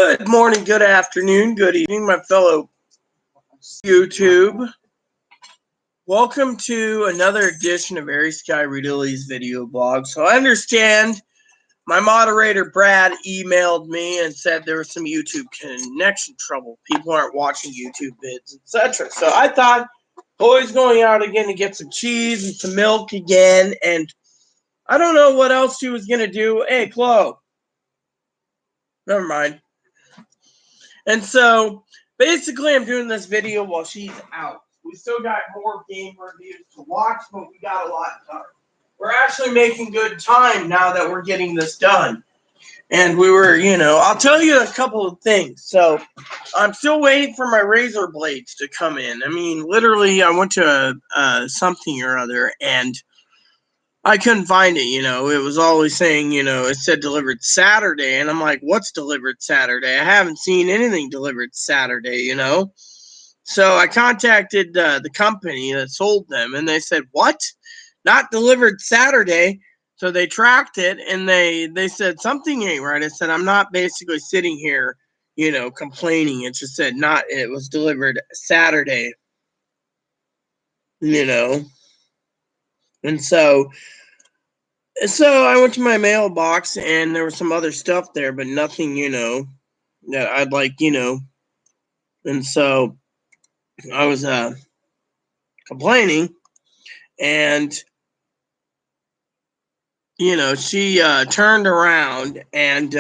Good morning, good afternoon, good evening, my fellow YouTube. Welcome to another edition of Airy Sky Redilly's video blog. So I understand my moderator Brad emailed me and said there was some YouTube connection trouble. People aren't watching YouTube vids, etc. So I thought Chloe's going out again to get some cheese and some milk again, and I don't know what else she was gonna do. Hey, Chloe. Never mind. And so, basically, I'm doing this video while she's out. We still got more game reviews to watch, but we got a lot done. We're actually making good time now that we're getting this done. And we were, I'll tell you a couple of things. So, I'm still waiting for my razor blades to come in. I mean, literally, I went to something or other, and I couldn't find it, It was always saying, it said delivered Saturday. And I'm like, what's delivered Saturday? I haven't seen anything delivered Saturday, So I contacted the company that sold them, and they said, what? Not delivered Saturday. So they tracked it, and they said, something ain't right. I said, I'm not basically sitting here, complaining. It just said it was delivered Saturday, And so I went to my mailbox, and there was some other stuff there, but nothing, that I'd like, And so I was complaining, and she turned around and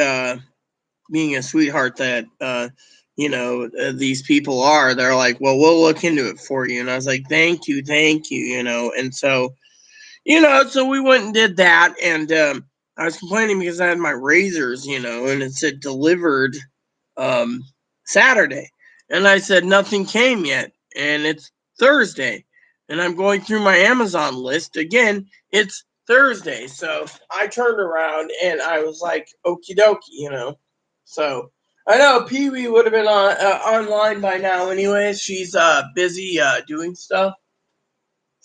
being a sweetheart that these people are, they're like, well, we'll look into it for you. And I was like, thank you, And so so we went and did that, and I was complaining because I had my razors, and it said delivered Saturday. And I said, nothing came yet, and it's Thursday. And I'm going through my Amazon list. Again, it's Thursday. So I turned around, and I was like, okie dokie, So I know Pee Wee would have been online by now anyways. She's busy doing stuff.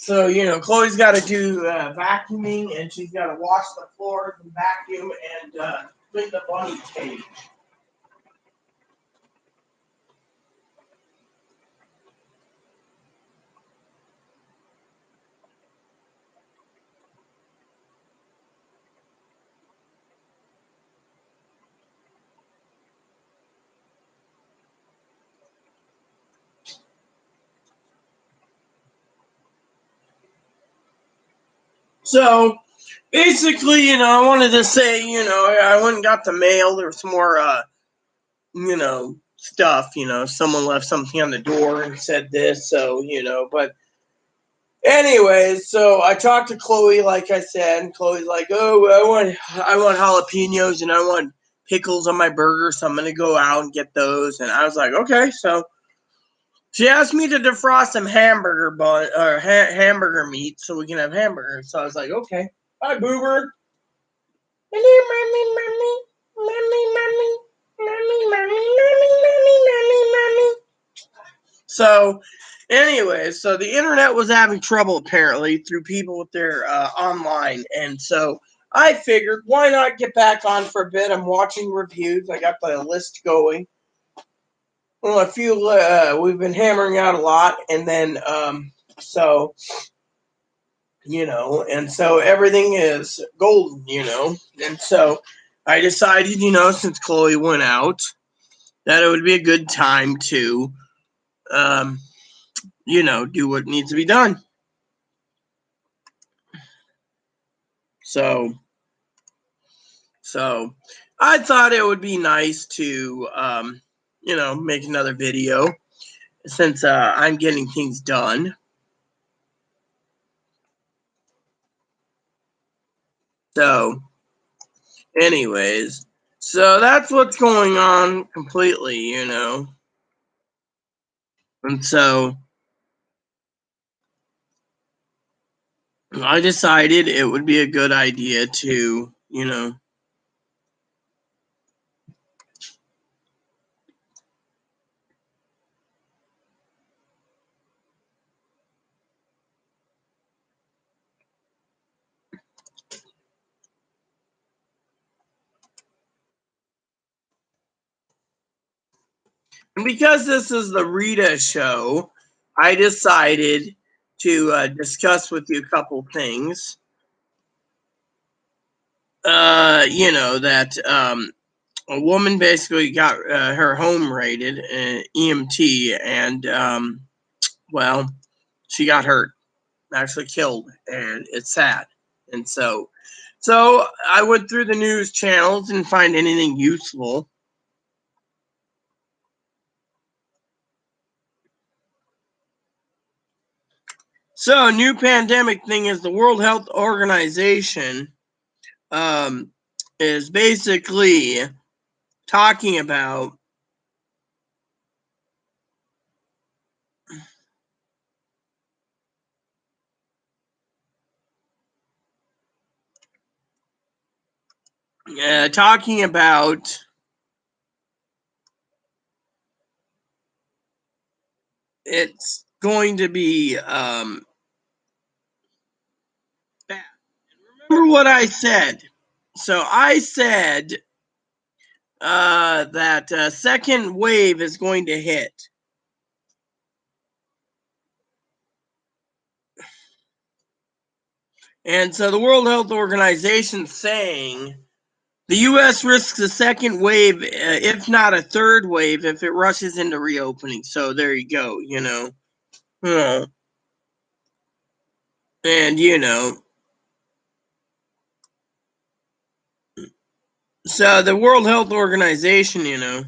So, Chloe's got to do vacuuming, and she's got to wash the floors and vacuum and clean the bunny cage. So, basically, I wanted to say, I went and got the mail. There was some more, stuff, someone left something on the door and said this, so, but anyways, so I talked to Chloe, like I said, and Chloe's like, oh, I want jalapenos and I want pickles on my burger, so I'm going to go out and get those. And I was like, okay, so she asked me to defrost some hamburger hamburger meat so we can have hamburgers. So I was like, okay, bye, Boober. So, anyway, so the internet was having trouble apparently through people with their online, and so I figured why not get back on for a bit. I'm watching reviews. I got the list going. Well, I feel we've been hammering out a lot, and then so and so everything is golden, and so I decided, since Chloe went out, that it would be a good time to do what needs to be done. So I thought it would be nice to make another video since I'm getting things done. So anyways, so that's what's going on completely, And so I decided it would be a good idea to, And because this is the Rita show, I decided to discuss with you a couple things. That a woman basically got her home raided, EMT, and well, she got hurt, actually killed, and it's sad. And so I went through the news channels and find anything useful. So, a new pandemic thing is the World Health Organization is basically talking about talking about it's going to be bad. Remember what I said? So I said that second wave is going to hit. And so the World Health Organization saying the U.S. risks a second wave, if not a third wave, if it rushes into reopening. So there you go, And, so the World Health Organization, and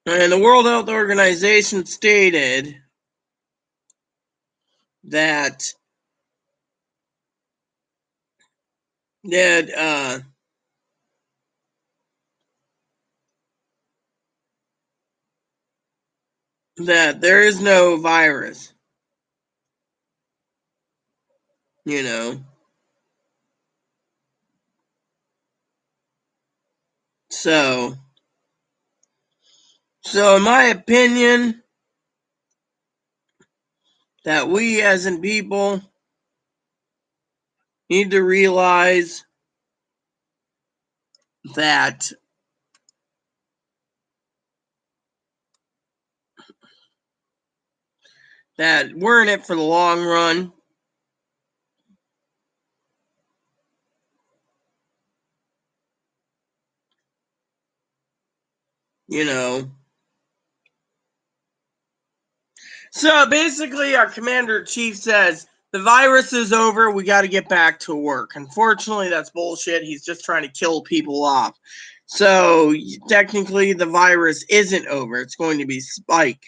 the World Health Organization stated that that that there is no virus, you know. So in my opinion, that we as in people need to realize that we're in it for the long run. You know. So basically, our commander-in-chief says the virus is over. We got to get back to work. Unfortunately, that's bullshit. He's just trying to kill people off. So technically, the virus isn't over. It's going to be spike.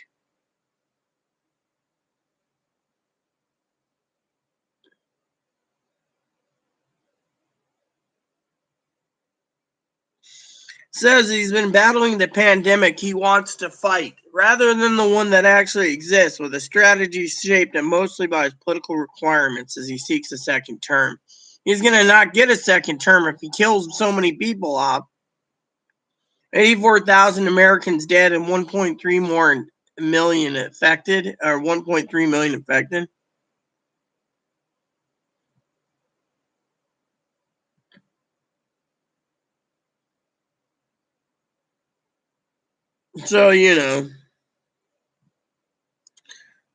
Says he's been battling the pandemic he wants to fight, rather than the one that actually exists, with a strategy shaped mostly by his political requirements as he seeks a second term. He's going to not get a second term if he kills so many people off. 84,000 Americans dead and 1.3 more million affected, or 1.3 million affected. So,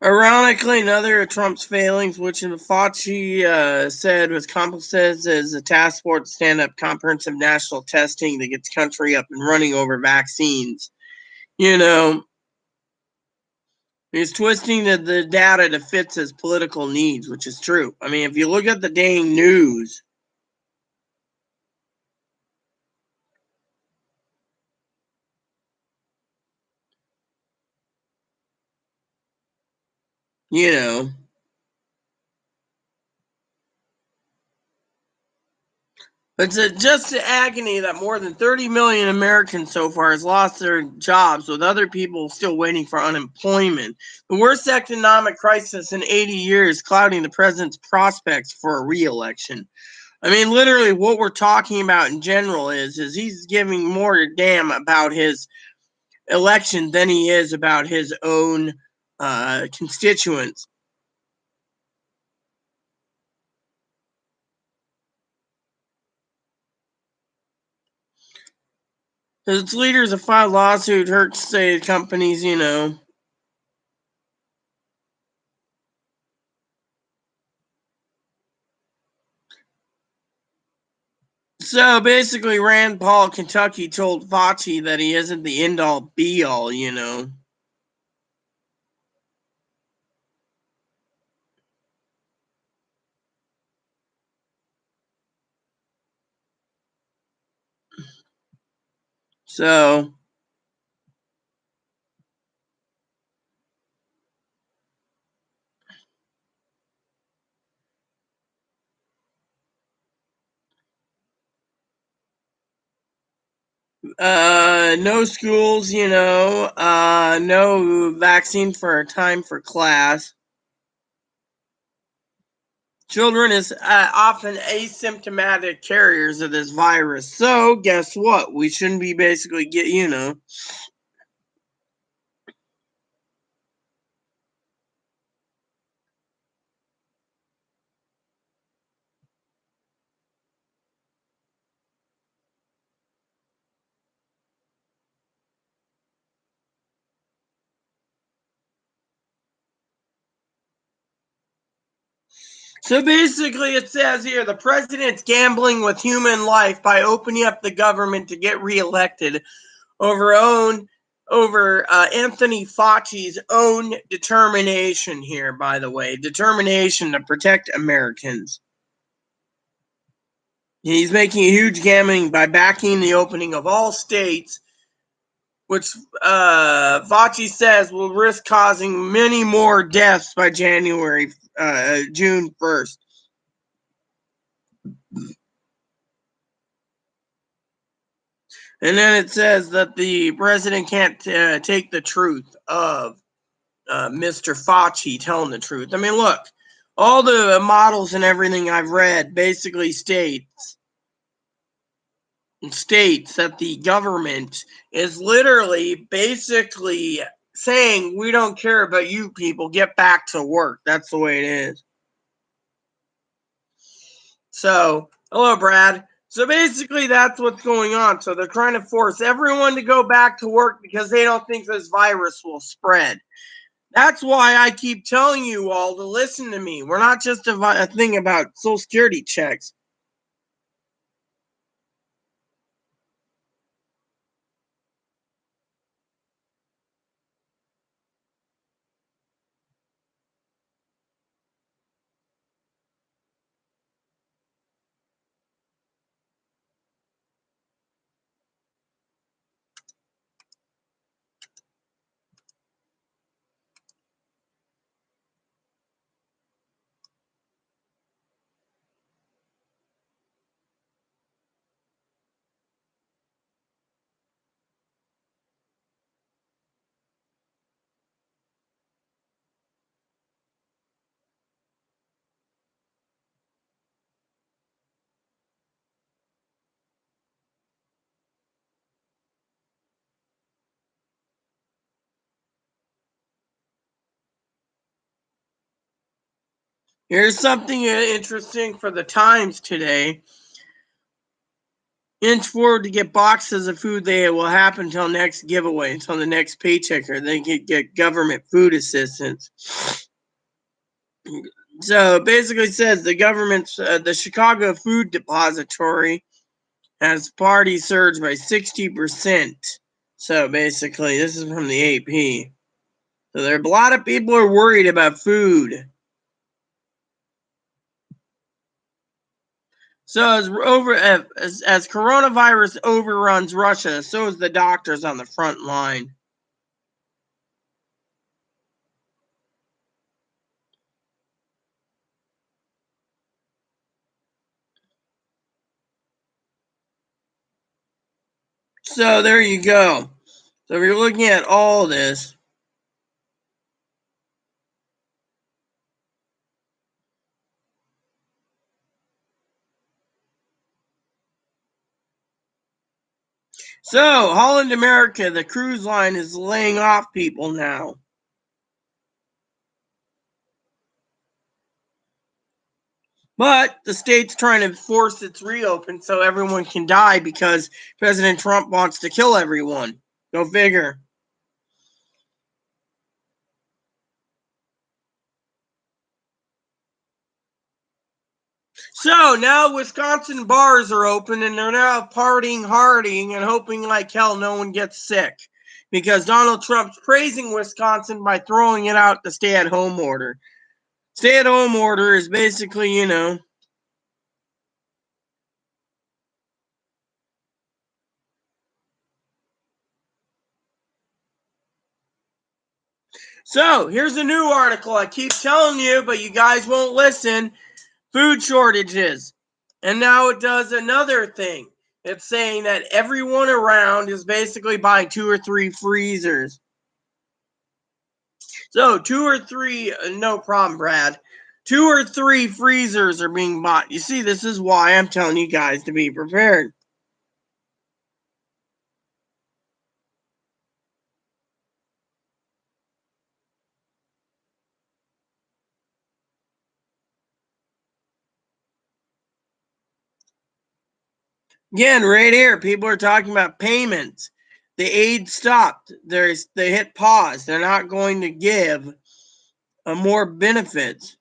ironically, another of Trump's failings, which Fauci said was complicit, is a task force to stand up comprehensive national testing that gets country up and running over vaccines. He's twisting the data to fit his political needs, which is true. I mean, if you look at the dang news, you know, it's just the agony that more than 30 million Americans so far has lost their jobs, with other people still waiting for unemployment. The worst economic crisis in 80 years clouding the president's prospects for a re-election. I mean, literally what we're talking about in general is he's giving more damn about his election than he is about his own constituents. Its leaders have filed lawsuit, hurt state companies, So basically, Rand Paul, Kentucky, told Fauci that he isn't the end-all, be-all, So, no schools, no vaccine for a time for class. Children is often asymptomatic carriers of this virus. So, guess what? We shouldn't be basically So basically, it says here the president's gambling with human life by opening up the government to get reelected over Anthony Fauci's own determination here, by the way, determination to protect Americans. He's making a huge gambling by backing the opening of all states, which Fauci says will risk causing many more deaths by June 1st. And then it says that the president can't take the truth of Mr. Fauci telling the truth. I mean, look, all the models and everything I've read basically states that the government is literally basically saying, we don't care about you people, get back to work. That's the way it is. So, hello, Brad. So basically, that's what's going on. So they're trying to force everyone to go back to work because they don't think this virus will spread. That's why I keep telling you all to listen to me. We're not just a thing about Social Security checks. Here's something interesting for the Times today. Inch forward to get boxes of food. They will happen until next giveaway, until the next paycheck, or they can get government food assistance. So it basically says the government's the Chicago Food Depository has party surged by 60%. So basically, this is from the AP. So there are a lot of people are worried about food. So as coronavirus overruns Russia, so is the doctors on the front line. So there you go. So if you're looking at all this, so Holland America, the cruise line, is laying off people now. But the state's trying to force its reopen so everyone can die because President Trump wants to kill everyone. Go figure. So now Wisconsin bars are open and they're now partying, harding, and hoping like hell no one gets sick. Because Donald Trump's praising Wisconsin by throwing it out the stay-at-home order. Stay-at-home order is basically, So here's a new article. I keep telling you, but you guys won't listen. Food shortages. And now it does another thing. It's saying that everyone around is basically buying 2 or 3 freezers. So 2 or 3, no problem, Brad. 2 or 3 freezers are being bought. You see, this is why I'm telling you guys to be prepared. Again, right here, people are talking about payments. The aid stopped. They hit pause. They're not going to give more benefits.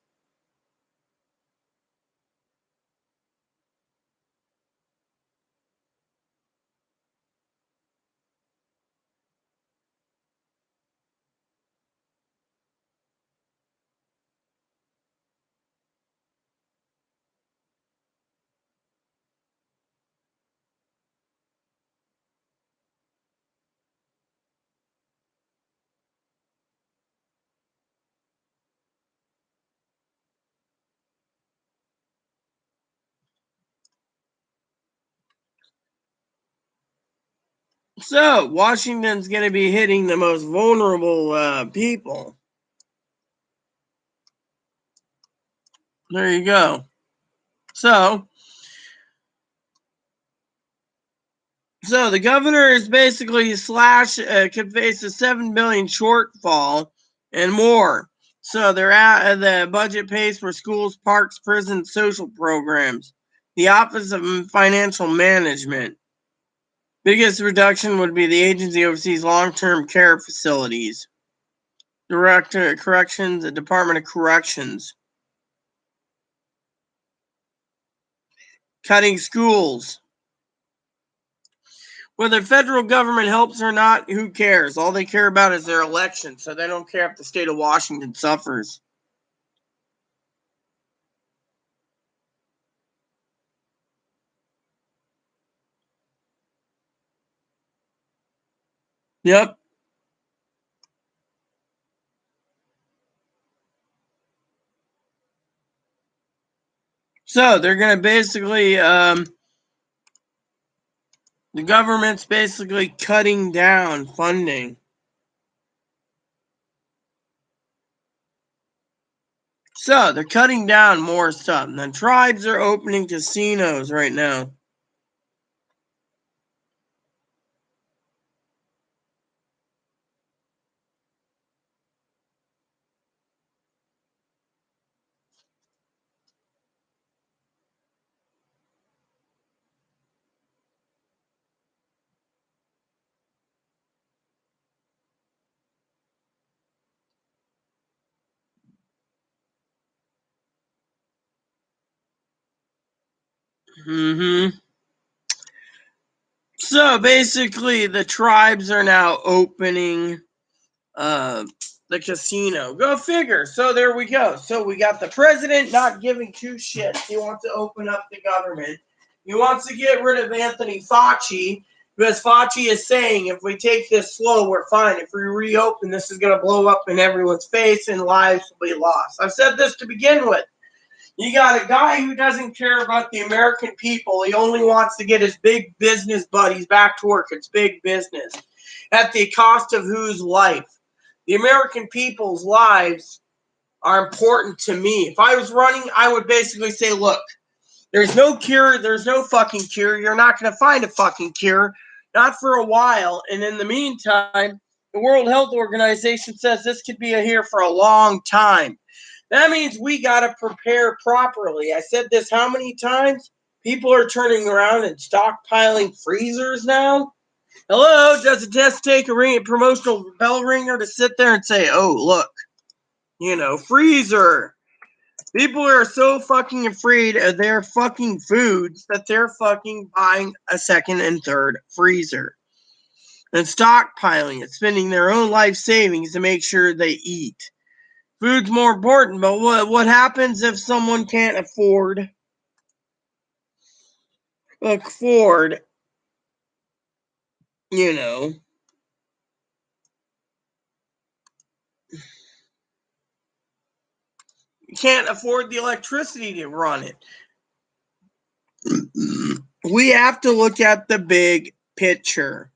So Washington's going to be hitting the most vulnerable people. There you go. So the governor is basically could face a $7 billion shortfall and more. So they're at the budget pays for schools, parks, prisons, social programs. The Office of Financial Management. Biggest reduction would be the agency oversees long-term care facilities. Director of Corrections, the Department of Corrections. Cutting schools. Whether federal government helps or not, who cares? All they care about is their election, so they don't care if the state of Washington suffers. Yep. So they're going to basically, the government's basically cutting down funding. So they're cutting down more stuff. And the tribes are opening casinos right now. Mm-hmm. So basically, the tribes are now opening the casino. Go figure. So there we go. So we got the president not giving two shits. He wants to open up the government. He wants to get rid of Anthony Fauci because Fauci is saying if we take this slow, we're fine. If we reopen, this is going to blow up in everyone's face and lives will be lost. I've said this to begin with. You got a guy who doesn't care about the American people. He only wants to get his big business buddies back to work. It's big business at the cost of whose life? The American people's lives are important to me. If I was running, I would basically say, look, there's no cure. There's no fucking cure. You're not going to find a fucking cure. Not for a while. And in the meantime, the World Health Organization says this could be here for a long time. That means we got to prepare properly. I said this how many times? People are turning around and stockpiling freezers now. Hello, does it just take a promotional bell ringer to sit there and say, oh, look, freezer. People are so fucking afraid of their fucking foods that they're fucking buying a second and third freezer and stockpiling it, spending their own life savings to make sure they eat. Food's more important, but what happens if someone can't afford, can't afford the electricity to run it? We have to look at the big picture.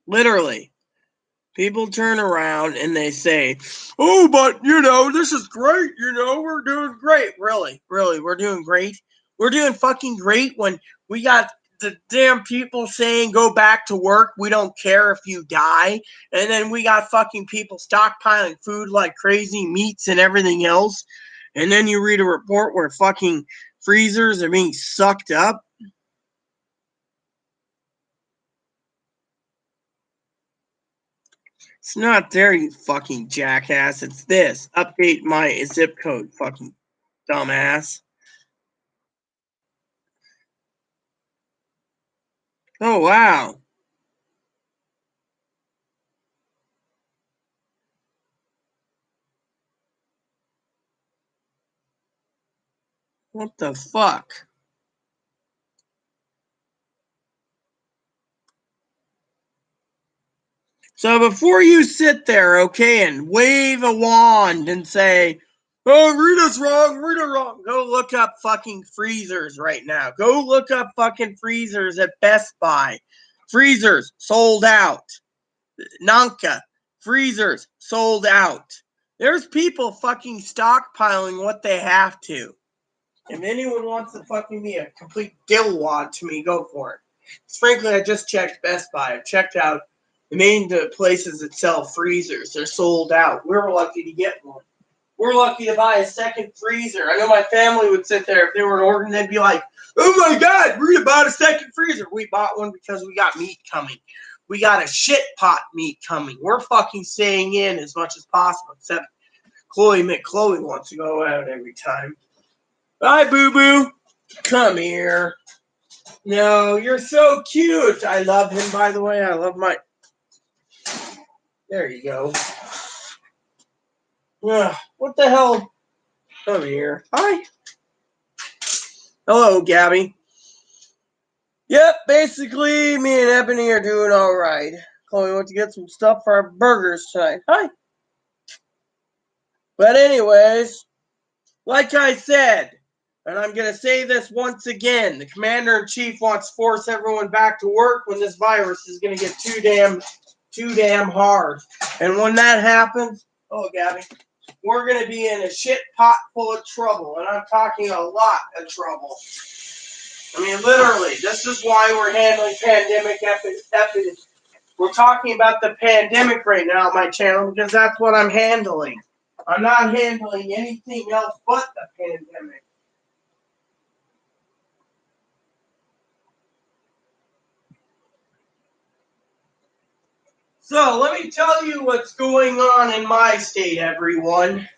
Literally. People turn around and they say, oh, but, this is great. We're doing great. Really, we're doing great. We're doing fucking great when we got the damn people saying go back to work. We don't care if you die. And then we got fucking people stockpiling food like crazy, meats and everything else. And then you read a report where fucking freezers are being sucked up. It's not there, you fucking jackass. It's this. Update my zip code, fucking dumbass. Oh, wow. What the fuck? So before you sit there, okay, and wave a wand and say, oh, Rita's wrong, go look up fucking freezers right now. Go look up fucking freezers at Best Buy. Freezers sold out. Nanka, freezers sold out. There's people fucking stockpiling what they have to. If anyone wants to fucking be a complete dillwad to me, go for it. Frankly, I just checked Best Buy. I checked out the main places that sell freezers. They're sold out. We're lucky to get one. We're lucky to buy a second freezer. I know my family would sit there if they were in Oregon. They'd be like, oh my God, Rita bought a second freezer. We bought one because we got meat coming. We got a shit pot meat coming. We're fucking staying in as much as possible, except Chloe McChloe wants to go out every time. Hi, boo-boo. Come here. No, you're so cute. I love him, by the way. I love my... There you go. What the hell? Come here. Hi. Hello, Gabby. Yep, basically, me and Ebony are doing all right. Chloe went to get some stuff for our burgers tonight. Hi. But anyways, like I said, and I'm going to say this once again, the commander-in-chief wants to force everyone back to work when this virus is going to get too damn hard. And when that happens, oh, Gabby, we're going to be in a shit pot full of trouble. And I'm talking a lot of trouble. I mean, literally, this is why we're handling pandemic epidemic. We're talking about the pandemic right now on my channel because that's what I'm handling. I'm not handling anything else but the pandemic. So, let me tell you what's going on in my state, everyone.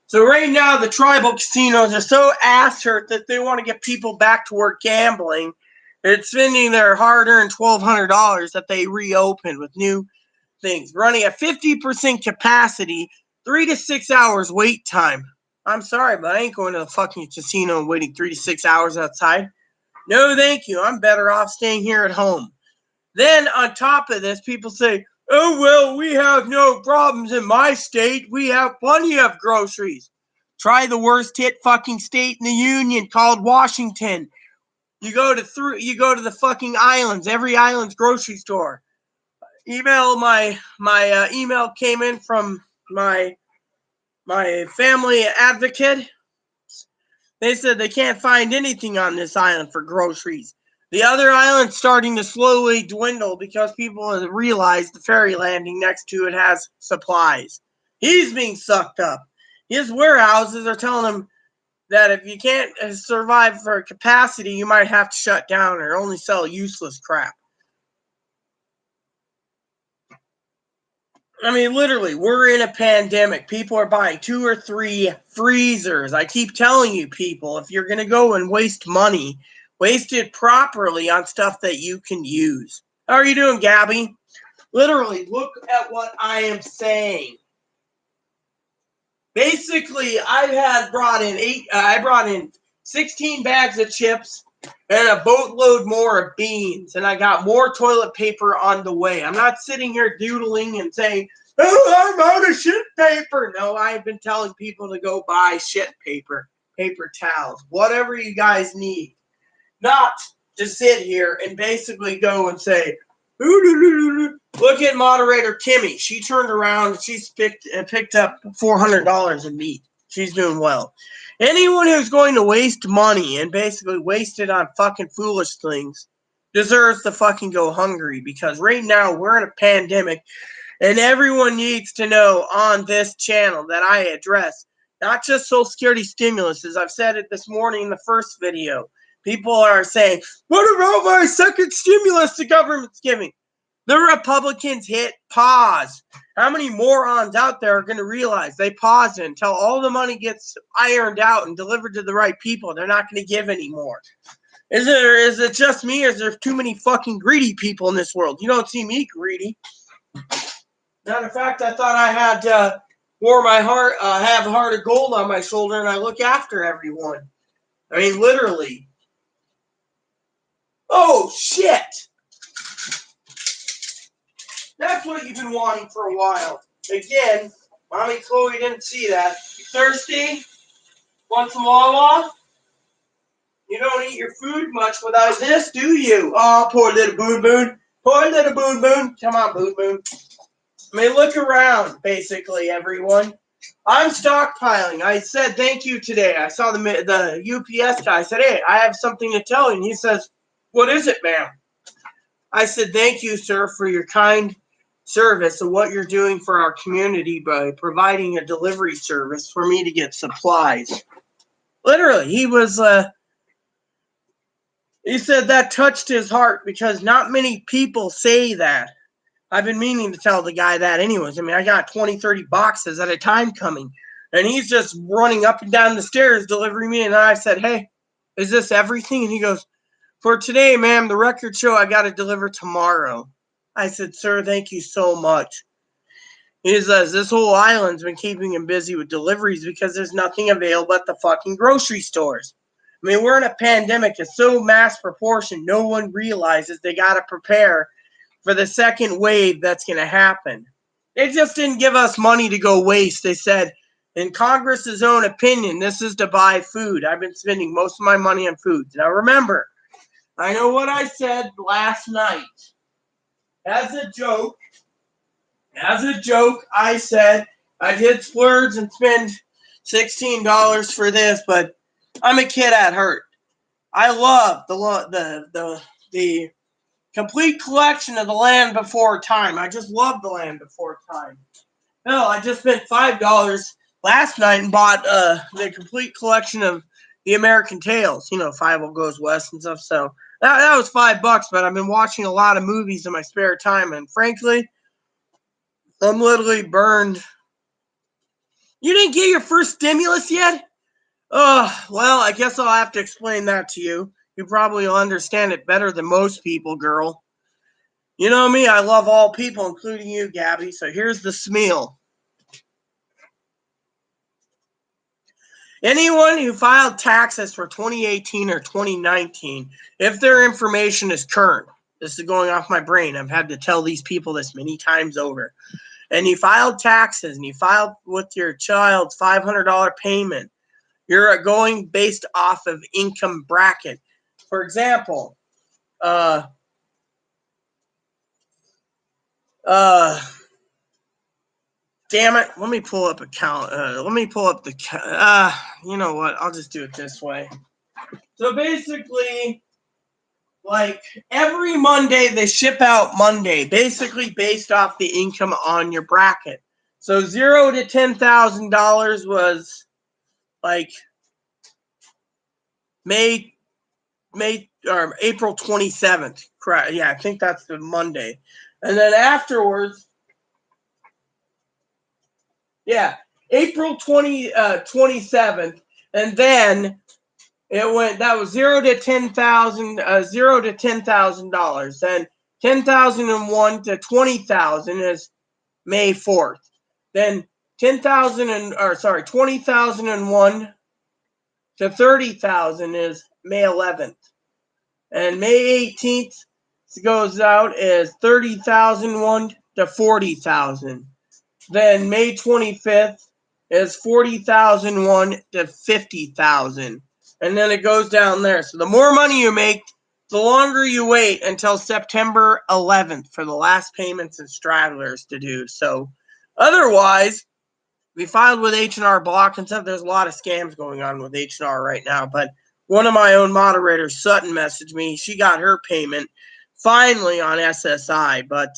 So, right now, the tribal casinos are so ass-hurt that they want to get people back to work gambling. They're spending their hard-earned $1,200 that they reopened with new things. Running at 50% capacity, 3 to 6 hours wait time. I'm sorry, but I ain't going to the fucking casino and waiting 3 to 6 hours outside. No, thank you. I'm better off staying here at home. Then, on top of this, people say, oh, well, we have no problems in my state. We have plenty of groceries. Try the worst hit fucking state in the union called Washington. You go to the fucking islands, every island's grocery store. My email came in from my family advocate. They said they can't find anything on this island for groceries. The other island's starting to slowly dwindle because people have realized the ferry landing next to it has supplies. He's being sucked up. His warehouses are telling him that if you can't survive for capacity, you might have to shut down or only sell useless crap. I mean, literally, we're in a pandemic. People are buying 2 or 3 freezers. I keep telling you, people, if you're going to go and waste money, waste it properly on stuff that you can use. How are you doing, Gabby? Literally, look at what I am saying. Basically, I brought in 16 bags of chips and a boatload more of beans, and I got more toilet paper on the way. I'm not sitting here doodling and saying, "Oh, I'm out of shit paper." No, I've been telling people to go buy shit paper, paper towels, whatever you guys need. Not to sit here and basically go and say, look at moderator Kimmy. She turned around and she's picked up $400 in meat. She's doing well. Anyone who's going to waste money and basically waste it on fucking foolish things deserves to fucking go hungry, because right now we're in a pandemic and everyone needs to know on this channel that I address not just Social Security stimulus, as I've said it this morning in the first video. People are saying, what about my second stimulus the government's giving? The Republicans hit pause. How many morons out there are going to realize they paused it until all the money gets ironed out and delivered to the right people? They're not going to give any more. Is it just me, or is there too many fucking greedy people in this world? You don't see me greedy. Matter of fact, I thought I had wore my heart, have a heart of gold on my shoulder, and I look after everyone. I mean, literally. Oh, shit. That's what you've been wanting for a while. Again, Mommy Chloe didn't see that. You thirsty? Want some Wawa? You don't eat your food much without this, do you? Oh, poor little Boon Boon. Poor little Boon Boon. Come on, Boon Boon. I mean, look around, basically, everyone. I'm stockpiling. I said thank you today. I saw the UPS guy. I said, hey, I have something to tell you. And he says, what is it, ma'am? I said, thank you, sir, for your kind service and what you're doing for our community by providing a delivery service for me to get supplies. Literally, he said that touched his heart, because not many people say that. I've been meaning to tell the guy that anyways. I mean, I got 20, 30 boxes at a time coming, and he's just running up and down the stairs delivering me. And I said, hey, is this everything? And he goes, for today, ma'am, the record show I got to deliver tomorrow. I said, sir, thank you so much. He says this whole island's been keeping him busy with deliveries because there's nothing available at the fucking grocery stores. I mean, we're in a pandemic. It's so mass proportion, no one realizes they got to prepare for the second wave that's going to happen. They just didn't give us money to go waste. They said, in Congress's own opinion, this is to buy food. I've been spending most of my money on food. Now remember, I know what I said last night. As a joke, I said I did splurge and spend $16 for this, but I'm a kid at heart. I love the complete collection of The Land Before Time. I just love The Land Before Time. Hell, I just spent $5 last night and bought the complete collection of The American Tales. You know, Five Goes West and stuff. So that was $5, but I've been watching a lot of movies in my spare time, and frankly, I'm literally burned. You didn't get your first stimulus yet? Oh, well, I guess I'll have to explain that to you. You probably will understand it better than most people, girl. You know me, I love all people, including you, Gabby. So here's the smeal. Anyone who filed taxes for 2018 or 2019, if their information is current, this is going off my brain. I've had to tell these people this many times over. And you filed taxes and you filed with your child's $500 payment, you're going based off of income bracket. For example, damn it, let me pull up account. You know what? I'll just do it this way. So basically, like every Monday they ship out Monday, basically based off the income on your bracket. So $0 to $10,000 was like April 27th. Correct. Yeah, I think that's the Monday. And then afterwards, yeah, April 27th. And then it went, that was $0 to $10,000. Then 10,001 to 20,000 is May 4th. Then 20,001 to 30,000 is May 11th. And May 18th goes out as 30,001 to 40,000. Then May 25th is 40,001 to 50,000. And then it goes down there. So the more money you make, the longer you wait until September 11th for the last payments and stragglers to do. So otherwise, we filed with H&R Block and stuff. There's a lot of scams going on with H&R right now. But one of my own moderators, Sutton, messaged me. She got her payment finally on SSI. But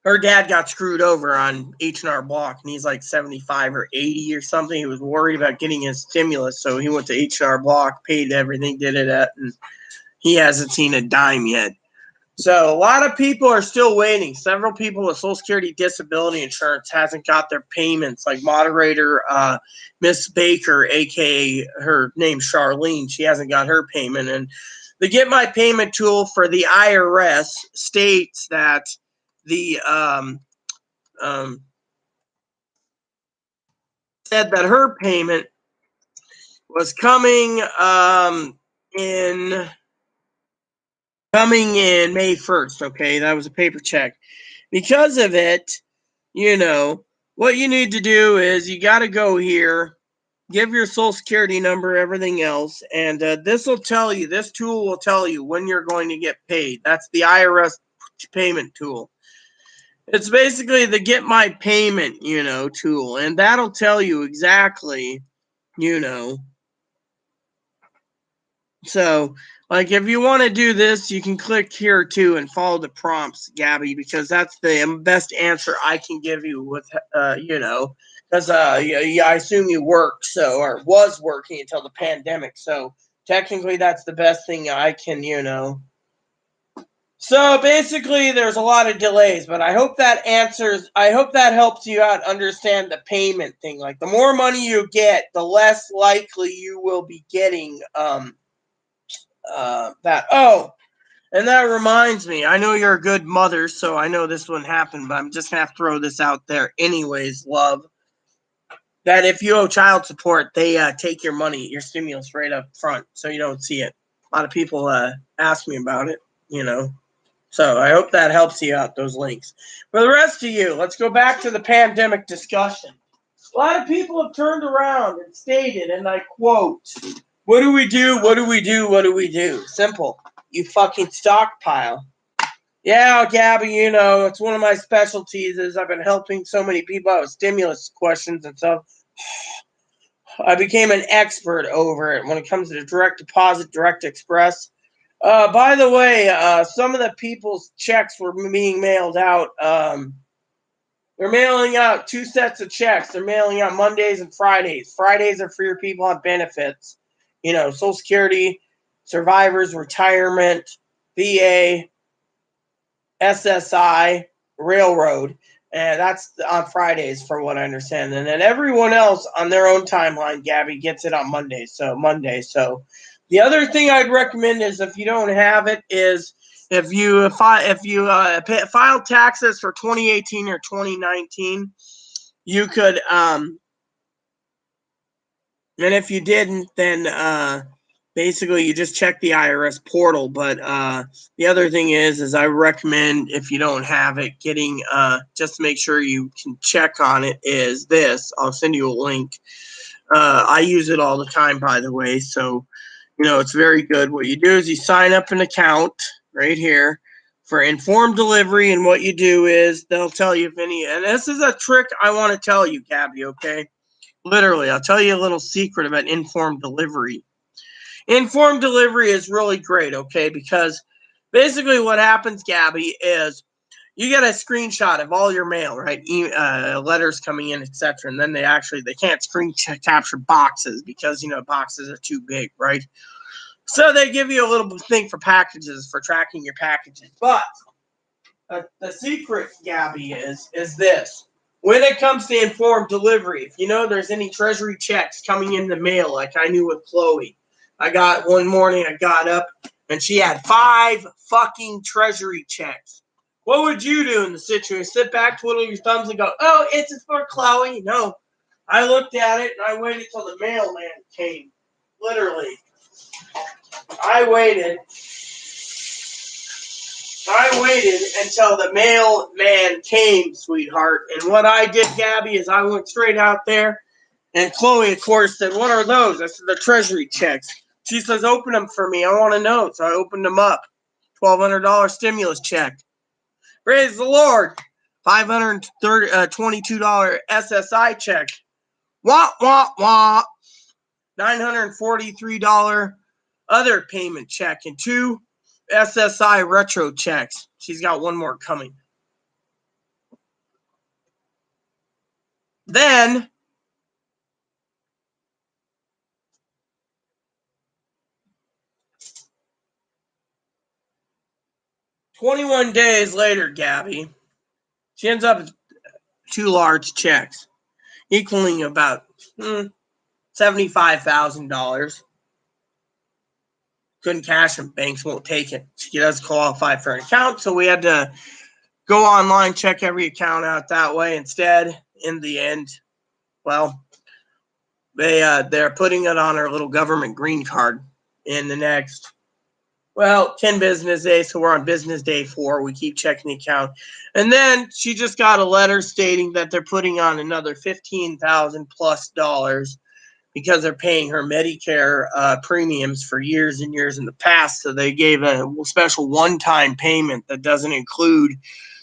her dad got screwed over on H&R Block, and he's like 75 or 80 or something. He was worried about getting his stimulus, so he went to H&R Block, paid everything, did it at, and he hasn't seen a dime yet. So a lot of people are still waiting. Several people with Social Security disability insurance hasn't got their payments. Like moderator Miss Baker, aka her name's Charlene, she hasn't got her payment. And the Get My Payment tool for the IRS states that the said that her payment was coming in May 1st. Okay, that was a paper check. Because of it, you know, what you need to do is you got to go here, give your Social Security number, everything else, and this tool will tell you when you're going to get paid. That's the IRS payment tool. It's basically the Get My Payment, tool, and that'll tell you exactly, So, like, if you want to do this, you can click here too and follow the prompts, Gabby, because that's the best answer I can give you with, because I assume you work, or was working until the pandemic. So technically, that's the best thing I can, So basically, there's a lot of delays, but I hope that helps you out understand the payment thing. Like, the more money you get, the less likely you will be getting that. Oh, and that reminds me, I know you're a good mother, so I know this wouldn't happen, but I'm just gonna have to throw this out there anyways, love. That if you owe child support, they take your money, your stimulus right up front, so you don't see it. A lot of people ask me about it, So I hope that helps you out, those links. For the rest of you, let's go back to the pandemic discussion. A lot of people have turned around and stated, and I quote, "What do we do? What do we do? What do we do?" Simple. You fucking stockpile. Yeah, Gabby, it's one of my specialties is I've been helping so many people out with stimulus questions and stuff. I became an expert over it when it comes to direct deposit, direct express. By the way, some of the people's checks were being mailed out. They're mailing out 2 sets of checks. They're mailing out Mondays and Fridays. Fridays are for your people on benefits. Social Security, survivors, retirement, VA, SSI, railroad. And that's on Fridays, from what I understand. And then everyone else on their own timeline, Gabby, gets it on Monday. So the other thing I'd recommend is, if you don't have it, is if you file taxes for 2018 or 2019, you could and if you didn't, then basically you just check the IRS portal. But the other thing is I recommend, if you don't have it, getting just to make sure you can check on it, is this. I'll send you a link. I use it all the time, by the way, so it's very good. What you do is you sign up an account right here for informed delivery, and what you do is they'll tell you and this is a trick I want to tell you, Gabby, okay? Literally, I'll tell you a little secret about informed delivery. Informed delivery is really great, okay? Because basically what happens, Gabby, is you get a screenshot of all your mail, right? Letters coming in, etc. And then they can't screen capture boxes because, boxes are too big, right? So they give you a little thing for packages, for tracking your packages. But the secret, Gabby, is this. When it comes to informed delivery, if you know there's any treasury checks coming in the mail, like I knew with Chloe, one morning I got up and she had 5 fucking treasury checks. What would you do in the situation? Sit back, twiddle your thumbs, and go, "Oh, it's for Chloe." No, I looked at it and I waited till the mailman came. Literally, I waited until the mailman came, sweetheart. And what I did, Gabby, is I went straight out there. And Chloe, of course, said, "What are those?" I said, "The treasury checks." She says, "Open them for me. I want to know." So I opened them up. $1,200 stimulus check. Praise the Lord. $522 SSI check. Wah, wah, wah. $943 other payment check. And 2 SSI retro checks. She's got one more coming. Then, "21 days later, Gabby, she ends up with 2 large checks, equaling about $75,000. Couldn't cash them. Banks won't take it. She does qualify for an account, so we had to go online, check every account out that way. Instead, in the end, well, they're putting it on her little government green card in the next 10 business days. So we're on business day 4. We keep checking the account. And then she just got a letter stating that they're putting on another $15,000+ because they're paying her Medicare premiums for years and years in the past. So they gave a special one-time payment that doesn't include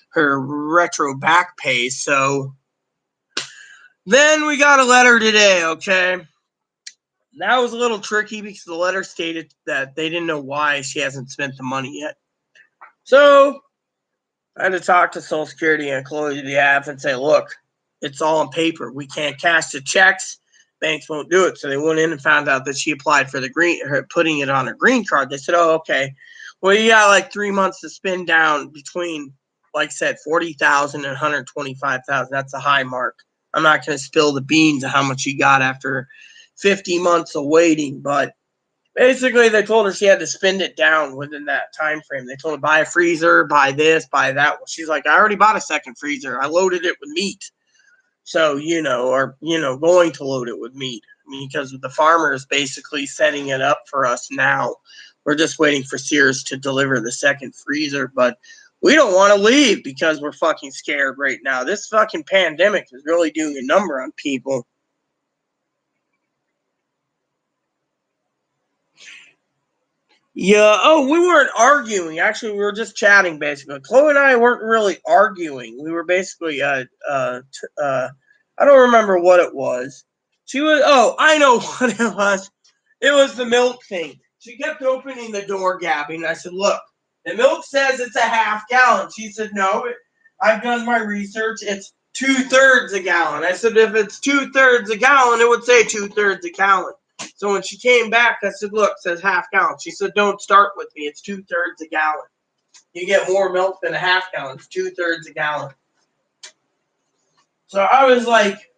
her retro back pay. So then we got a letter today, okay? That was a little tricky because the letter stated that they didn't know why she hasn't spent the money yet. So I had to talk to Social Security and Chloe the app and say, "Look, it's all on paper. We can't cash the checks. Banks won't do it." So they went in and found out that she applied for putting it on her green card. They said, "Oh, okay. Well, you got like 3 months to spend down between, like I said, 40,000 and 125,000. That's a high mark. I'm not going to spill the beans of how much you got after 50 months of waiting, but basically they told her she had to spend it down within that time frame. They told her, buy a freezer, buy this, buy that." Well, she's like, "I already bought a second freezer. I loaded it with meat." So, going to load it with meat. I mean, because the farmer is basically setting it up for us now. We're just waiting for Sears to deliver the second freezer, but we don't want to leave because we're fucking scared right now. This fucking pandemic is really doing a number on people. Yeah. Oh, we weren't arguing. Actually, we were just chatting, basically. Chloe and I weren't really arguing. We were basically, I don't remember what it was. I know what it was. It was the milk thing. She kept opening the door, Gabby, and I said, "Look, the milk says it's a half gallon." She said, "No, I've done my research. It's 2/3 a gallon." I said, "If it's 2/3 a gallon, it would say 2/3 a gallon." So when she came back, I said, "Look, it says half gallon." She said, "Don't start with me. It's 2/3 a gallon. You get more milk than a half gallon. It's 2/3 a gallon." So I was like,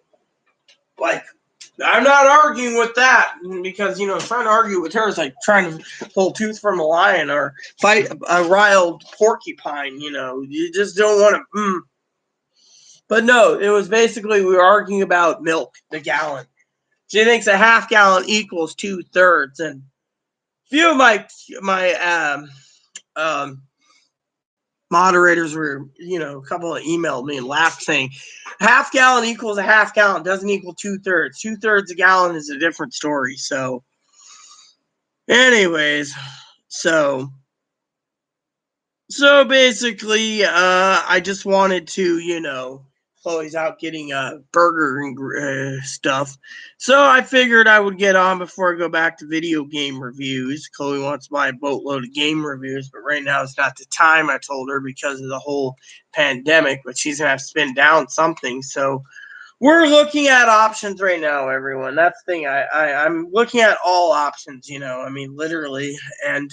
I'm not arguing with that because, trying to argue with her is like trying to pull tooth from a lion or fight a riled porcupine. You just don't want to. But no, it was basically we were arguing about milk, the gallon. She thinks a half gallon equals 2/3, and a few of my moderators were, a couple of emailed me and laughed saying, "Half gallon equals a half gallon, doesn't equal 2/3. 2/3 a gallon is a different story." So, anyways, so basically, I just wanted to, Chloe's out getting a burger and stuff. So I figured I would get on before I go back to video game reviews. Chloe wants to buy a boatload of game reviews, but right now it's not the time, I told her, because of the whole pandemic. But she's going to have to spend down something. So we're looking at options right now, everyone. That's the thing. I'm looking at all options, I mean, literally. And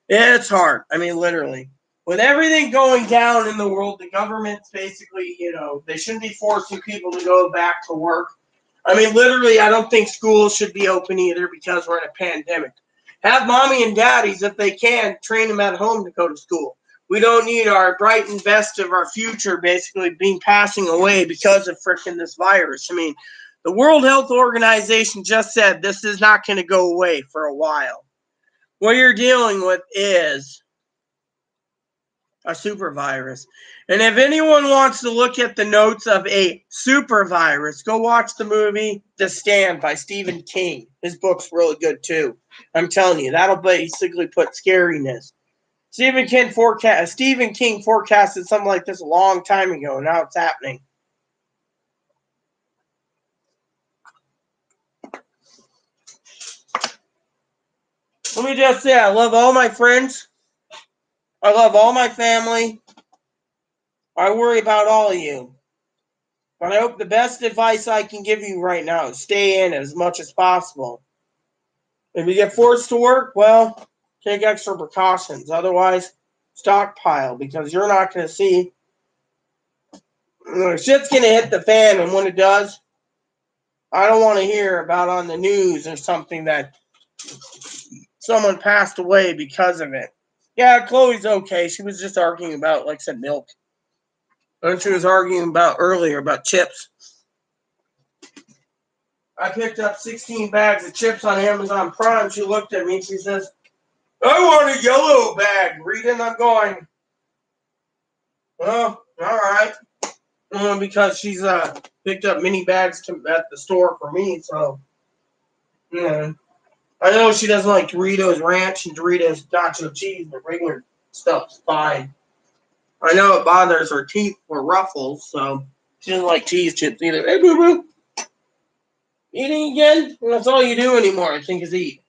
it's hard. I mean, literally. With everything going down in the world, the government's basically, they shouldn't be forcing people to go back to work. I mean, literally, I don't think schools should be open either because we're in a pandemic. Have mommy and daddies, if they can, train them at home to go to school. We don't need our bright and best of our future basically passing away because of freaking this virus. I mean, the World Health Organization just said this is not going to go away for a while. What you're dealing with is a super virus. And if anyone wants to look at the notes of a super virus, go watch the movie The Stand by Stephen King. His book's really good too. I'm telling you, that'll basically put scariness. Stephen King forecasted something like this a long time ago, and now it's happening. Let me just say, I love all my friends. I love all my family. I worry about all of you. But I hope the best advice I can give you right now is stay in as much as possible. If you get forced to work, well, take extra precautions. Otherwise, stockpile, because you're not going to see. Shit's going to hit the fan, and when it does, I don't want to hear about on the news or something that someone passed away because of it. Yeah, Chloe's okay. She was just arguing about, like I said, milk. And she was arguing about earlier about chips. I picked up 16 bags of chips on Amazon Prime. She looked at me and she says, I want a yellow bag. Reading, I'm going, well, all right. Because she's picked up mini bags at the store for me. So, I know she doesn't like Doritos Ranch and Doritos Nacho Cheese, but regular stuff's fine. I know it bothers her teeth for Ruffles, so she doesn't like cheese chips either. Hey, boo-boo. Eating again? Well, that's all you do anymore, I think, is eat.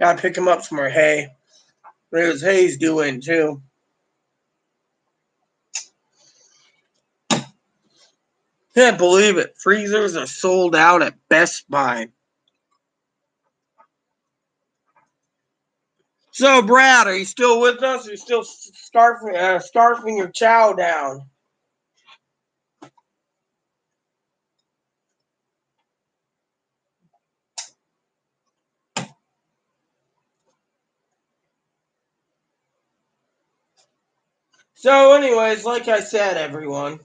Gotta pick him up some more hay. There's hay's doing, too. Can't believe it. Freezers are sold out at Best Buy. So, Brad, are you still with us? Are you still scarfing your chow down? So, anyways, like I said, everyone,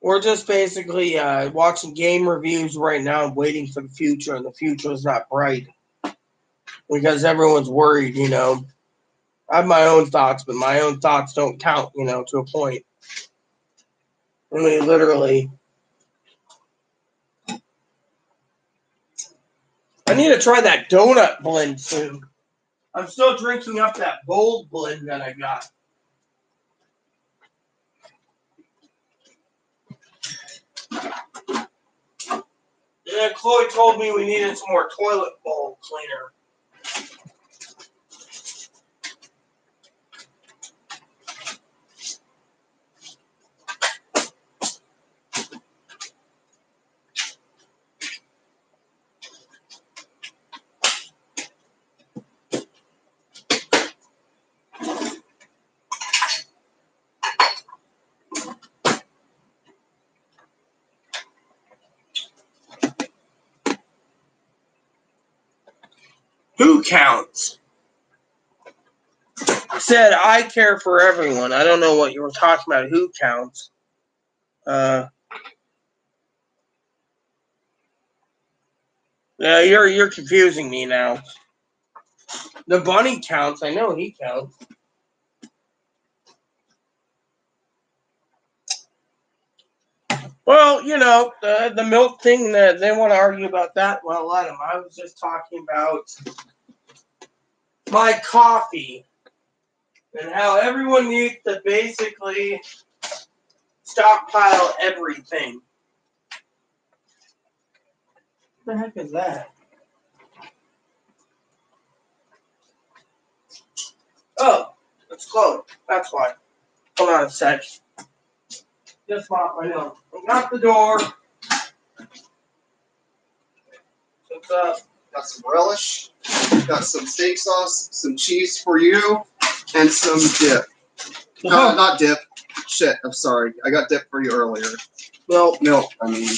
we're just basically watching game reviews right now and waiting for the future, and the future is not bright because everyone's worried, I have my own thoughts, but my own thoughts don't count, to a point. I mean, literally. I need to try that donut blend soon. I'm still drinking up that bold blend that I got. Yeah, Chloe told me we needed some more toilet bowl cleaner. Who counts? Said I care for everyone. I don't know what you were talking about. Who counts? Yeah, you're confusing me now. The bunny counts. I know he counts. Well, the milk thing that they want to argue about that. Well, let them. I was just talking about my coffee and how everyone needs to basically stockpile everything. What the heck is that? Oh, it's closed. That's why. Hold on a sec. Just mop my nose. Lock the door. What's up? Got some relish, got some steak sauce, some cheese for you, and some dip. No, not dip. Shit, I'm sorry. I got dip for you earlier. Milk, I mean.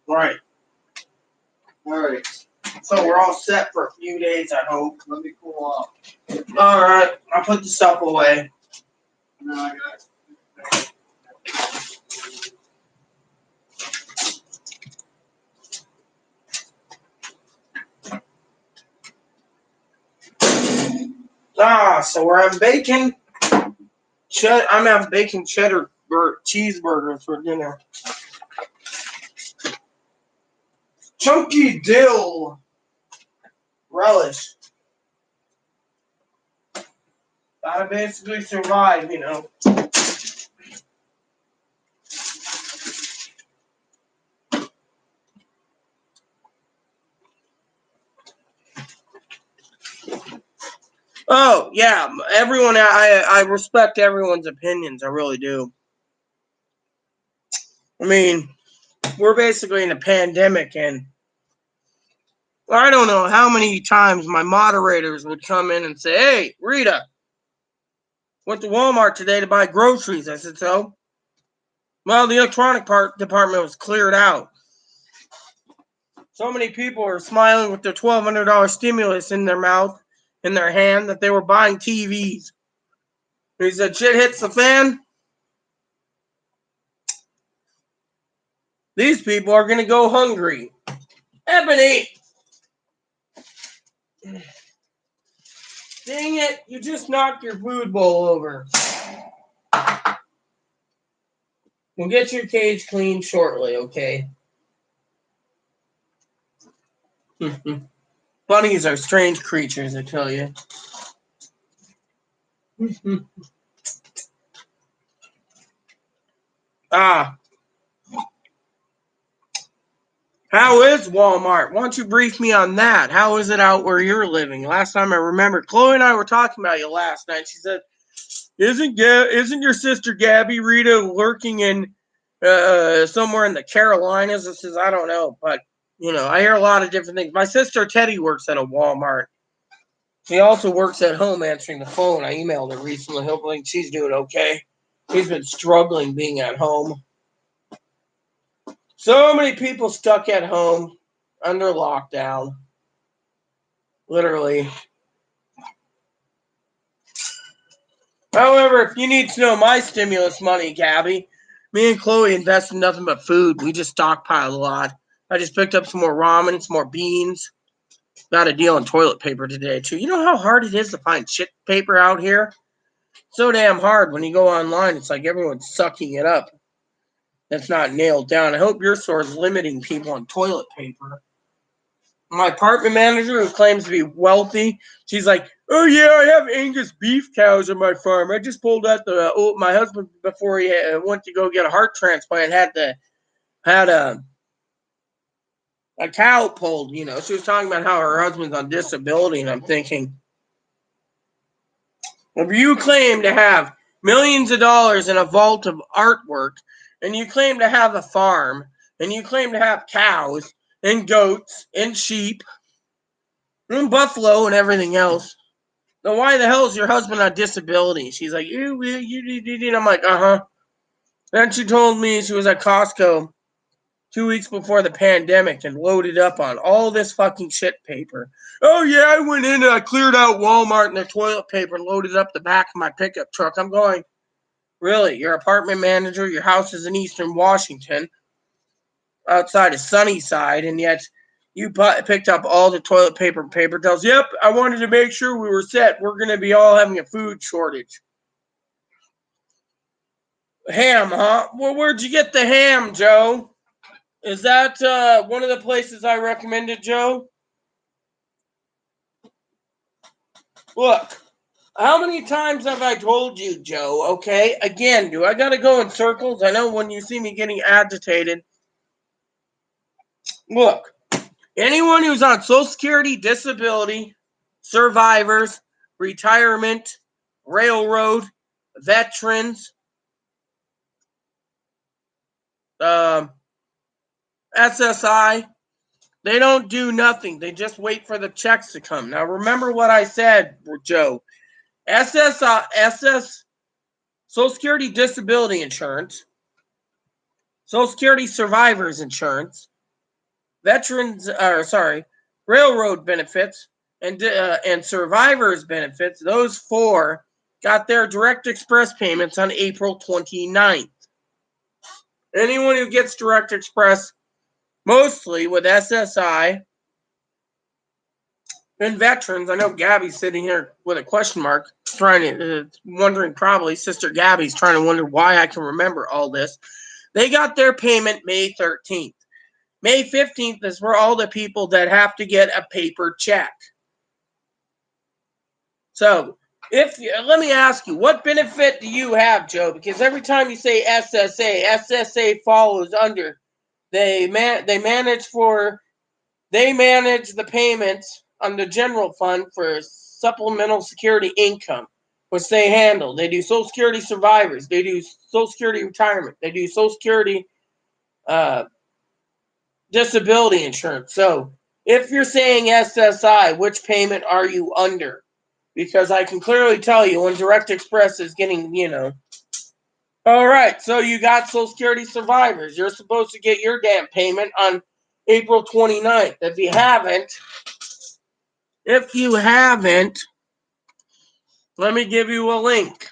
Right. Alright. So we're all set for a few days, I hope. Let me cool off. Alright, I'll put the stuff away. No, I got it. So we're having bacon. I'm having bacon cheddar cheeseburger for dinner. Chunky dill relish. Gotta basically survive, you know. Oh, yeah. Everyone, I respect everyone's opinions. I really do. I mean, we're basically in a pandemic, and I don't know how many times my moderators would come in and say, "Hey, Rita, went to Walmart today to buy groceries." I said, "So?" Well, the electronic department was cleared out. So many people are smiling with their $1,200 stimulus in their mouth, in their hand, that they were buying TVs. He said, "Shit hits the fan. These people are going to go hungry." Ebony! Dang it, you just knocked your food bowl over. We'll get your cage cleaned shortly, okay? Bunnies are strange creatures, I tell you. How is Walmart? Why don't you brief me on that? How is it out where you're living? Last time I remember, Chloe and I were talking about you last night. She said, Isn't your sister Gabby Rita lurking in somewhere in the Carolinas?" I says, "I don't know, but you know, I hear a lot of different things." My sister Teddy works at a Walmart. She also works at home answering the phone. I emailed her recently. Hopefully she's doing okay. She's been struggling being at home. So many people stuck at home under lockdown. Literally. However, if you need to know my stimulus money, Gabby, me and Chloe invest in nothing but food. We just stockpile a lot. I just picked up some more ramen, some more beans. Got a deal on toilet paper today, too. You know how hard it is to find shit paper out here? So damn hard. When you go online, it's like everyone's sucking it up. That's not nailed down. I hope your store is limiting people on toilet paper. My apartment manager, who claims to be wealthy, she's like, "Oh yeah, I have Angus beef cows on my farm. I just pulled out my husband before he went to go get a heart transplant had a cow pulled." You know, she was talking about how her husband's on disability, and I'm thinking, if you claim to have millions of dollars in a vault of artwork, and you claim to have a farm, and you claim to have cows and goats and sheep and buffalo and everything else, then why the hell is your husband on disability? She's like, you. I'm like, uh-huh. Then she told me she was at Costco 2 weeks before the pandemic and loaded up on all this fucking shit paper. "Oh yeah, I went in and I cleared out Walmart and their toilet paper and loaded up the back of my pickup truck." I'm going, really? Your apartment manager, your house is in Eastern Washington, outside of Sunnyside, and yet you picked up all the toilet paper and paper towels. "Yep, I wanted to make sure we were set. We're going to be all having a food shortage." Ham, huh? Well, where'd you get the ham, Joe? Is that one of the places I recommended, Joe? Look, How many times have I told you, Joe? Okay, again, do I gotta go in circles? I know when you see me getting agitated. Look, anyone who's on Social Security, disability, survivors, retirement, railroad, veterans, SSI, they don't do nothing. They just wait for the checks to come. Now, remember what I said, Joe. Social Security Disability Insurance, Social Security Survivors Insurance, railroad benefits, and survivors benefits, those four got their direct express payments on April 29th. Anyone who gets direct express, mostly with SSI and veterans, I know Gabby's sitting here with a question mark, wondering probably, Sister Gabby's trying to wonder why I can remember all this. They got their payment May 13th. May 15th is for all the people that have to get a paper check. So, let me ask you, what benefit do you have, Joe? Because every time you say SSA follows under. They manage the payments on the general fund for supplemental security income, which they handle. They do Social Security survivors. They do Social Security retirement. They do Social Security disability insurance. So if you're saying SSI, which payment are you under? Because I can clearly tell you when Direct Express is getting, All right, so you got Social Security survivors. You're supposed to get your damn payment on April 29th. If you haven't, let me give you a link.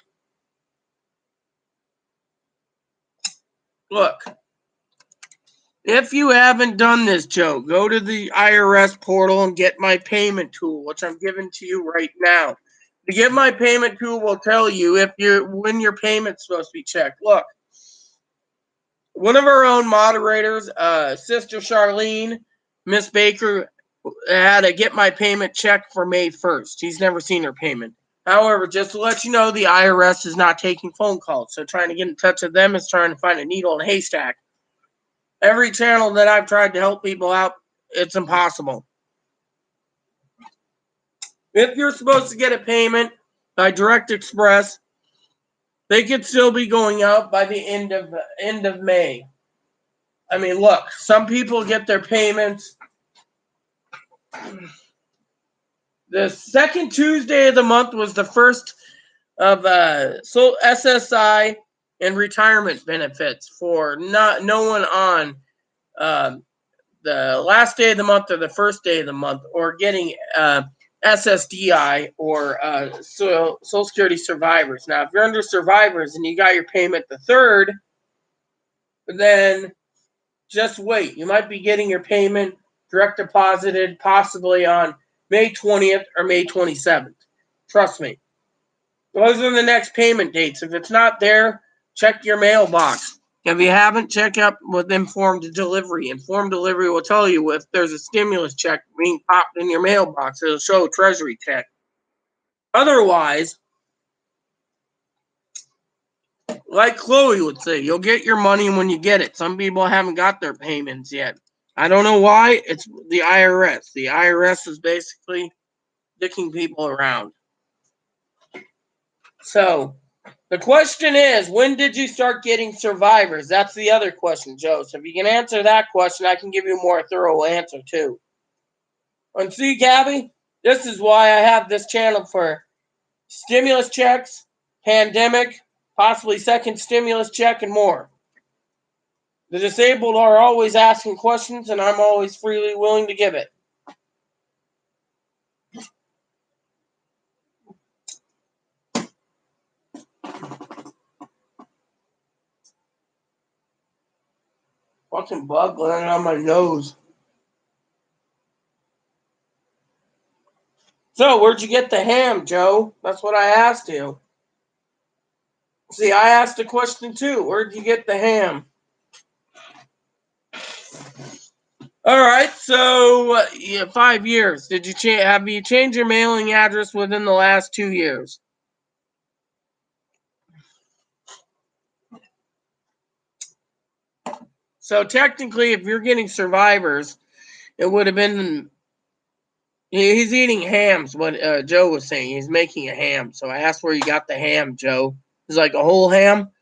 Look, if you haven't done this, Joe, go to the IRS portal and get my payment tool, which I'm giving to you right now. The Get My Payment tool will tell you when your payment's supposed to be checked. Look, one of our own moderators, Sister Charlene, Miss Baker, had a Get My Payment check for May 1st. He's never seen her payment. However, just to let you know, the IRS is not taking phone calls. So trying to get in touch with them is trying to find a needle in a haystack. Every channel that I've tried to help people out, it's impossible. If you're supposed to get a payment by Direct Express, they could still be going out by the end of May. I mean, look, some people get their payments the second Tuesday of the month was the first of SSI and retirement benefits for no one on the last day of the month or the first day of the month, or getting SSDI or Social Security survivors. Now, if you're under survivors and you got your payment the 3rd, then just wait. You might be getting your payment direct deposited possibly on May 20th or May 27th. Trust me. Those are the next payment dates. If it's not there, check your mailbox. If you haven't, check up with Informed Delivery. Informed Delivery will tell you if there's a stimulus check being popped in your mailbox. It'll show a treasury check. Otherwise, like Chloe would say, you'll get your money when you get it. Some people haven't got their payments yet. I don't know why. It's the IRS. The IRS is basically dicking people around. So, the question is, when did you start getting survivors? That's the other question, Joe. So if you can answer that question, I can give you a more thorough answer too. And see, Gabby, this is why I have this channel for stimulus checks, pandemic, possibly second stimulus check, and more. The disabled are always asking questions, and I'm always freely willing to give it. Fucking bug landing on my nose. So, where'd you get the ham, Joe? That's what I asked you. See, I asked a question too. Where'd you get the ham? All right, so 5 years. Have you changed your mailing address within the last 2 years? So technically, if you're getting survivors, it would have been. He's eating hams. What Joe was saying, he's making a ham. So I asked where you got the ham, Joe. It's like a whole ham.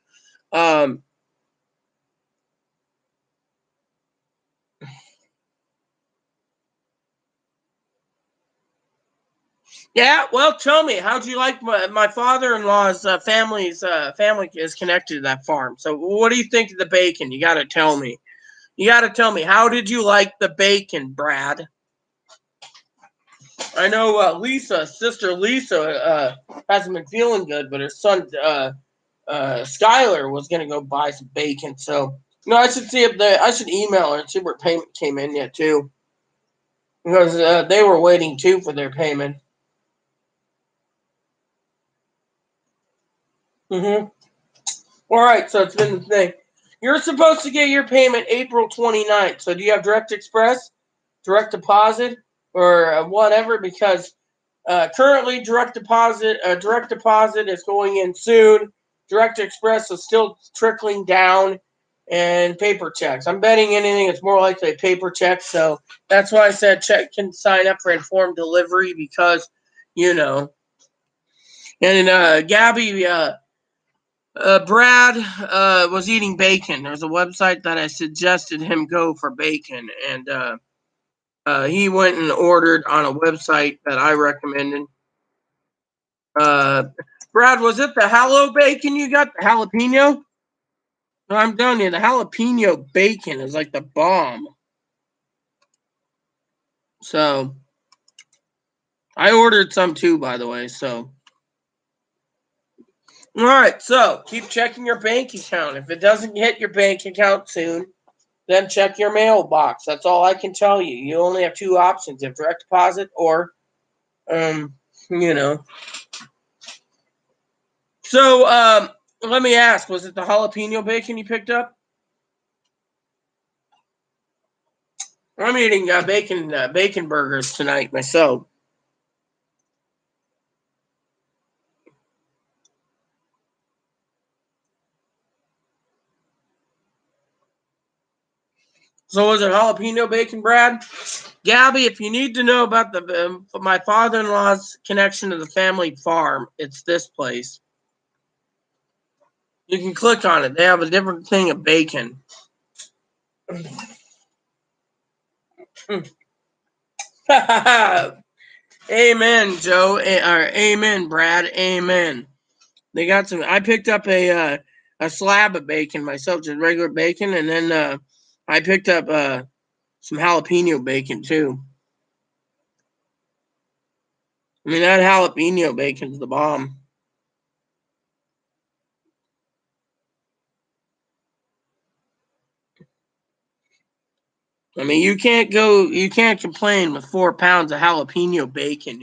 Yeah, well, tell me, how'd you like my father-in-law's family is connected to that farm. So what do you think of the bacon? You got to tell me. You got to tell me, how did you like the bacon, Brad? I know sister Lisa, hasn't been feeling good, but her son Skylar was gonna go buy some bacon. So I should see if I should email her and see where payment came in yet too, because they were waiting too for their payment. Mm-hmm. All right, so it's been the thing. You're supposed to get your payment April 29th. So do you have direct express, direct deposit, or whatever? Because currently direct deposit is going in soon. Direct express is still trickling down, and paper checks. I'm betting anything it's more likely a paper check. So that's why I said check can sign up for informed delivery because, And Gabby. Brad was eating bacon. There's a website that I suggested him go for bacon, and he went and ordered on a website that I recommended. Brad, was it the Hallow bacon you got? The jalapeno? No, I'm telling you, the jalapeno bacon is like the bomb. So I ordered some too, by the way. So. All right, so keep checking your bank account. If it doesn't hit your bank account soon, then check your mailbox. That's all I can tell you. You only have two options: if direct deposit or, So let me ask: was it the jalapeno bacon you picked up? I'm eating bacon burgers tonight myself. So was it jalapeno bacon, Brad? Gabby, if you need to know about my father-in-law's connection to the family farm, it's this place. You can click on it. They have a different thing of bacon. Amen, Joe. Or amen, Brad. Amen. They got some. I picked up a slab of bacon myself, just regular bacon, and then I picked up some jalapeno bacon too. I mean, that jalapeno bacon's the bomb. I mean, you can't complain with 4 pounds of jalapeno bacon,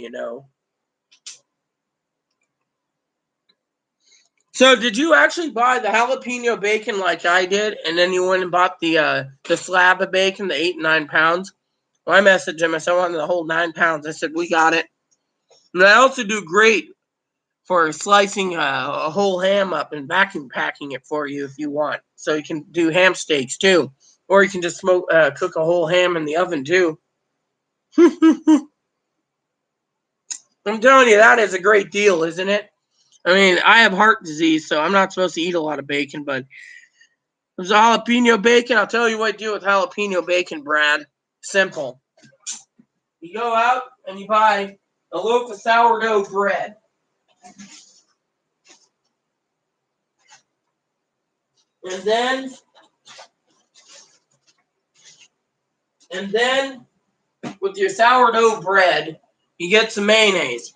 So, did you actually buy the jalapeno bacon like I did, and then you went and bought the slab of bacon, the 8 and 9 pounds? Well, I messaged him. I said, I wanted the whole 9 pounds. I said, we got it. And I also do great for slicing a whole ham up and vacuum packing it for you if you want. So you can do ham steaks too, or you can just cook a whole ham in the oven too. I'm telling you, that is a great deal, isn't it? I mean, I have heart disease, so I'm not supposed to eat a lot of bacon, but there's a jalapeno bacon. I'll tell you what to do with jalapeno bacon, Brad. Simple. You go out and you buy a loaf of sourdough bread. And then with your sourdough bread, you get some mayonnaise.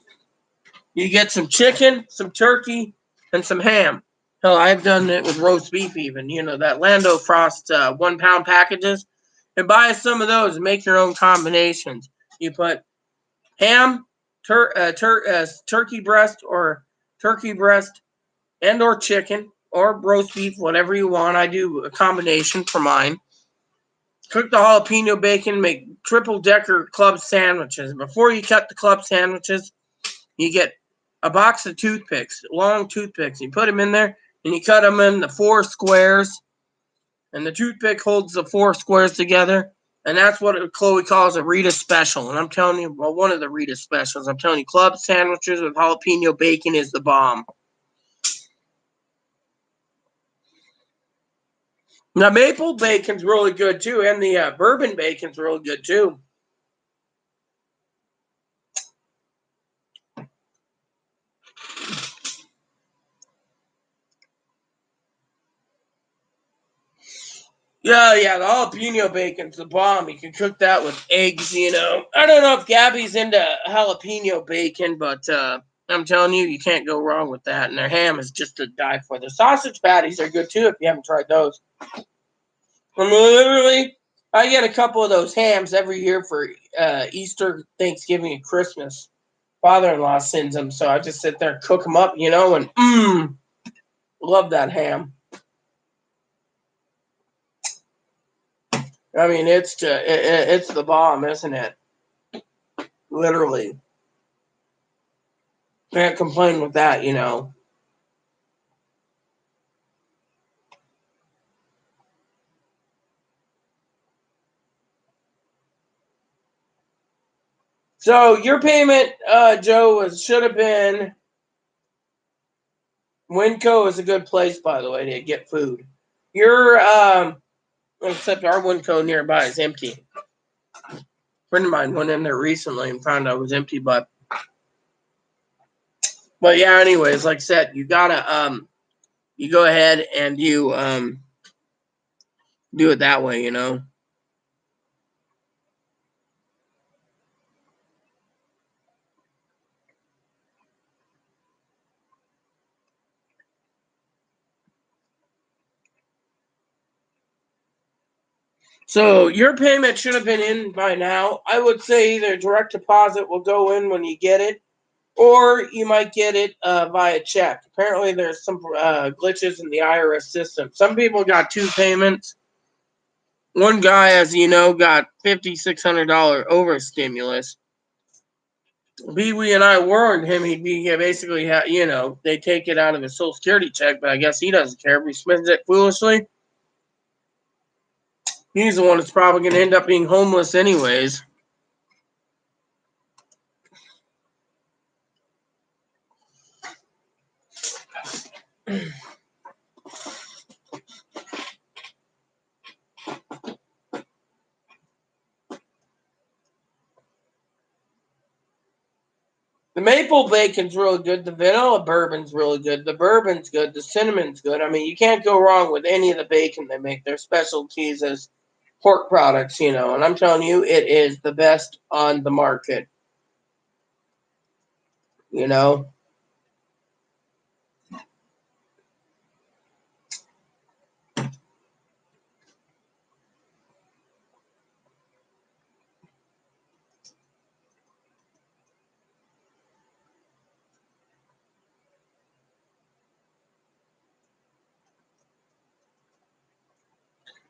You get some chicken, some turkey, and some ham. Hell, I've done it with roast beef even. That Lando Frost 1 pound packages. And buy some of those and make your own combinations. You put ham, turkey breast and or chicken or roast beef, whatever you want. I do a combination for mine. Cook the jalapeno bacon, make triple decker club sandwiches. Before you cut the club sandwiches, you get a box of toothpicks, long toothpicks. You put them in there and you cut them into 4 squares. And the toothpick holds the 4 squares together. And that's what Chloe calls a Rita special. And I'm telling you, well, one of the Rita specials. I'm telling you, club sandwiches with jalapeno bacon is the bomb. Now, maple bacon's really good, too. And the bourbon bacon's really good, too. Yeah, the jalapeno bacon's the bomb. You can cook that with eggs, you know. I don't know if Gabby's into jalapeno bacon, but I'm telling you, you can't go wrong with that. And their ham is just to die for. The sausage patties are good, too, if you haven't tried those. I mean, literally, I get a couple of those hams every year for Easter, Thanksgiving, and Christmas. Father-in-law sends them, so I just sit there and cook them up, you know, and love that ham. I mean, it's the bomb, isn't it? Literally. Can't complain with that, you know. So your payment, Joe, should have been. Winco is a good place, by the way, to get food. Your except our Winco nearby is empty. A friend of mine went in there recently and found out it was empty, but yeah. Anyways, like I said, you gotta you go ahead and you do it that way, you know. So your payment should have been in by now. I would say either direct deposit will go in when you get it, or you might get it via check. Apparently, there's some glitches in the IRS system. Some people got 2 payments. One guy, as you know, got $5,600 over stimulus. Pee Wee and I warned him he'd be basically, you know, they take it out of his Social Security check, but I guess he doesn't care if he spends it foolishly. He's the one that's probably going to end up being homeless anyways. The maple bacon's really good. The vanilla bourbon's really good. The bourbon's good. The cinnamon's good. I mean, you can't go wrong with any of the bacon they make. Their specialties as pork products, you know. And I'm telling you, it is the best on the market. You know.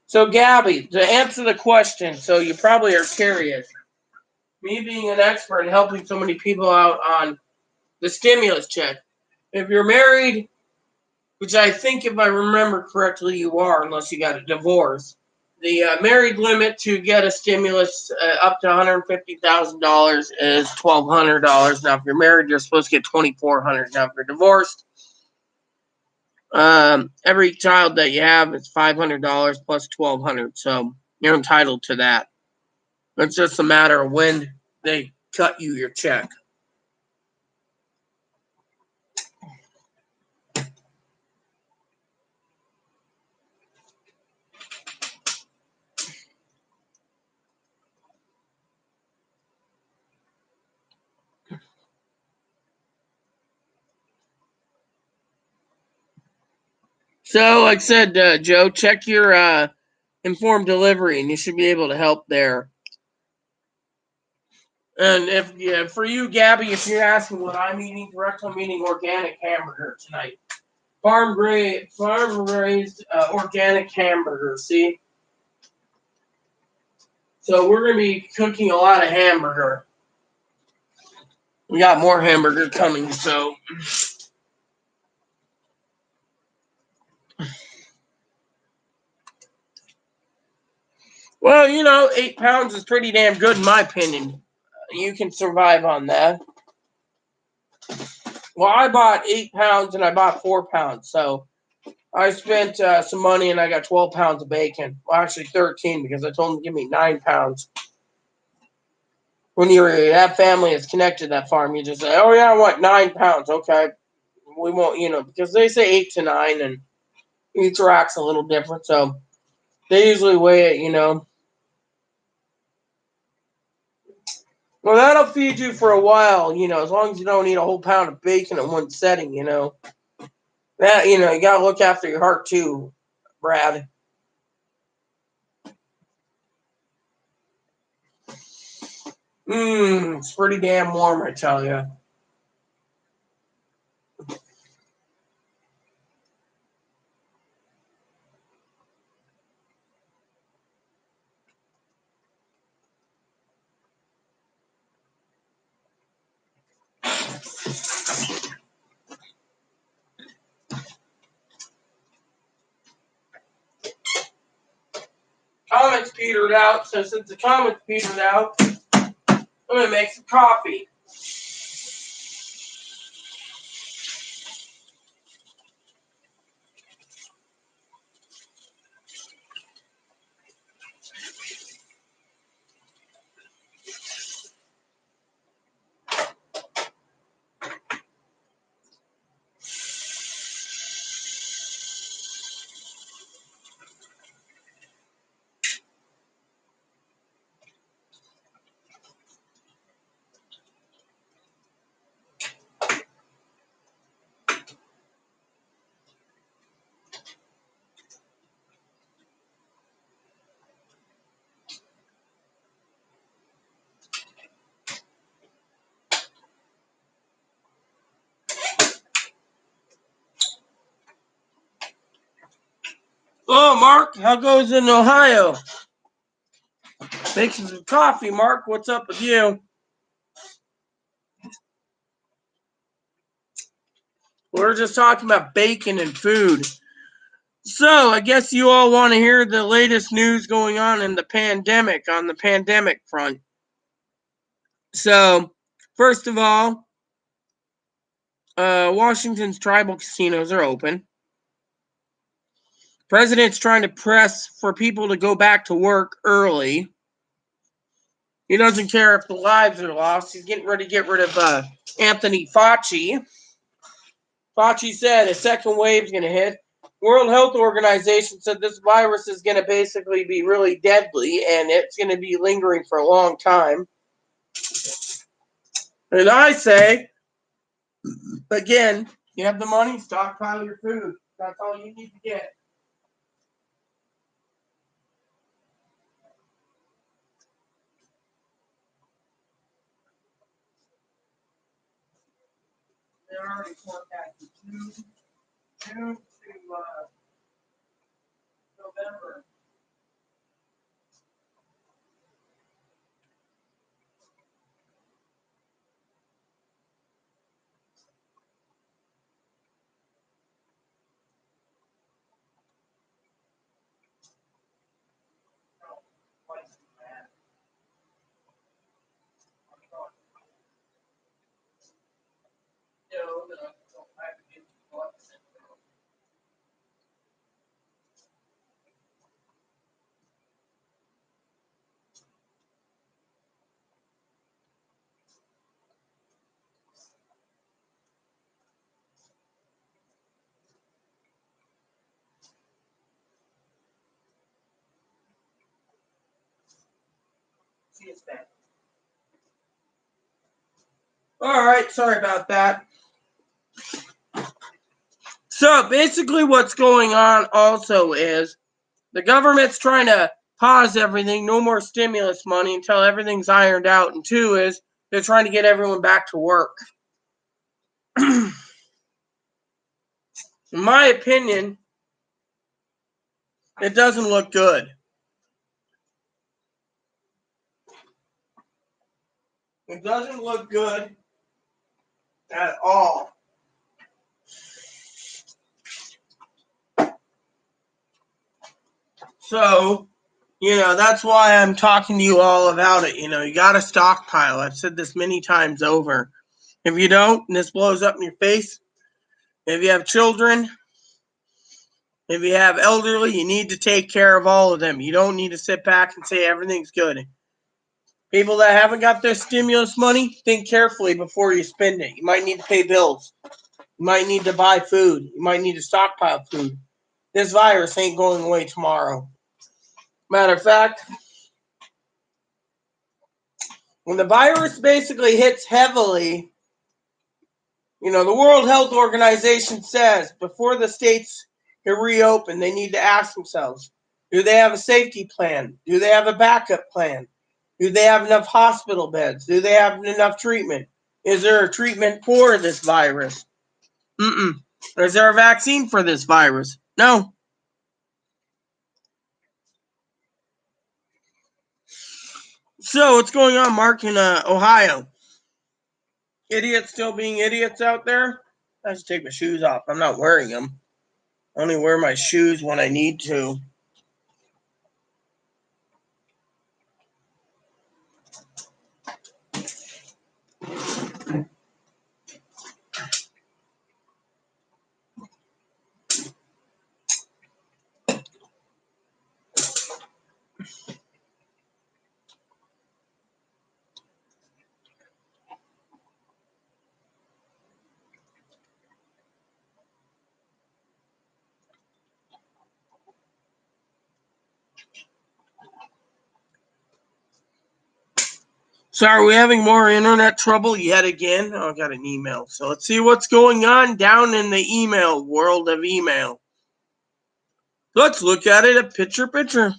So, Gabby, to answer the question, so you probably are curious. Me being an expert in helping so many people out on the stimulus check. If you're married, which I think, if I remember correctly, you are, unless you got a divorce, the married limit to get a stimulus up to $150,000 is $1,200. Now, if you're married, you're supposed to get $2,400. Now, if you're divorced, every child that you have is $500 plus $1,200. So you're entitled to that. It's just a matter of when they cut you your check. So, like I said, Joe, check your informed delivery, and you should be able to help there. And for you, Gabby, if you're asking what I'm eating, I'm eating organic hamburger tonight. Farm raised organic hamburger. See, so we're gonna be cooking a lot of hamburger. We got more hamburger coming, so. Well, 8 pounds is pretty damn good in my opinion. You can survive on that. Well, I bought 8 pounds and I bought 4 pounds, so I spent some money and I got 12 pounds of bacon. Well, actually 13 because I told them to give me 9 pounds. When you have family that's connected to that farm, you just say, oh yeah, I want 9 pounds. Okay. We won't, because they say 8 to 9 and each rack's a little different. So they usually weigh it. Well, that'll feed you for a while, as long as you don't eat a whole pound of bacon in one setting, That, you got to look after your heart too, Brad. It's pretty damn warm, I tell you. Comments petered out, so since the comments petered out, I'm going to make some coffee. Oh, Mark, how goes in Ohio? Making some coffee, Mark. What's up with you? We're just talking about bacon and food. So, I guess you all want to hear the latest news going on in the pandemic, on the pandemic front. So, first of all, Washington's tribal casinos are open. President's trying to press for people to go back to work early. He doesn't care if the lives are lost. He's getting ready to get rid of Anthony Fauci. Fauci said a second wave is going to hit. World Health Organization said this virus is going to basically be really deadly and it's going to be lingering for a long time. And I say, again, you have the money, stockpile your food. That's all you need to get. They're already forecasted June to November. All right, sorry about that. So basically what's going on also is the government's trying to pause everything, no more stimulus money until everything's ironed out. And two is they're trying to get everyone back to work. In my opinion, it doesn't look good. It doesn't look good at all. So, That's why I'm talking to you all about it. You got to stockpile. I've said this many times over. If you don't, and this blows up in your face, if you have children, if you have elderly, you need to take care of all of them. You don't need to sit back and say everything's good. People that haven't got their stimulus money, think carefully before you spend it. You might need to pay bills. You might need to buy food. You might need to stockpile food. This virus ain't going away tomorrow. Matter of fact, when the virus basically hits heavily, the World Health Organization says before the states can reopen, they need to ask themselves, do they have a safety plan? Do they have a backup plan? Do they have enough hospital beds? Do they have enough treatment? Is there a treatment for this virus? Is there a vaccine for this virus? No. So what's going on, Mark, in Ohio? Idiots still being idiots out there? I should take my shoes off. I'm not wearing them. I only wear my shoes when I need to. So are we having more internet trouble yet again? Oh, I got an email. So let's see what's going on down in the email world of email. Let's look at it a picture.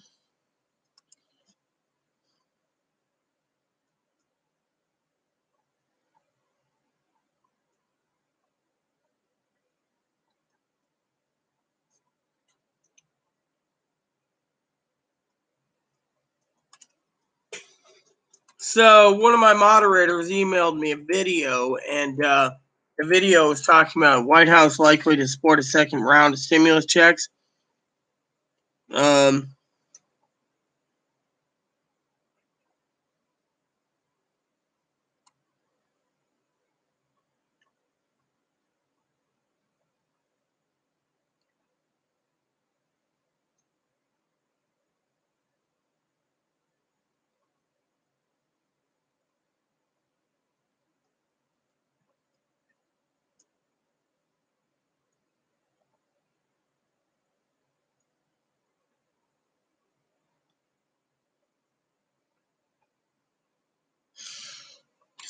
So one of my moderators emailed me a video, and the video was talking about White House likely to support a second round of stimulus checks.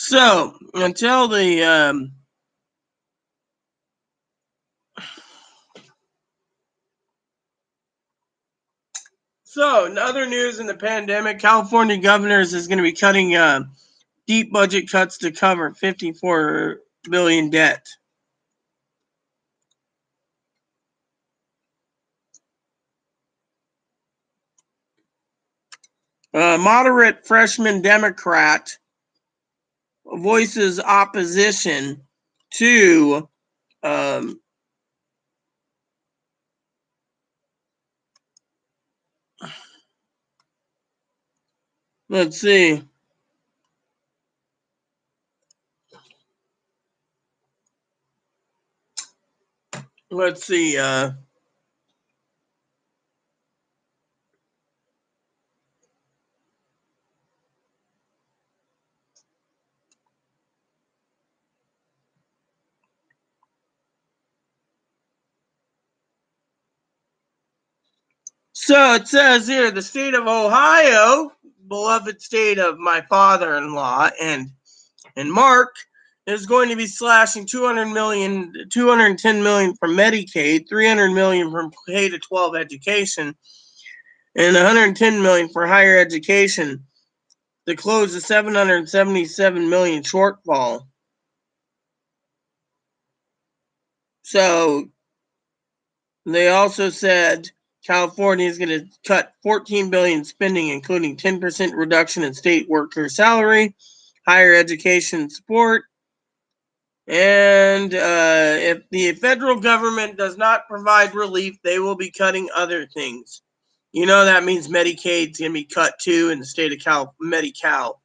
So until the So, in other news in the pandemic, California governors is going to be cutting deep budget cuts to cover $54 billion debt. Moderate freshman Democrat voices opposition to let's see. So it says here, the state of Ohio, beloved state of my father-in-law and Mark, is going to be slashing $210 million from Medicaid, $300 million from K-12 education, and $110 million for higher education to close the $777 million shortfall. So they also said California is going to cut $14 billion spending, including 10% reduction in state worker salary, higher education support, and if the federal government does not provide relief, they will be cutting other things. You know that means Medicaid's going to be cut too in the state of Medi-Cal.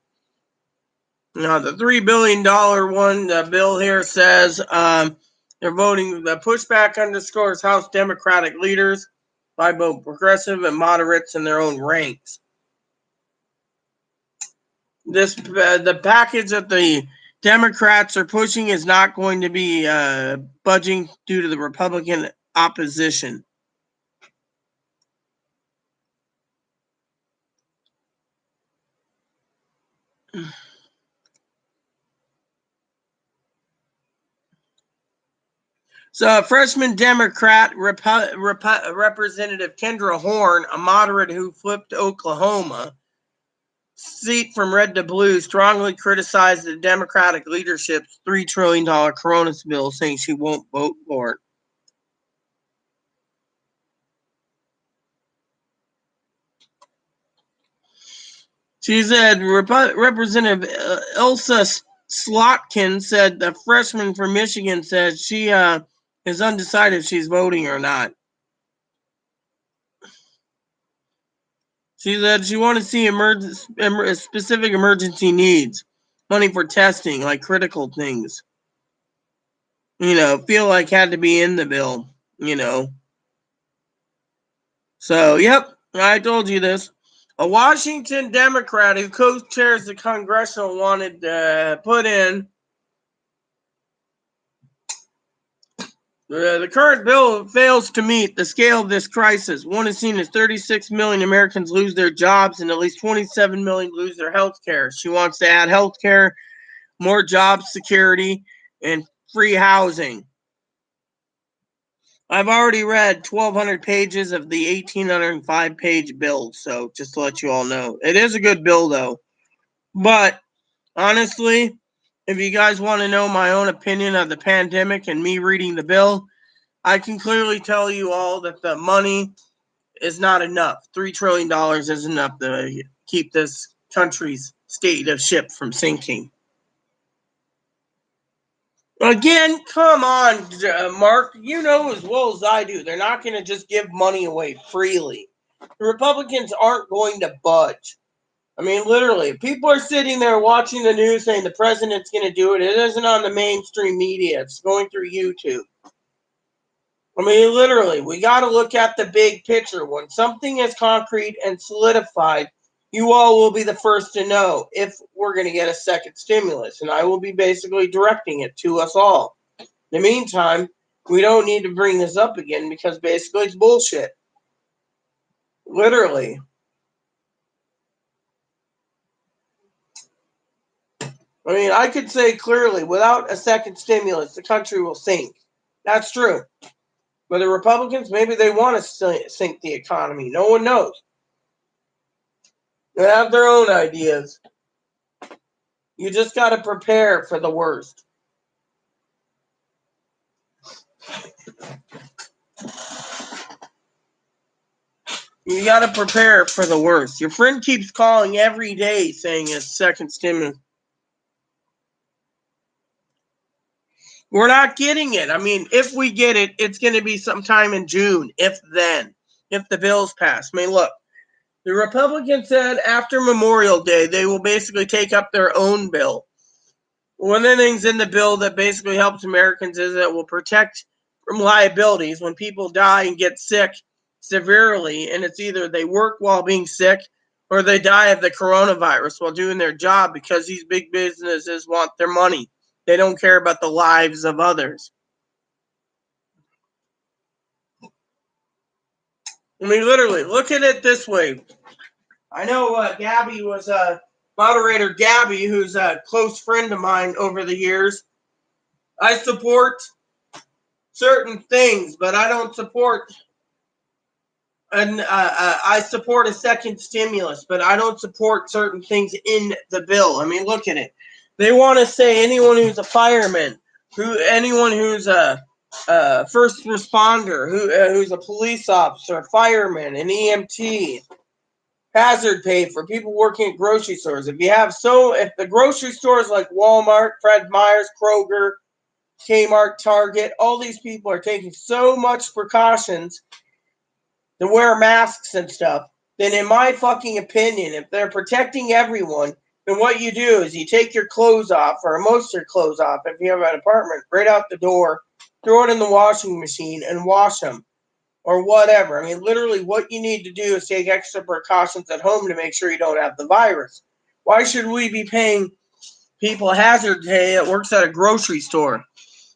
Now, the $3 billion one, the bill here says they're voting. The pushback underscores House Democratic leaders by both progressive and moderates in their own ranks. The package that the Democrats are pushing is not going to be budging due to the Republican opposition. So, freshman Democrat Representative Kendra Horn, a moderate who flipped Oklahoma seat from red to blue, strongly criticized the Democratic leadership's $3 trillion Corona bill, saying she won't vote for it. She said, Representative Elsa Slotkin said the freshman from Michigan said she is undecided if she's voting or not. She said she wanted to see specific emergency needs, money for testing, like critical things. Feel like had to be in the bill, So, yep, I told you this. A Washington Democrat who co-chairs the congressional wanted to put in the current bill fails to meet the scale of this crisis. One is seen as 36 million Americans lose their jobs and at least 27 million lose their health care. She wants to add health care, more job security, and free housing. I've already read 1,200 pages of the 1,805-page bill, so just to let you all know. It is a good bill, though. But, honestly, if you guys want to know my own opinion of the pandemic and me reading the bill, I can clearly tell you all that the money is not enough. $3 trillion isn't enough to keep this country's state of ship from sinking. Again, come on, Mark. You know as well as I do, they're not going to just give money away freely. The Republicans aren't going to budge. I mean, literally, people are sitting there watching the news saying the president's going to do it. It isn't on the mainstream media. It's going through YouTube. I mean, literally, we got to look at the big picture. When something is concrete and solidified, you all will be the first to know if we're going to get a second stimulus, and I will be basically directing it to us all. In the meantime, we don't need to bring this up again because basically it's bullshit. Literally. I mean, I could say clearly, without a second stimulus, the country will sink. That's true. But the Republicans, maybe they want to sink the economy. No one knows. They have their own ideas. You just got to prepare for the worst. You got to prepare for the worst. Your friend keeps calling every day saying it's second stimulus. We're not getting it. I mean, if we get it, it's going to be sometime in June, if then, if the bills pass. I mean, look, the Republicans said after Memorial Day, they will basically take up their own bill. One of the things in the bill that basically helps Americans is that it will protect from liabilities when people die and get sick severely, and it's either they work while being sick or they die of the coronavirus while doing their job because these big businesses want their money. They don't care about the lives of others. I mean, literally, look at it this way. I know Gabby was moderator Gabby, who's a close friend of mine over the years. I support certain things, but I don't support I support a second stimulus, but I don't support certain things in the bill. I mean, look at it. They want to say anyone who's a fireman, anyone who's a first responder, who's a police officer, a fireman, an EMT, hazard pay for people working at grocery stores. If the grocery stores like Walmart, Fred Meyer's, Kroger, Kmart, Target, all these people are taking so much precautions to wear masks and stuff, then in my fucking opinion, if they're protecting everyone, then what you do is you take your clothes off, or most of your clothes off, if you have an apartment, right out the door, throw it in the washing machine and wash them, or whatever. I mean, literally what you need to do is take extra precautions at home to make sure you don't have the virus. Why should we be paying people hazard pay that works at a grocery store?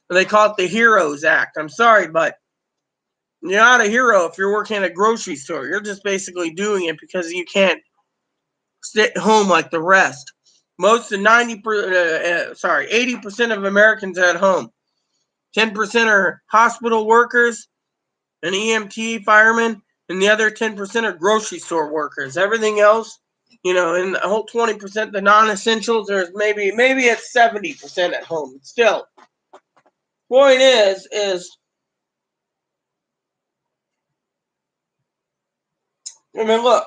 They call it the Heroes Act. I'm sorry, but you're not a hero if you're working at a grocery store. You're just basically doing it because you can't sit home like the rest. Most of 80% of Americans are at home. 10% are hospital workers and EMT firemen, and the other 10% are grocery store workers. Everything else, in the whole 20%, the non-essentials, there's maybe it's 70% at home. Still, point is I mean, look,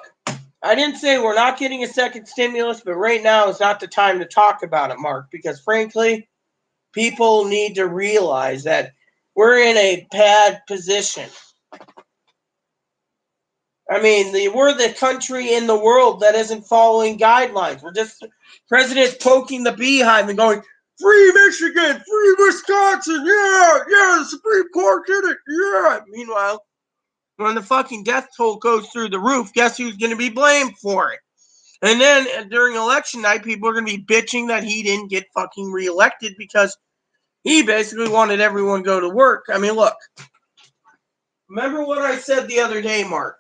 I didn't say we're not getting a second stimulus, but right now is not the time to talk about it, Mark, because frankly, people need to realize that we're in a bad position. I mean, we're the country in the world that isn't following guidelines. We're just president's poking the beehive and going, free Michigan, free Wisconsin, yeah, the Supreme Court did it, yeah. Meanwhile, when the fucking death toll goes through the roof, guess who's going to be blamed for it? And then during election night, people are going to be bitching that he didn't get fucking reelected because he basically wanted everyone to go to work. I mean, look, remember what I said the other day, Mark?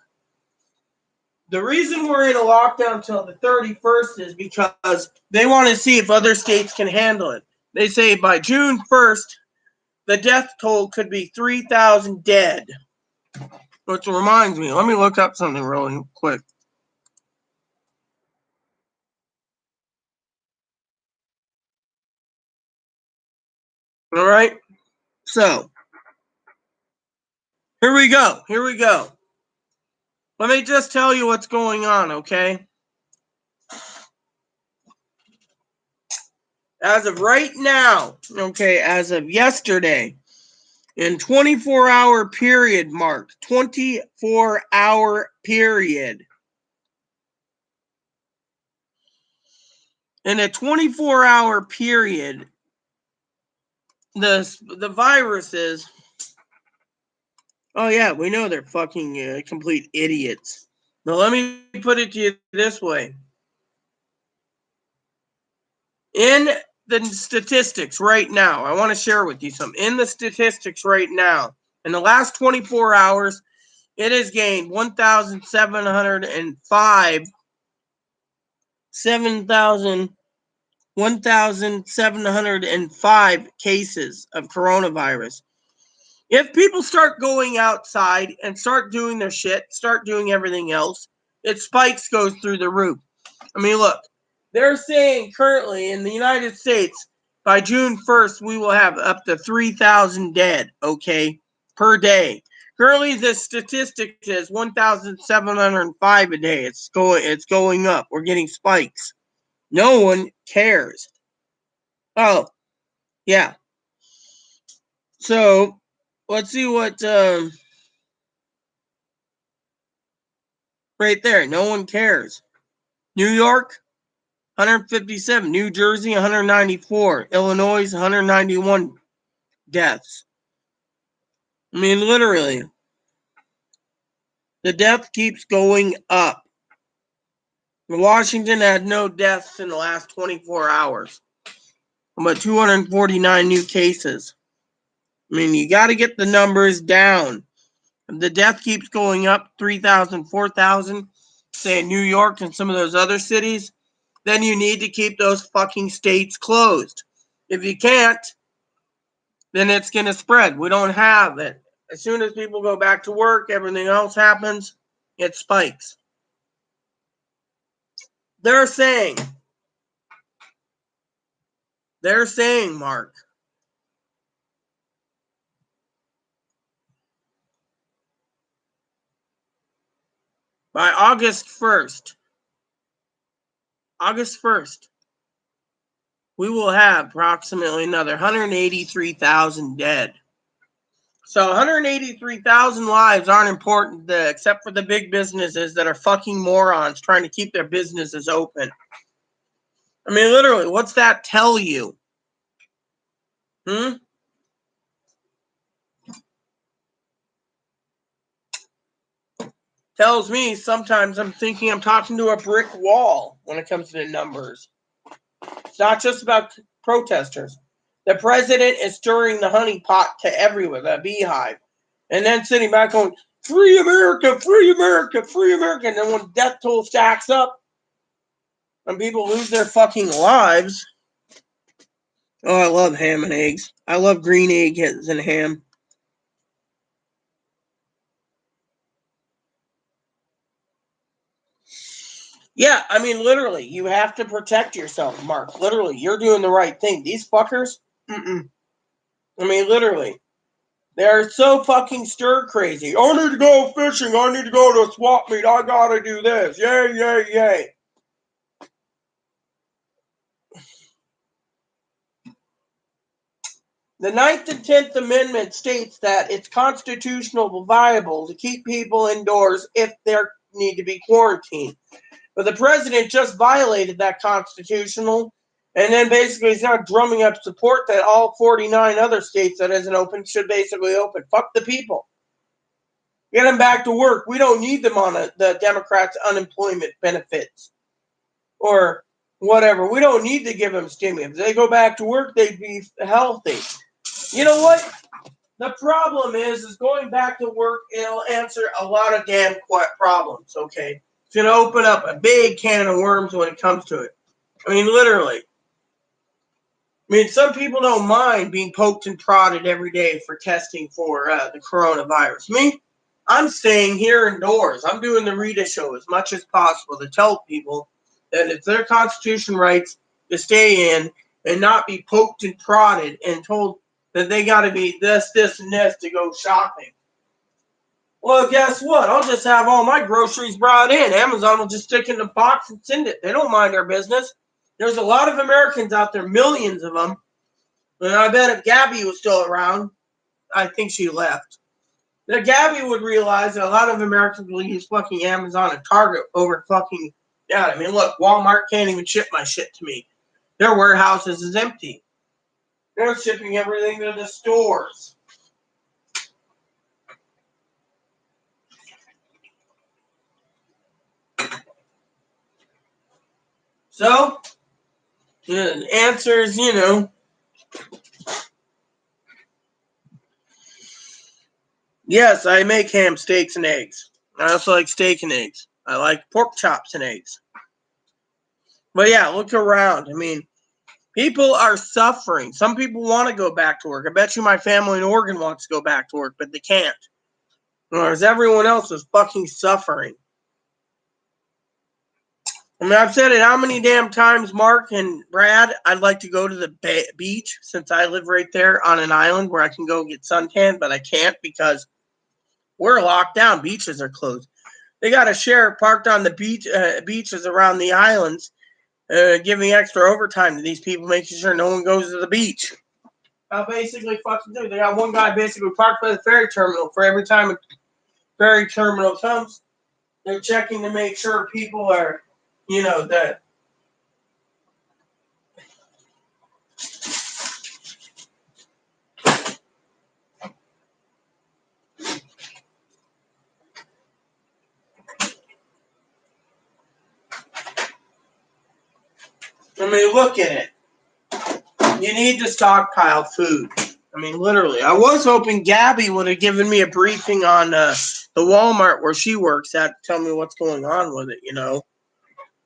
The reason we're in a lockdown until the 31st is because they want to see if other states can handle it. They say by June 1st, the death toll could be 3,000 dead. Which reminds me, let me look up something really quick. All right, so here we go. Let me just tell you what's going on, okay? As of right now, okay, as of yesterday, in 24-hour period, Mark, 24-hour period. In a 24-hour period, the viruses, oh yeah, we know they're fucking complete idiots. Now let me put it to you this way. In the statistics right now, I want to share with you some. In the statistics right now, in the last 24 hours, it has gained 1,705 cases of coronavirus. If people start going outside and start doing their shit, start doing everything else, it spikes, goes through the roof. I mean, look, they're saying currently in the United States, by June 1st, we will have up to 3,000 dead, okay, per day. Currently, the statistic is 1,705 a day. It's going up. We're getting spikes. No one cares. Oh, yeah. So, let's see what, right there. No one cares. New York, 157. New Jersey, 194. Illinois, 191 deaths. I mean, literally. The death keeps going up. Washington had no deaths in the last 24 hours. But 249 new cases. I mean, you got to get the numbers down. If the death keeps going up, 3,000, 4,000, say in New York and some of those other cities, then you need to keep those fucking states closed. If you can't, then it's going to spread. We don't have it. As soon as people go back to work, everything else happens, it spikes. They're saying, Mark, by August 1st, we will have approximately another 183,000 dead. So 183,000 lives aren't important, except for the big businesses that are fucking morons trying to keep their businesses open. I mean, literally, what's that tell you? Tells me sometimes I'm thinking I'm talking to a brick wall when it comes to the numbers. It's not just about protesters. The president is stirring the honeypot to everywhere, the beehive, and then sitting back going, "Free America, free America, free America." And then when death toll stacks up and people lose their fucking lives. Oh, I love ham and eggs. I love green eggs and ham. Yeah, I mean, literally, you have to protect yourself, Mark. Literally, you're doing the right thing. These fuckers, I mean, literally, they're so fucking stir crazy. I need to go fishing. I need to go to a swap meet. I gotta do this. Yay, yay, yay. The 9th and 10th Amendment states that it's constitutional viable to keep people indoors if they need to be quarantined. But the president just violated that constitutional, and then basically he's not drumming up support that all 49 other states that isn't open should basically open. Fuck the people. Get them back to work. We don't need them on the Democrats' unemployment benefits or whatever. We don't need to give them stimulus. If they go back to work, they'd be healthy. You know what? The problem is going back to work, it'll answer a lot of damn problems, okay? It's going to open up a big can of worms when it comes to it. I mean, literally. I mean, some people don't mind being poked and prodded every day for testing for the coronavirus. Me, I'm staying here indoors. I'm doing the Rita show as much as possible to tell people that it's their constitution rights to stay in and not be poked and prodded and told that they got to be this, and this to go shopping. Well, guess what? I'll just have all my groceries brought in. Amazon will just stick in the box and send it. They don't mind our business. There's a lot of Americans out there, millions of them. And I bet if Gabby was still around, I think she left, that Gabby would realize that a lot of Americans will use fucking Amazon and Target over fucking, yeah, I mean, look, Walmart can't even ship my shit to me. Their warehouses is empty. They're shipping everything to the stores. So, the answer is, yes, I make ham, steaks, and eggs. I also like steak and eggs. I like pork chops and eggs. But yeah, look around. I mean, people are suffering. Some people want to go back to work. I bet you my family in Oregon wants to go back to work, but they can't. Whereas everyone else is fucking suffering. I mean, I've said it how many damn times, Mark and Brad, I'd like to go to the beach since I live right there on an island where I can go get suntan, but I can't because we're locked down. Beaches are closed. They got a sheriff parked on the beaches around the islands, giving extra overtime to these people, making sure no one goes to the beach. How basically fucking do. They got one guy basically parked by the ferry terminal for every time a ferry terminal comes. They're checking to make sure people are, that. I mean, look at it. You need to stockpile food. I mean, literally. I was hoping Gabby would have given me a briefing on the Walmart where she works at to tell me what's going on with it,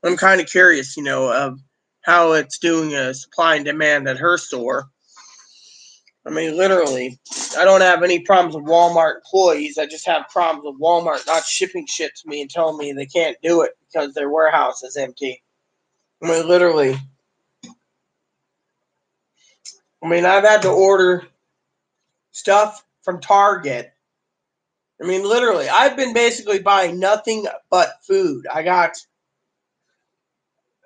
I'm kind of curious, of how it's doing supply and demand at her store. I mean, literally, I don't have any problems with Walmart employees. I just have problems with Walmart not shipping shit to me and telling me they can't do it because their warehouse is empty. I mean, literally. I mean, I've had to order stuff from Target. I mean, literally, I've been basically buying nothing but food. I got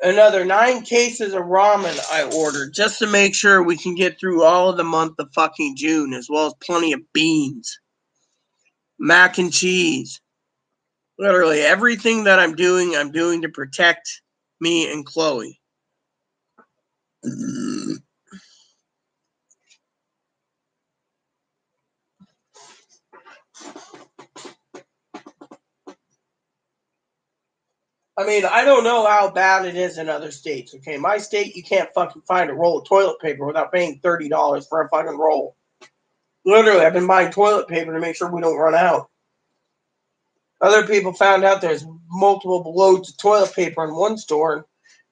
another 9 cases of ramen I ordered just to make sure we can get through all of the month of fucking June, as well as plenty of beans, mac and cheese. Literally everything that I'm doing to protect me and Chloe. I mean, I don't know how bad it is in other states, okay? My state, you can't fucking find a roll of toilet paper without paying $30 for a fucking roll. Literally, I've been buying toilet paper to make sure we don't run out. Other people found out there's multiple loads of toilet paper in one store, and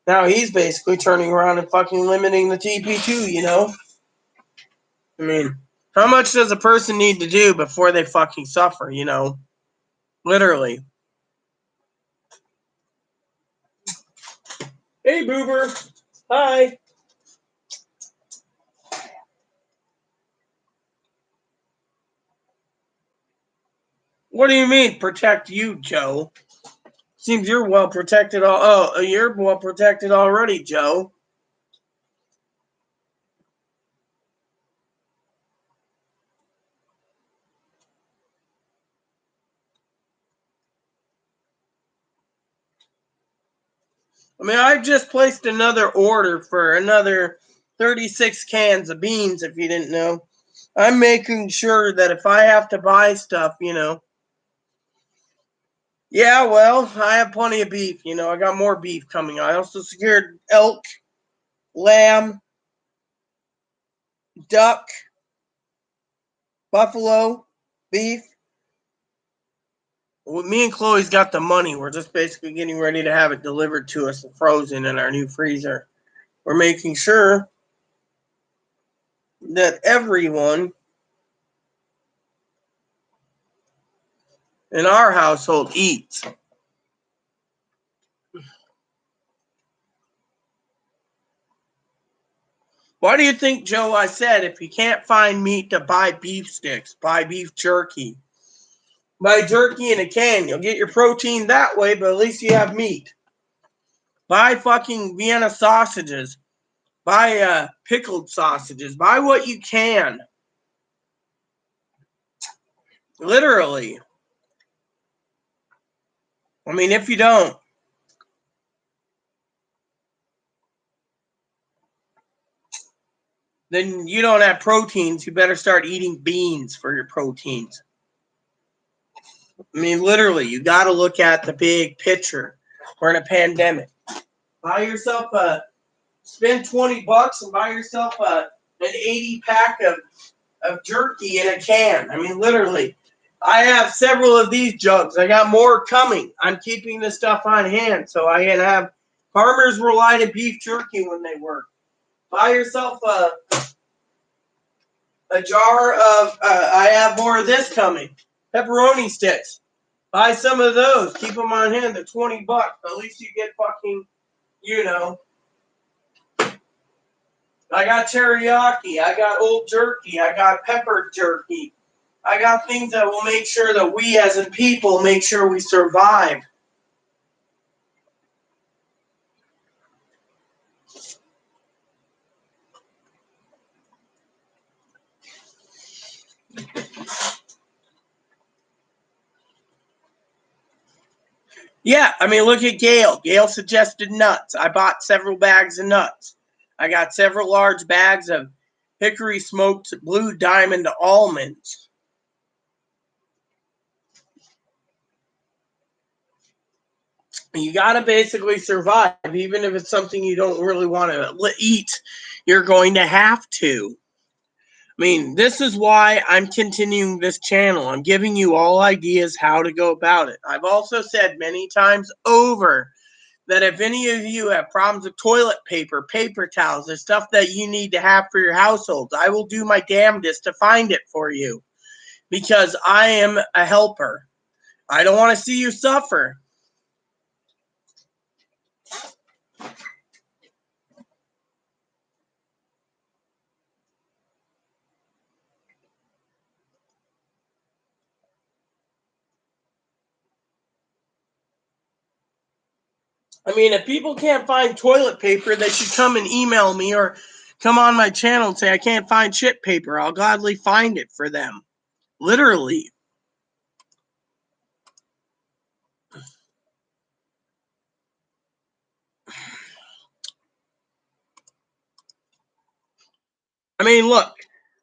now he's basically turning around and fucking limiting the TP2, you know? I mean, how much does a person need to do before they fucking suffer, you know? Literally. Hey, Boober. Hi. What do you mean, protect you, Joe? Seems you're well protected. You're well protected already, Joe. I mean, I've just placed another order for another 36 cans of beans, if you didn't know. I'm making sure that if I have to buy stuff, you know. Yeah, well, I have plenty of beef, you know. I got more beef coming. I also secured elk, lamb, duck, buffalo, beef. Well, me and Chloe's got the money. We're just basically getting ready to have it delivered to us frozen in our new freezer. We're making sure that everyone in our household eats. Why do you think, Joe, I said if you can't find meat to buy beef sticks, buy beef jerky? Buy jerky in a can. You'll get your protein that way, but at least you have meat. Buy fucking Vienna sausages. Buy pickled sausages. Buy what you can. Literally. I mean, if you don't, then you don't have proteins. You better start eating beans for your proteins. I mean, literally, you got to look at the big picture. We're in a pandemic. Buy yourself spend $20 and buy yourself an 80 pack of jerky in a can. I mean, literally. I have several of these jugs. I got more coming. I'm keeping this stuff on hand so I can have Farmers Reliant beef jerky when they work. Buy yourself a jar of, I have more of this coming. Pepperoni sticks. Buy some of those. Keep them on hand. They're $20. At least you get fucking, you know. I got teriyaki. I got old jerky. I got pepper jerky. I got things that will make sure that we as a people make sure we survive. Yeah, I mean, look at Gail. Gail suggested nuts. I bought several bags of nuts. I got several large bags of hickory smoked blue diamond almonds. You got to basically survive, even if it's something you don't really want to eat. You're going to have to. I mean, this is why I'm continuing this channel. I'm giving you all ideas how to go about it. I've also said many times over that if any of you have problems with toilet paper, paper towels, and stuff that you need to have for your households, I will do my damnedest to find it for you because I am a helper. I don't want to see you suffer. I mean, if people can't find toilet paper, they should come and email me or come on my channel and say, I can't find shit paper. I'll gladly find it for them. Literally. I mean, look,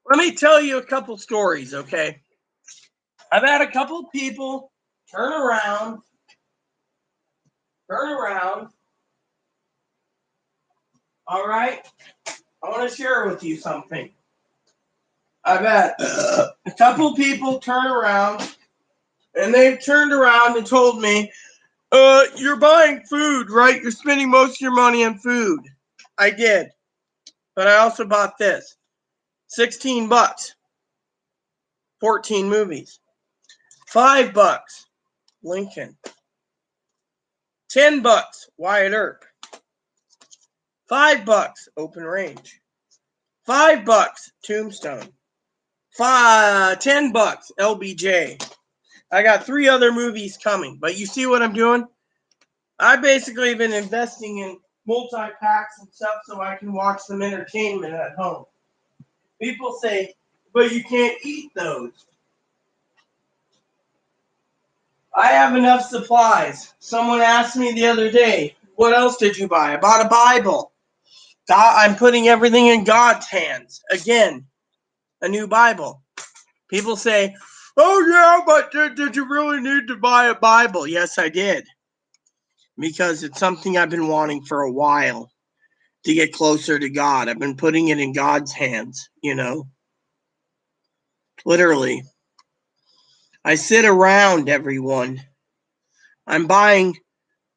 let me tell you a couple stories, okay? I've had a couple people turn around. All right? I want to share with you something. I've had a couple people turn around, and they've turned around and told me, you're buying food, right? You're spending most of your money on food. I did. But I also bought this. $16. 14 movies. $5. Lincoln. $10. Wyatt Earp. $5. Open Range. $5. Tombstone. $10. LBJ. I got 3 other movies coming, but you see what I'm doing? I basically have been investing in multi-packs and stuff so I can watch some entertainment at home. People say, but you can't eat those. I have enough supplies. Someone asked me the other day, what else did you buy? I bought a Bible. I'm putting everything in God's hands. Again, a new Bible. People say, oh yeah, but did you really need to buy a Bible? Yes, I did. Because it's something I've been wanting for a while to get closer to God. I've been putting it in God's hands, you know. Literally. I sit around everyone. I'm buying,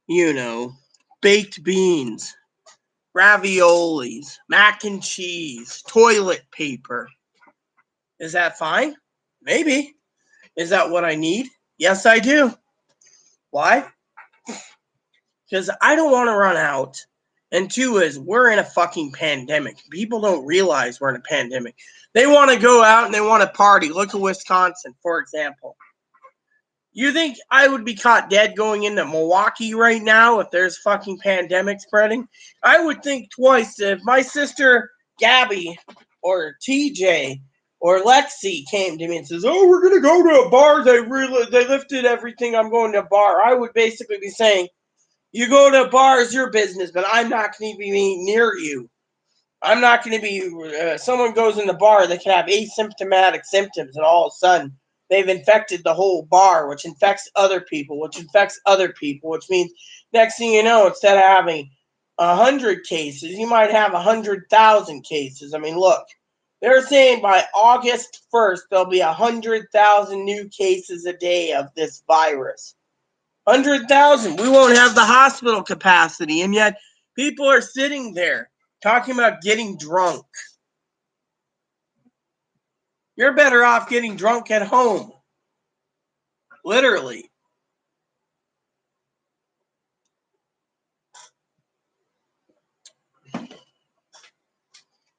you know, baked beans, raviolis, mac and cheese, toilet paper. Is that fine? Maybe. Is that what I need? Yes, I do. Why? Because I don't want to run out. And 2 is we're in a fucking pandemic. People don't realize we're in a pandemic. They want to go out and they want to party. Look at Wisconsin, for example. You think I would be caught dead going into Milwaukee right now if there's fucking pandemic spreading? I would think twice if my sister Gabby or TJ or Lexi came to me and says, oh, we're going to go to a bar. They lifted everything. I'm going to a bar. I would basically be saying, you go to a bar is your business, but I'm not going to be near you. I'm not going to be, someone goes in the bar, they can have asymptomatic symptoms, and all of a sudden they've infected the whole bar, which infects other people, which means next thing you know, instead of having 100 cases, you might have 100,000 cases. I mean, look, they're saying by August 1st, there'll be 100,000 new cases a day of this virus. 100,000. We won't have the hospital capacity, and yet people are sitting there talking about getting drunk. You're better off getting drunk at home. Literally.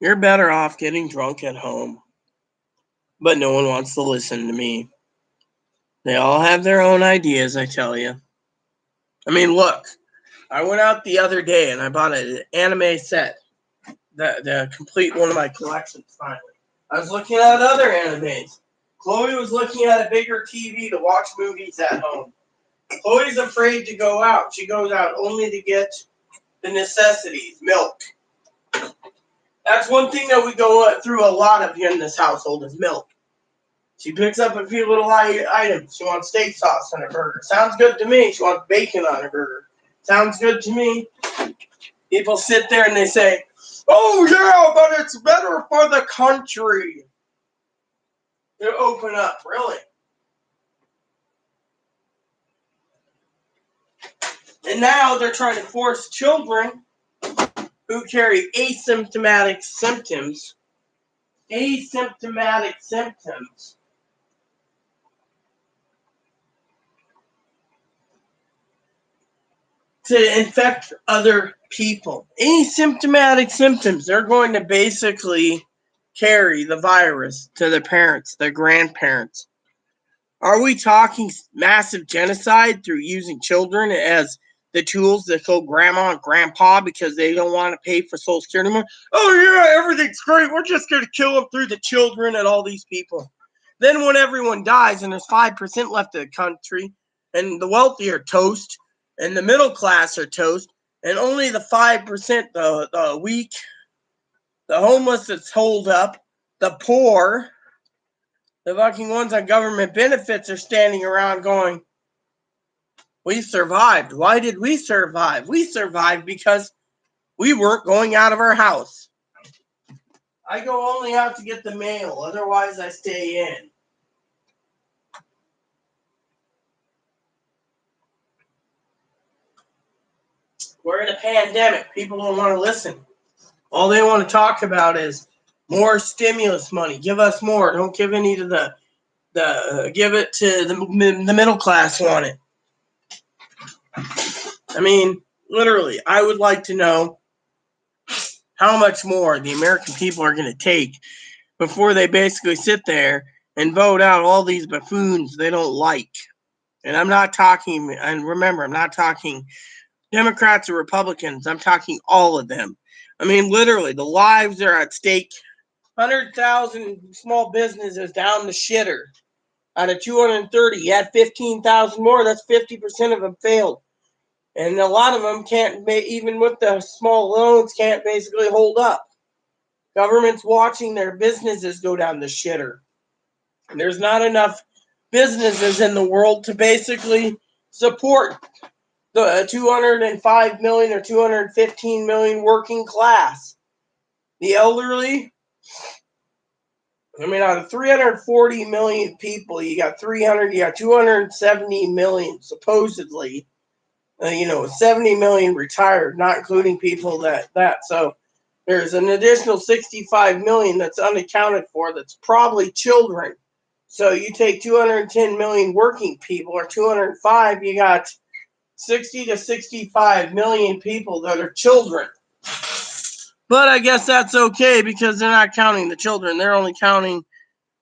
You're better off getting drunk at home. But no one wants to listen to me. They all have their own ideas, I tell you. I mean, look. I went out the other day and I bought an anime set. The complete one of my collections, finally. I was looking at other animes. Chloe was looking at a bigger TV to watch movies at home. Chloe's afraid to go out. She goes out only to get the necessities, milk. That's one thing that we go through a lot of here in this household is milk. She picks up a few little items. She wants steak sauce on her burger. Sounds good to me. She wants bacon on her burger. Sounds good to me. People sit there and they say, oh yeah, but it's better for the country. They open up, really. And now they're trying to force children who carry asymptomatic symptoms to infect other people. Asymptomatic symptoms. They're going to basically carry the virus to their parents, their grandparents. Are we talking massive genocide through using children as the tools that kill grandma and grandpa because they don't want to pay for Social Security anymore. Oh, yeah, everything's great. We're just going to kill them through the children and all these people. Then when everyone dies and there's 5% left of the country and the wealthy are toast and the middle class are toast and only the 5%, the weak, the homeless that's holed up, the poor, the fucking ones on government benefits are standing around going, we survived. Why did we survive? We survived because we weren't going out of our house. I go only out to get the mail. Otherwise, I stay in. We're in a pandemic. People don't want to listen. All they want to talk about is more stimulus money. Give us more. Don't give any to give it to the middle class want it. I mean, literally, I would like to know how much more the American people are going to take before they basically sit there and vote out all these buffoons they don't like. And I'm not talking, and remember, I'm not talking Democrats or Republicans. I'm talking all of them. I mean, literally, the lives are at stake. 100,000 small businesses down the shitter. Out of 230, you had 15,000 more. That's 50% of them failed. And a lot of them can't, even with the small loans, can't basically hold up. Government's watching their businesses go down the shitter. And there's not enough businesses in the world to basically support the 205 million or 215 million working class. The elderly, I mean, out of 340 million people, you got 270 million supposedly. 70 million retired, not including people that. So there's an additional 65 million that's unaccounted for. That's probably children. So you take 210 million working people, or 205, you got 60 to 65 million people that are children. But I guess that's okay because they're not counting the children. They're only counting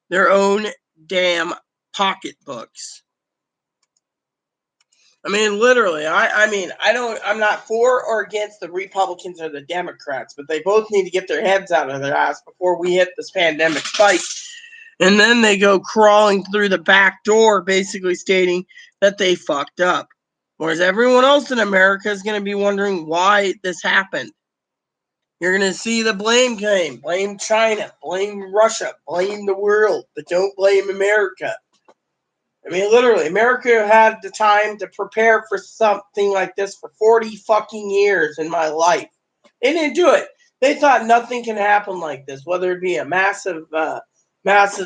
their own damn pocketbooks. I mean, literally, I'm not for or against the Republicans or the Democrats, but they both need to get their heads out of their ass before we hit this pandemic spike. And then they go crawling through the back door, basically stating that they fucked up. Whereas everyone else in America is going to be wondering why this happened. You're going to see the blame game. Blame China. Blame Russia. Blame the world. But don't blame America. I mean, literally, America had the time to prepare for something like this for 40 fucking years in my life. They didn't do it. They thought nothing can happen like this, whether it be a massive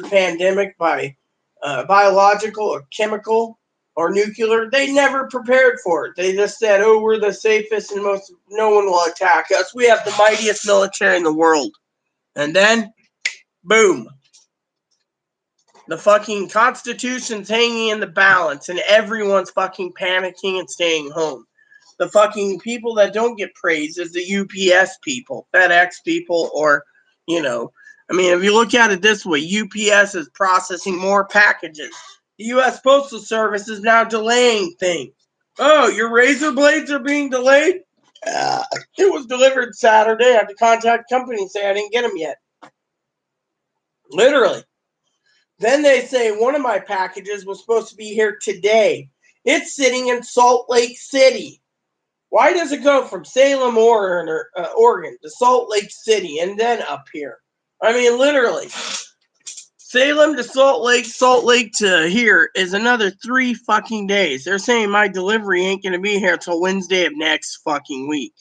pandemic by biological or chemical or nuclear. They never prepared for it. They just said, oh, we're the safest and no one will attack us. We have the mightiest military in the world. And then, boom. The fucking Constitution's hanging in the balance and everyone's fucking panicking and staying home. The fucking people that don't get praised is the UPS people, FedEx people, or, if you look at it this way, UPS is processing more packages. The U.S. Postal Service is now delaying things. Oh, your razor blades are being delayed? It was delivered Saturday. I had to contact the company and say I didn't get them yet. Literally. Then they say one of my packages was supposed to be here today. It's sitting in Salt Lake City. Why does it go from Salem, Oregon to Salt Lake City and then up here? I mean, literally. Salem to Salt Lake to here is another 3 fucking days. They're saying my delivery ain't going to be here till Wednesday of next fucking week.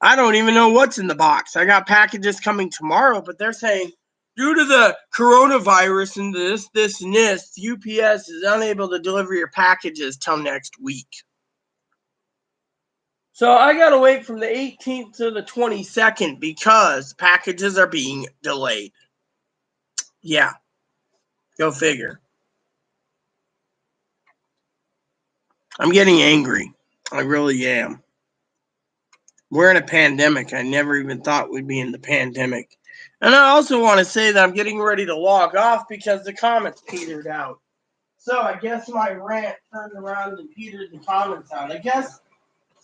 I don't even know what's in the box. I got packages coming tomorrow, but they're saying due to the coronavirus and this, and this, UPS is unable to deliver your packages till next week. So I got to wait from the 18th to the 22nd because packages are being delayed. Yeah. Go figure. I'm getting angry. I really am. We're in a pandemic. I never even thought we'd be in the pandemic. And I also want to say that I'm getting ready to log off because the comments petered out. So I guess my rant turned around and petered the comments out. I guess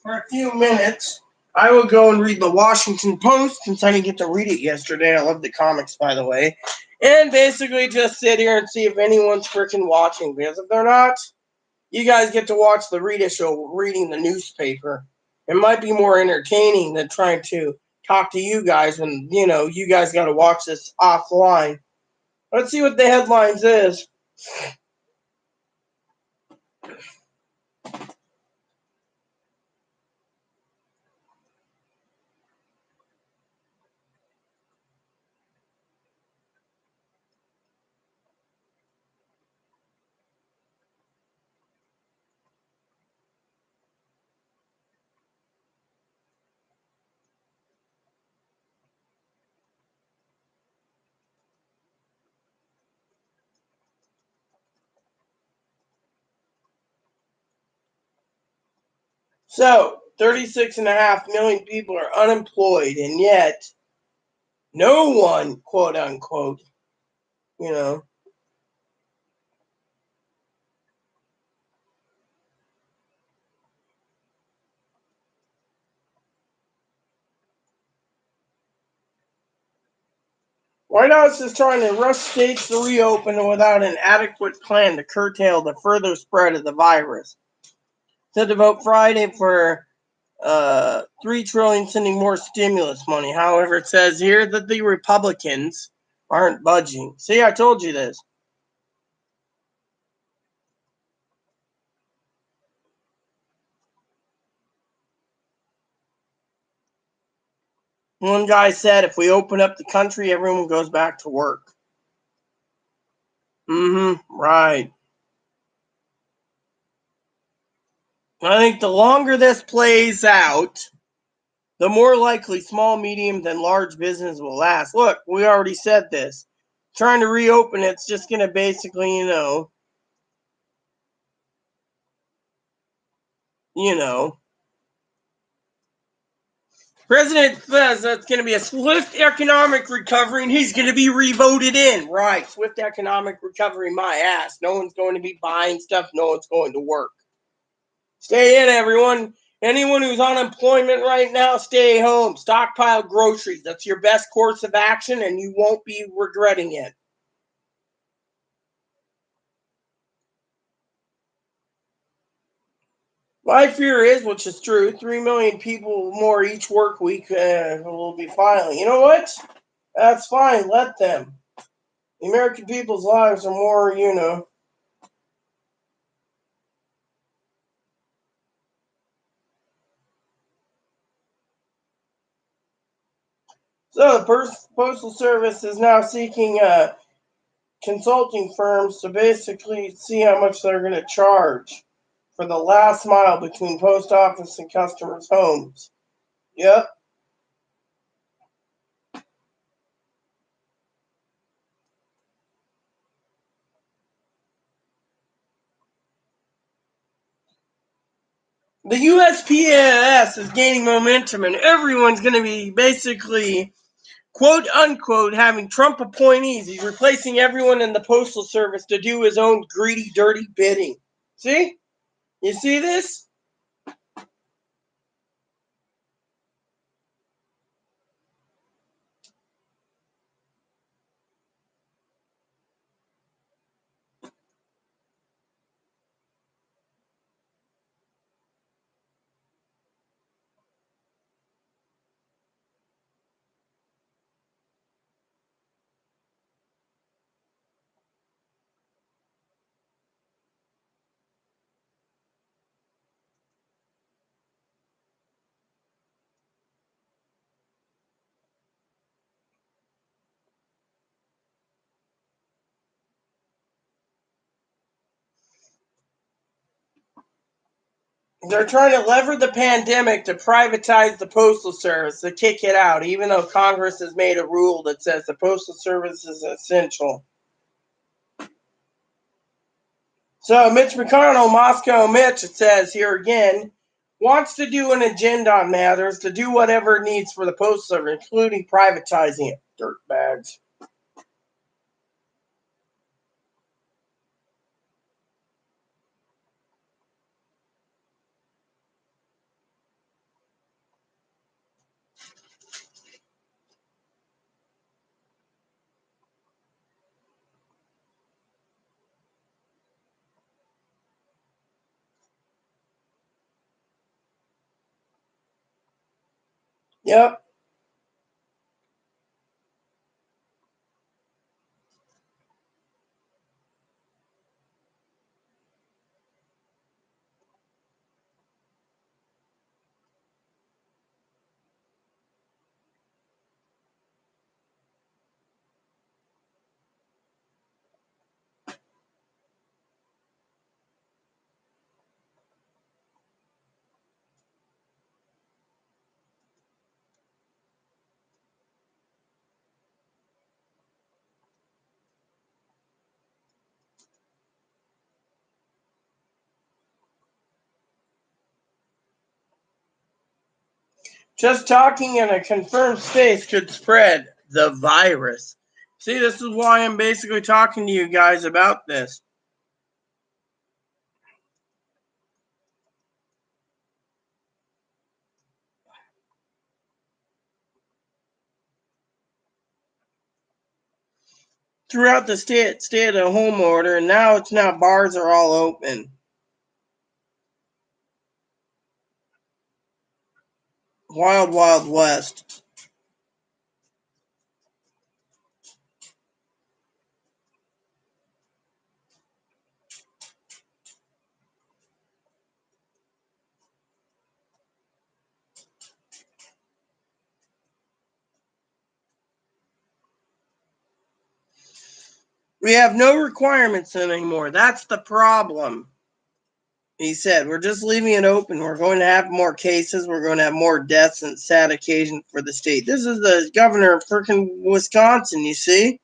for a few minutes, I will go and read the Washington Post since I didn't get to read it yesterday. I love the comics, by the way. And basically just sit here and see if anyone's freaking watching. Because if they're not, you guys get to watch the Rita show reading the newspaper. It might be more entertaining than trying to talk to you guys when, you guys got to watch this offline. Let's see what the headlines is. So, 36.5 million people are unemployed, and yet no one, quote unquote, you know. White House is trying to rush states to reopen without an adequate plan to curtail the further spread of the virus. Said to vote Friday for $3 trillion, sending more stimulus money. However, it says here that the Republicans aren't budging. See, I told you this. One guy said if we open up the country, everyone goes back to work. Right. I think the longer this plays out, the more likely small, medium, than large business will last. Look, we already said this. Trying to reopen it's just going to basically, you know. President says that's going to be a swift economic recovery and he's going to be re-voted in. Right, swift economic recovery, my ass. No one's going to be buying stuff. No one's going to work. Stay in, everyone. Anyone who's on unemployment right now, stay home. Stockpile groceries. That's your best course of action, and you won't be regretting it. My fear is, which is true, 3 million people more each work week will be filing. You know what? That's fine. Let them. The American people's lives are more, So the Postal Service is now seeking consulting firms to basically see how much they're going to charge for the last mile between post office and customers' homes. Yep. The USPS is gaining momentum, and everyone's going to be basically, quote unquote, having Trump appointees. He's replacing everyone in the Postal Service to do his own greedy, dirty bidding. See? You see this? They're trying to lever the pandemic to privatize the Postal Service, to kick it out, even though Congress has made a rule that says the Postal Service is essential. So Mitch McConnell, Moscow Mitch, it says here again, wants to do an agenda on matters, to do whatever it needs for the Postal Service, including privatizing it. Dirtbags. Yep. Just talking in a confirmed space could spread the virus. See, this is why I'm basically talking to you guys about this. Throughout the state, stay-at-home order, and now bars are all open. Wild, wild west. We have no requirements anymore. That's the problem. He said, we're just leaving it open. We're going to have more cases. We're going to have more deaths and sad occasion for the state. This is the governor of freaking Wisconsin, you see?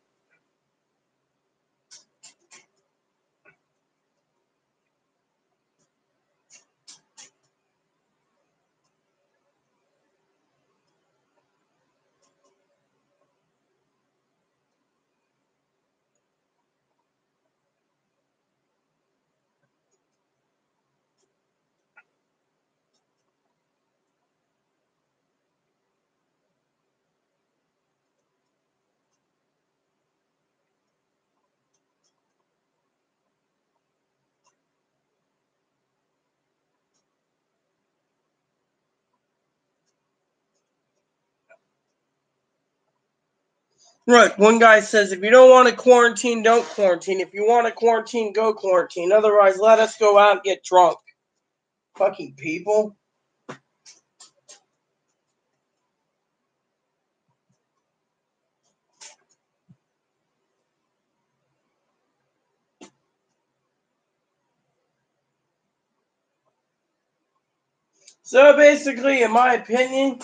Look, one guy says, if you don't want to quarantine, don't quarantine. If you want to quarantine, go quarantine. Otherwise, let us go out and get drunk. Fucking people. So basically, in my opinion,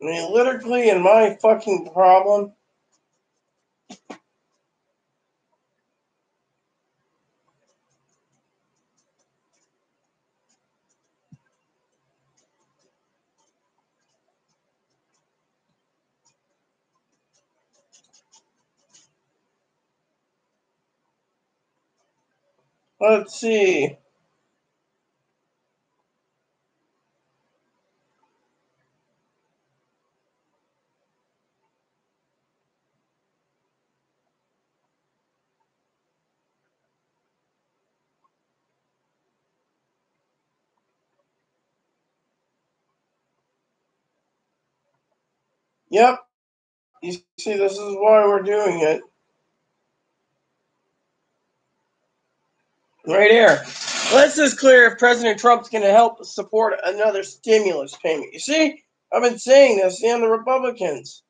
literally, in my fucking problem, let's see. Yep. You see, this is why we're doing it. Right here. Let's just clear if President Trump's going to help support another stimulus payment. You see, I've been saying this, and the Republicans.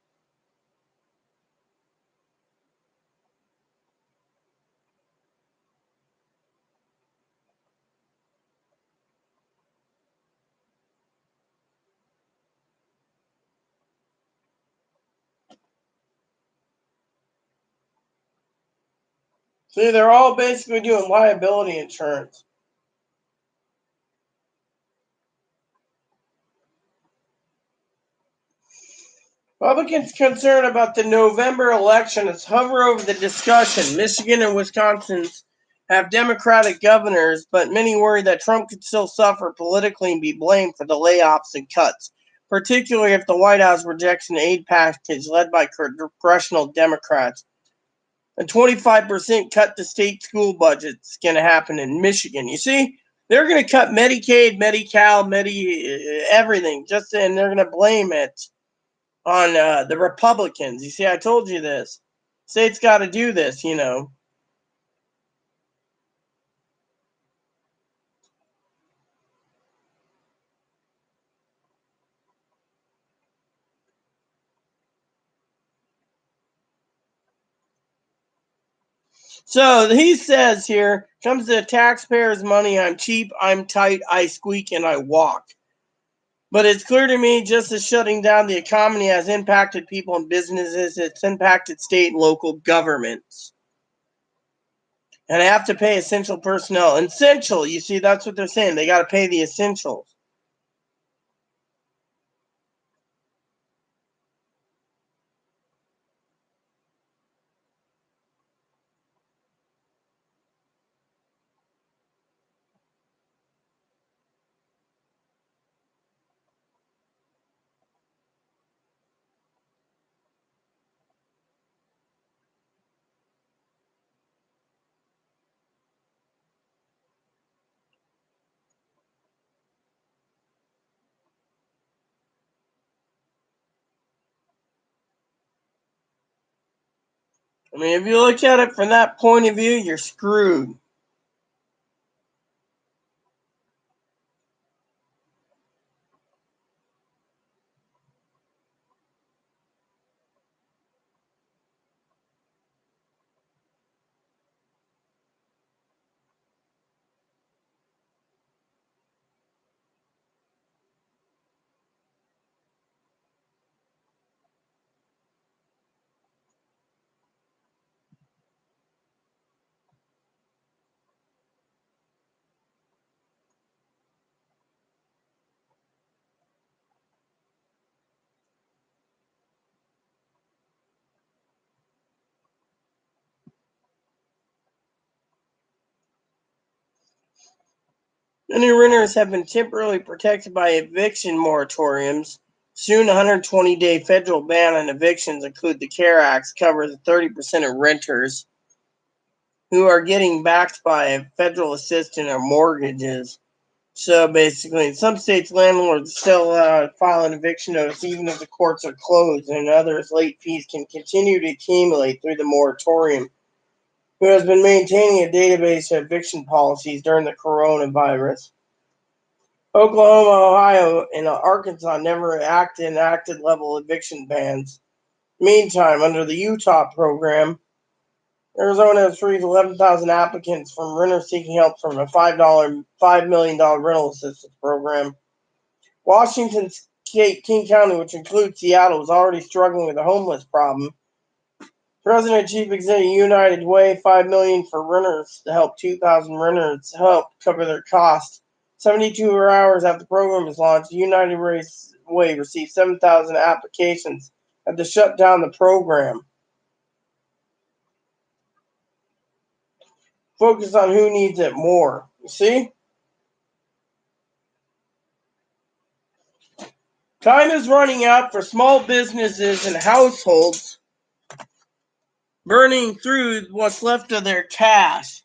See, they're all basically doing liability insurance. Republicans concerned about the November election has hovered over the discussion. Michigan and Wisconsin have Democratic governors, but many worry that Trump could still suffer politically and be blamed for the layoffs and cuts, particularly if the White House rejects an aid package led by congressional Democrats. A 25% cut to state school budget's going to happen in Michigan. You see, they're going to cut Medicaid, Medi-Cal, everything, and they're going to blame it on the Republicans. You see, I told you this. State's got to do this, you know. So he says here, comes to taxpayers' money, I'm cheap, I'm tight, I squeak, and I walk. But it's clear to me just as shutting down the economy has impacted people and businesses, it's impacted state and local governments. And I have to pay essential personnel. Essential, you see, that's what they're saying. They got to pay the essentials. I mean, if you look at it from that point of view, you're screwed. Many renters have been temporarily protected by eviction moratoriums. Soon, a 120-day federal ban on evictions, including the CARE Act, covers 30% of renters who are getting backed by federal assistance or mortgages. So basically, in some states, landlords still file an eviction notice even if the courts are closed, and others, late fees can continue to accumulate through the moratorium. Who has been maintaining a database of eviction policies during the coronavirus? Oklahoma, Ohio, and Arkansas never enacted level eviction bans. Meantime, under the Utah program, Arizona has freed 11,000 applicants from renters seeking help from a $5 million rental assistance program. Washington's King County, which includes Seattle, is already struggling with a homeless problem. President and Chief Executive United Way, $5 million for renters to help 2,000 renters help cover their costs. 72 hours after the program was launched, United Way received 7,000 applications, had to shut down the program. Focus on who needs it more. You see? Time is running out for small businesses and households, burning through what's left of their cash.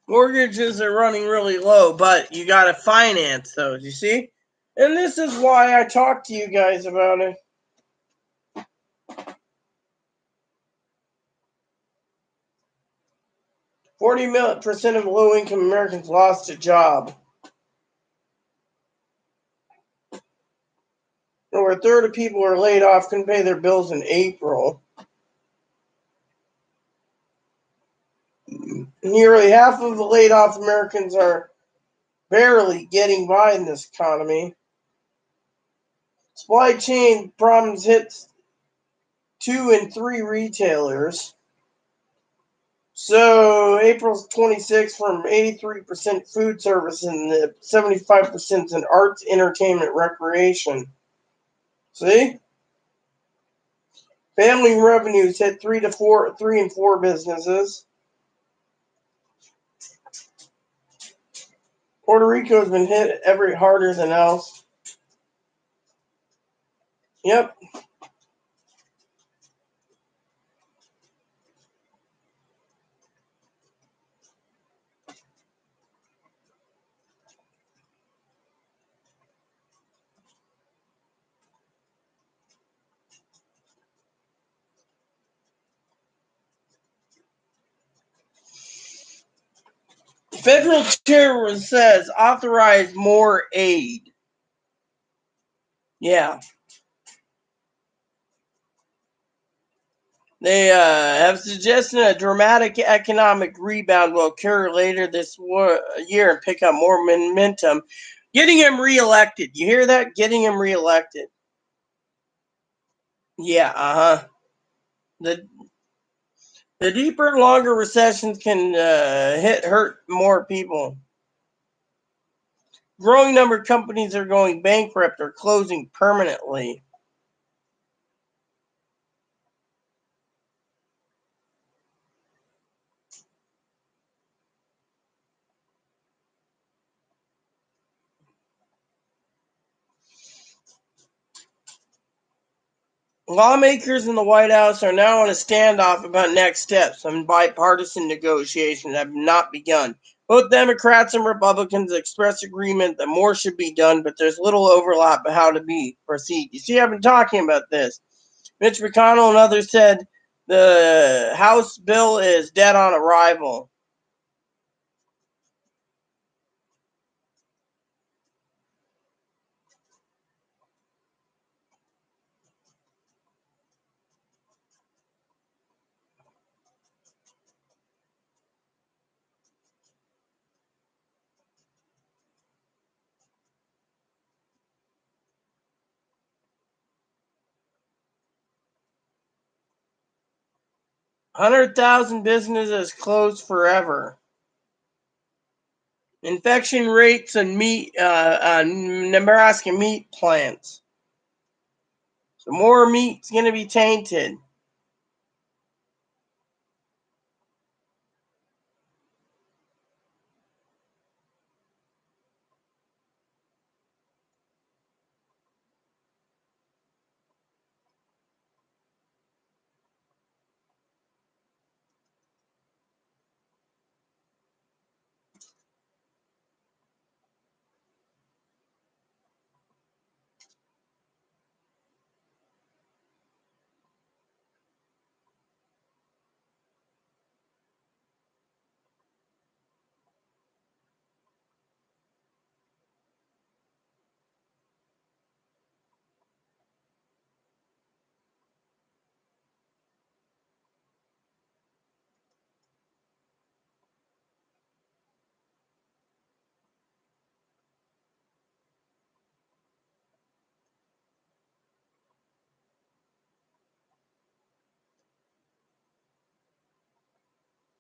Mortgages are running really low, but you got to finance those, you see? And this is why I talk to you guys about it. %40 of low-income Americans lost a job. Over a third of people who are laid off couldn't pay their bills in April. Nearly half of the laid-off Americans are barely getting by in this economy. Supply chain problems hit 2 in 3 retailers. So April's 26 from 83% food service and 75% in arts, entertainment, recreation. See? Family revenues hit 3 and 4 businesses. Puerto Rico has been hit every harder than else. Yep. Federal terrorist says authorize more aid. Yeah. They have suggested a dramatic economic rebound will occur later this year and pick up more momentum. Getting him reelected. You hear that? Getting him reelected. Yeah, The deeper, longer recessions can hurt more people. Growing number of companies are going bankrupt or closing permanently. Lawmakers in the White House are now on a standoff about next steps. Some bipartisan negotiations have not begun. Both Democrats and Republicans expressed agreement that more should be done, but there's little overlap on how to proceed. You see, I've been talking about this. Mitch McConnell and others said the House bill is dead on arrival. $100,000 businesses closed forever. Infection rates on Nebraska meat plants. So more meat's going to be tainted.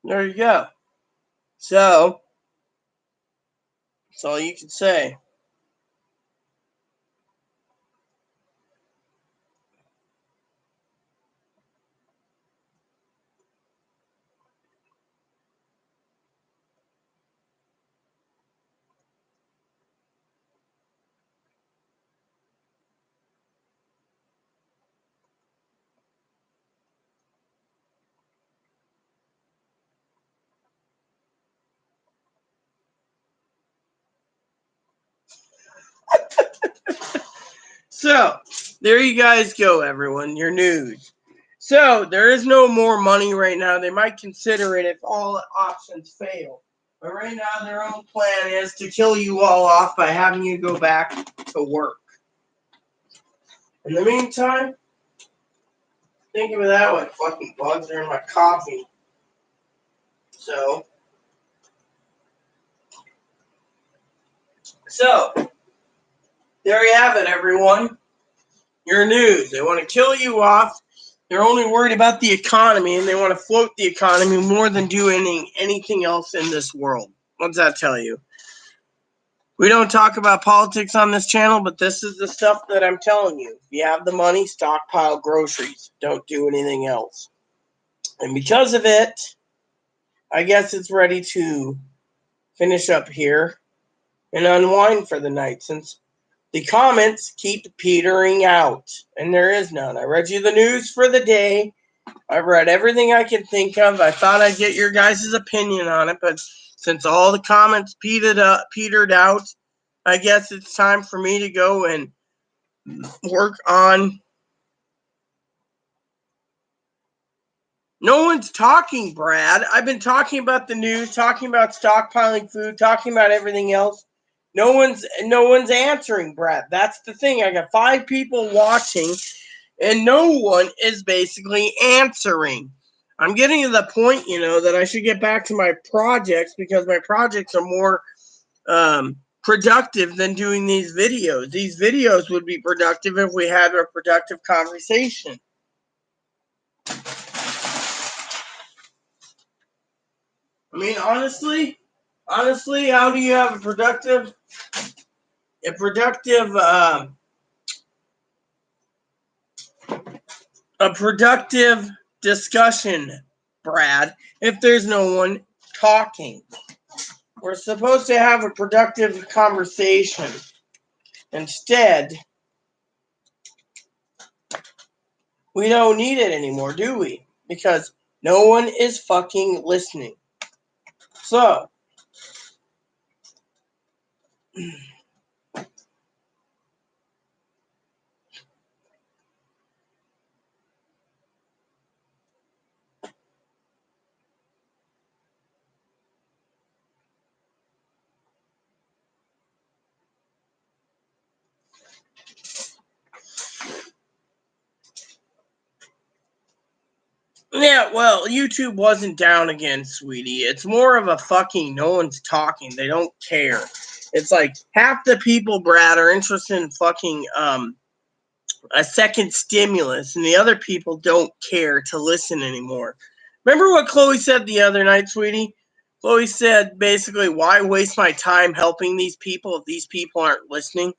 There you go. So, that's all you can say. So, there you guys go, everyone. Your news. So, there is no more money right now. They might consider it if all options fail. But right now, their own plan is to kill you all off by having you go back to work. In the meantime, think of it that way. Fucking bugs are in my coffee. So, there you have it, everyone. Your news. They want to kill you off. They're only worried about the economy, and they want to float the economy more than do anything else in this world. What does that tell you? We don't talk about politics on this channel, but this is the stuff that I'm telling you. If you have the money, stockpile groceries. Don't do anything else. And because of it, I guess it's ready to finish up here and unwind for the night, since the comments keep petering out, and there is none. I read you the news for the day. I've read everything I could think of. I thought I'd get your guys' opinion on it, but since all the comments petered out, I guess it's time for me to go and work on No one's talking, Brad. I've been talking about the news, talking about stockpiling food, talking about everything else. No one's answering, Brad. That's the thing. I got 5 people watching, and no one is basically answering. I'm getting to the point, that I should get back to my projects because my projects are more productive than doing these videos. These videos would be productive if we had a productive conversation. I mean, honestly, how do you have a productive discussion, Brad, if there's no one talking? We're supposed to have a productive conversation. Instead, we don't need it anymore, do we? Because no one is fucking listening. So, yeah, well, YouTube wasn't down again, sweetie. It's more of a fucking no one's talking. They don't care. It's like half the people, Brad, are interested in fucking a second stimulus, and the other people don't care to listen anymore. Remember what Chloe said the other night, sweetie? Chloe said basically, why waste my time helping these people if these people aren't listening?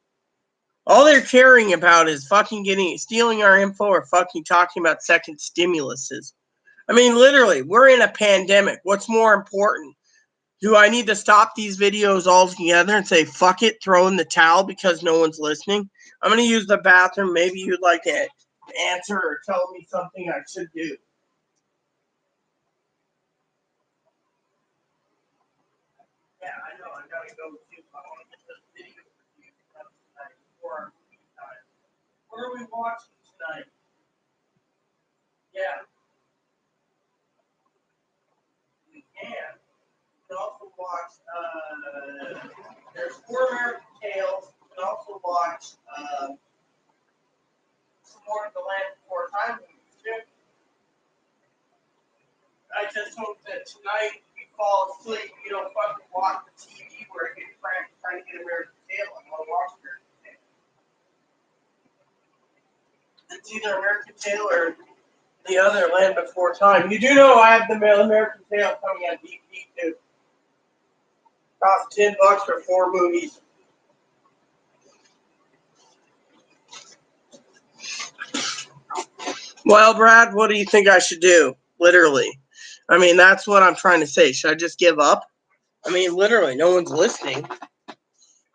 All they're caring about is fucking stealing our info or fucking talking about second stimuluses. I mean, literally, we're in a pandemic. What's more important? Do I need to stop these videos altogether and say, fuck it, throw in the towel because no one's listening? I'm going to use the bathroom. Maybe you'd like to answer or tell me something I should do. Yeah, I know. I got to go too. I want to get this video for you tonight before our movie time. What are we watching tonight? Yeah, we can. You can also watch, there's 4 American Tales. You can also watch some more of the Land Before Time movies, too. I just hope that tonight you fall asleep, you don't fucking watch the TV where you're trying to get American Tail and want to watch American Tail. It's either American Tail or the other Land Before Time. You do know I have the American Tail coming on DVD too. Cost $10 for 4 movies. Well, Brad, what do you think I should do? Literally. I mean, that's what I'm trying to say. Should I just give up? I mean, literally, no one's listening.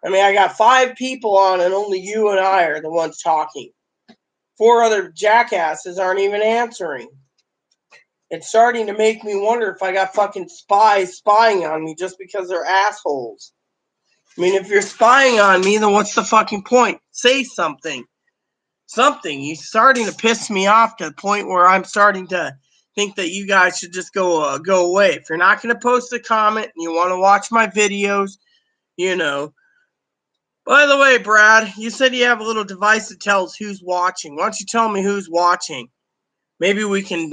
I mean, I got 5 people on and only you and I are the ones talking. 4 other jackasses aren't even answering. It's starting to make me wonder if I got fucking spies spying on me just because they're assholes. I mean, if you're spying on me, then what's the fucking point? Say something. Something. You're starting to piss me off to the point where I'm starting to think that you guys should just go away. If you're not going to post a comment and you want to watch my videos, By the way, Brad, you said you have a little device that tells who's watching. Why don't you tell me who's watching? Maybe we can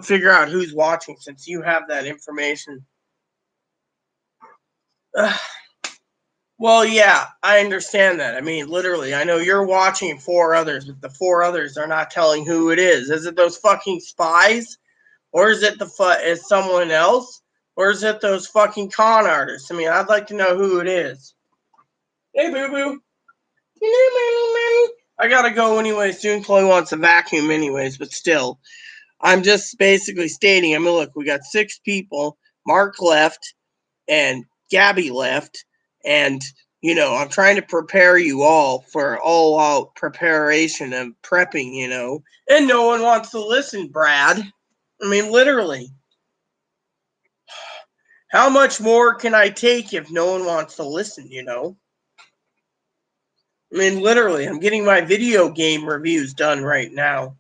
figure out who's watching since you have that information. Well, yeah, I understand that. I mean, literally, I know you're watching 4 others, but the 4 others are not telling who it is. Is it those fucking spies? Or is it is someone else? Or is it those fucking con artists? I mean, I'd like to know who it is. Hey, boo-boo. I gotta go anyway soon. Chloe wants a vacuum anyways, but still. I'm just basically stating, I mean, look, we got 6 people. Mark left and Gabby left. And, I'm trying to prepare you all for all-out preparation and prepping, And no one wants to listen, Brad. I mean, literally. How much more can I take if no one wants to listen, I mean, literally, I'm getting my video game reviews done right now.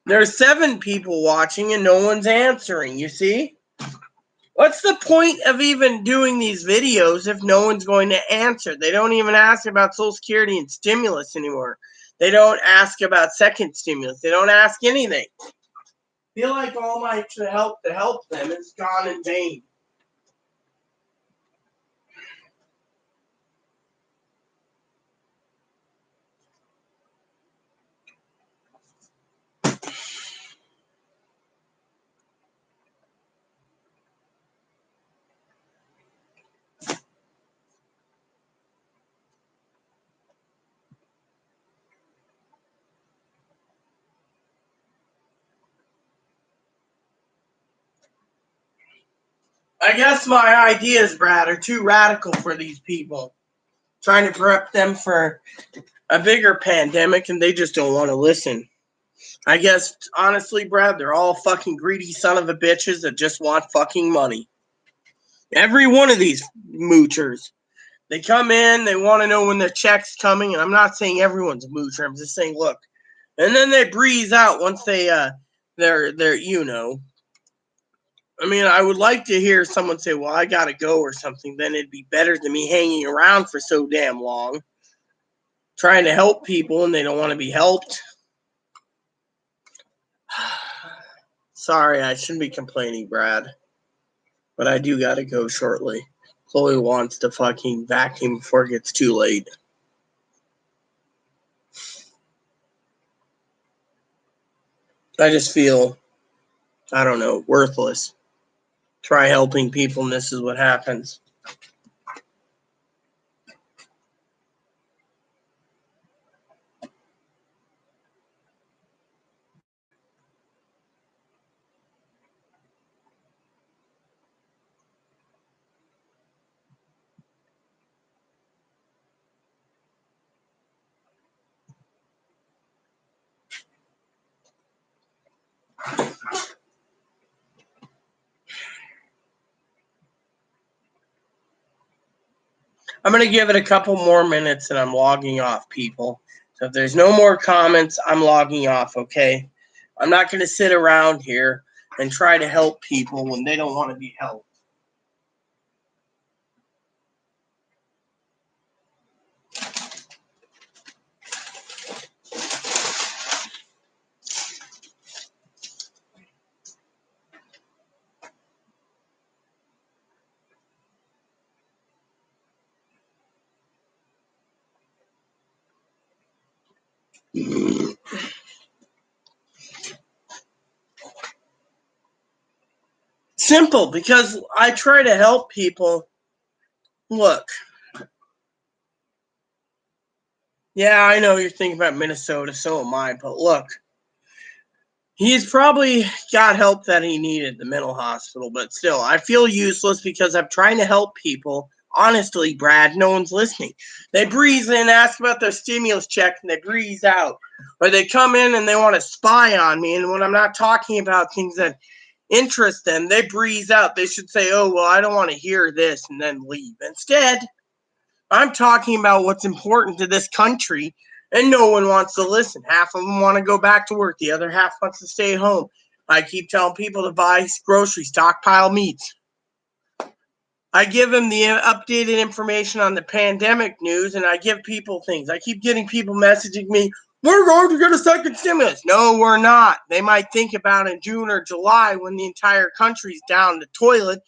There's 7 people watching and no one's answering, you see? What's the point of even doing these videos if no one's going to answer? They don't even ask about Social Security and stimulus anymore. They don't ask about second stimulus. They don't ask anything. I feel like all my help to help them is gone in vain. I guess my ideas, Brad, are too radical for these people. Trying to prep them for a bigger pandemic and they just don't want to listen. I guess, honestly, Brad, they're all fucking greedy son of a bitches that just want fucking money. Every one of these moochers. They come in, they want to know when their check's coming, and I'm not saying everyone's a moocher. I'm just saying, look. And then they breeze out once they're you know. I mean, I would like to hear someone say, well, I gotta go or something. Then it'd be better than me hanging around for so damn long. Trying to help people and they don't want to be helped. Sorry, I shouldn't be complaining, Brad. But I do gotta go shortly. Chloe wants to fucking vacuum before it gets too late. I just feel, I don't know, worthless. Try helping people and this is what happens. I'm going to give it a couple more minutes and I'm logging off, people. So if there's no more comments, I'm logging off, okay? I'm not going to sit around here and try to help people when they don't want to be helped. Simple, because I try to help people. Look. Yeah, I know you're thinking about Minnesota, so am I, but look. He's probably got help that he needed, the mental hospital, but still, I feel useless because I'm trying to help people. Honestly, Brad, no one's listening. They breeze in, ask about their stimulus check, and they breeze out. Or they come in and they want to spy on me, and when I'm not talking about things that interest them, they breeze out. They should say, oh, well, I don't want to hear this, and then leave. Instead, I'm talking about what's important to this country, and no one wants to listen. Half of them want to go back to work. The other half wants to stay home. I keep telling people to buy groceries, stockpile meats. I give them the updated information on the pandemic news, and I give people things. I keep getting people messaging me, we're going to get a second stimulus. No, we're not. They might think about in June or July when the entire country's down the toilet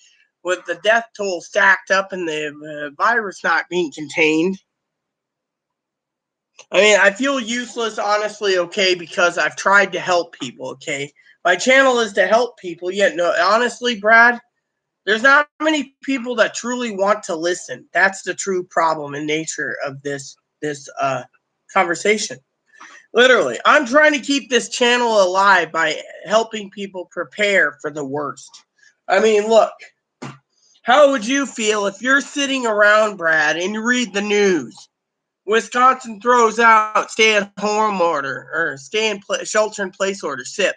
with the death toll stacked up and the virus not being contained. I mean, I feel useless, honestly, okay, because I've tried to help people, okay? My channel is to help people, yet no, honestly, Brad, there's not many people that truly want to listen. That's the true problem and nature of this conversation. Literally, I'm trying to keep this channel alive by helping people prepare for the worst. I mean, look, how would you feel if you're sitting around, Brad, and you read the news? Wisconsin throws out stay-at-home order or shelter-in-place order, SIP.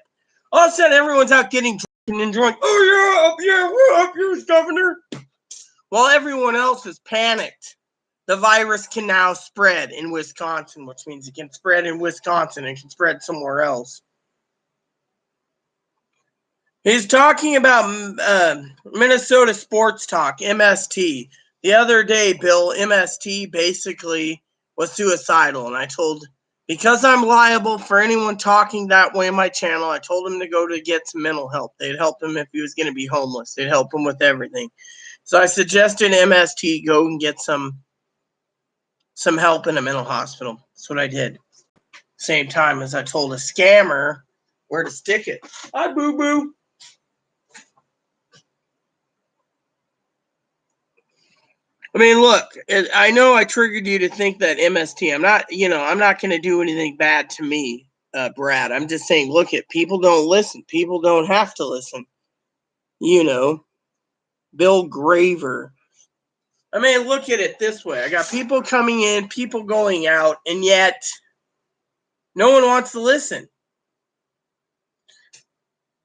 All of a sudden, everyone's out getting drunk and enjoying. Oh yeah, we're up here, Governor. While everyone else is panicked, the virus can now spread in Wisconsin, which means it can spread in Wisconsin and can spread somewhere else. He's talking about Minnesota Sports Talk, MST. The other day, Bill, MST basically was suicidal. And I told, because I'm liable for anyone talking that way on my channel, I told him to go to get some mental help. They'd help him if he was going to be homeless. They'd help him with everything. So I suggested MST go and get some help in a mental hospital. That's what I did. Same time as I told a scammer where to stick it. Hi, boo-boo. I mean, look, I know I triggered you to think that MST. I'm not going to do anything bad to me, Brad. I'm just saying, look, people don't listen. People don't have to listen. Bill Graver. I mean, look at it this way. I got people coming in, people going out, and yet no one wants to listen.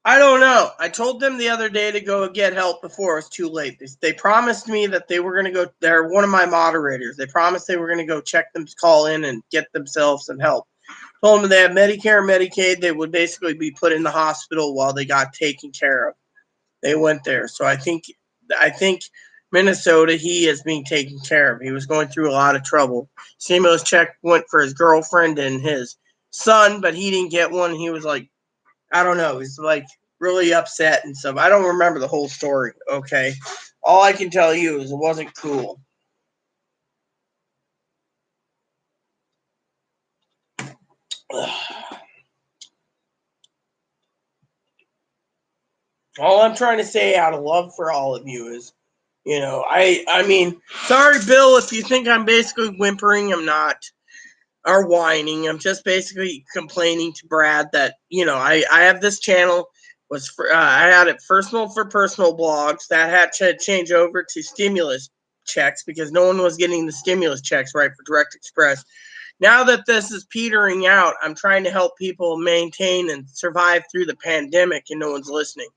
I don't know. I told them the other day to go get help before it was too late. They promised me that they were going to go. They're one of my moderators. They promised they were going to go check them, call in, and get themselves some help. Told them they have Medicare and Medicaid. They would basically be put in the hospital while they got taken care of. They went there. So I think Minnesota, he is being taken care of. He was going through a lot of trouble. Stimulus check went for his girlfriend and his son, but he didn't get one. He was like, I don't know. He's like really upset and stuff. I don't remember the whole story. Okay. All I can tell you is it wasn't cool. All I'm trying to say out of love for all of you is, I mean, sorry, Bill, if you think I'm basically whimpering, I'm not, or whining. I'm just basically complaining to Brad that, I have this channel. I had it personal for personal blogs that had to change over to stimulus checks because no one was getting the stimulus checks right for Direct Express. Now that this is petering out, I'm trying to help people maintain and survive through the pandemic, and no one's listening.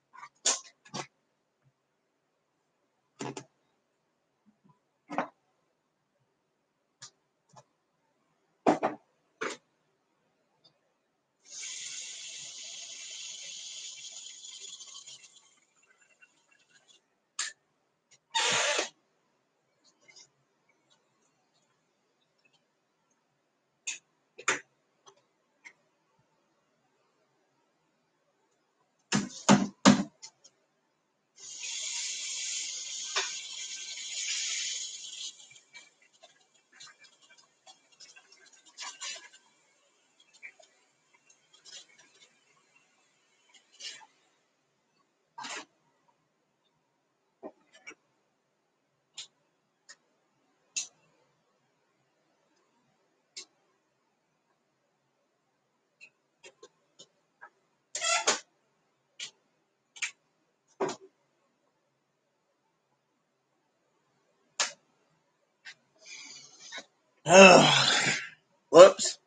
Whoops.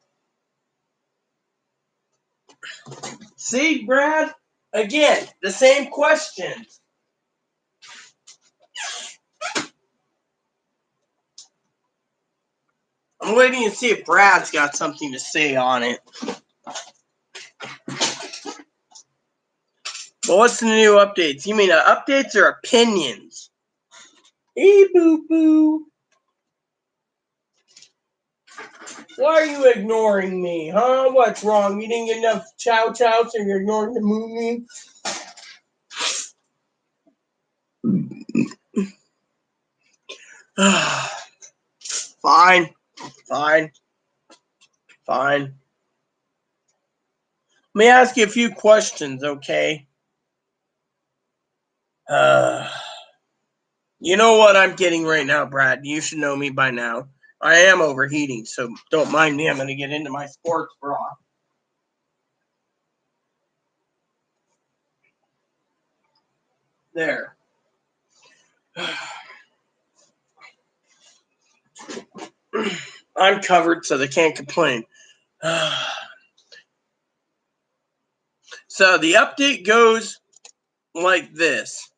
See, Brad? Again, the same questions. I'm waiting to see if Brad's got something to say on it. But what's the new updates? You mean updates or opinions? Hey, boo-boo. Why are you ignoring me, huh? What's wrong? You didn't get enough chow-chow, so you're ignoring the movie? Fine. Let me ask you a few questions, okay? You know what I'm getting right now, Brad? You should know me by now. I am overheating, so don't mind me. I'm going to get into my sports bra. There. I'm covered, so they can't complain. So the update goes like this.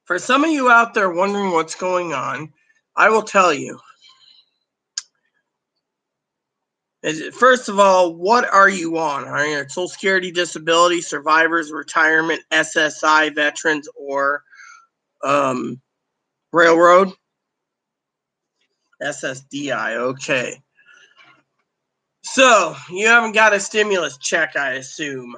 For some of you out there wondering what's going on, I will tell you. First of all, what are you on? Are you on Social Security, disability, survivors, retirement, SSI, veterans, or railroad? SSDI, okay. So, you haven't got a stimulus check, I assume.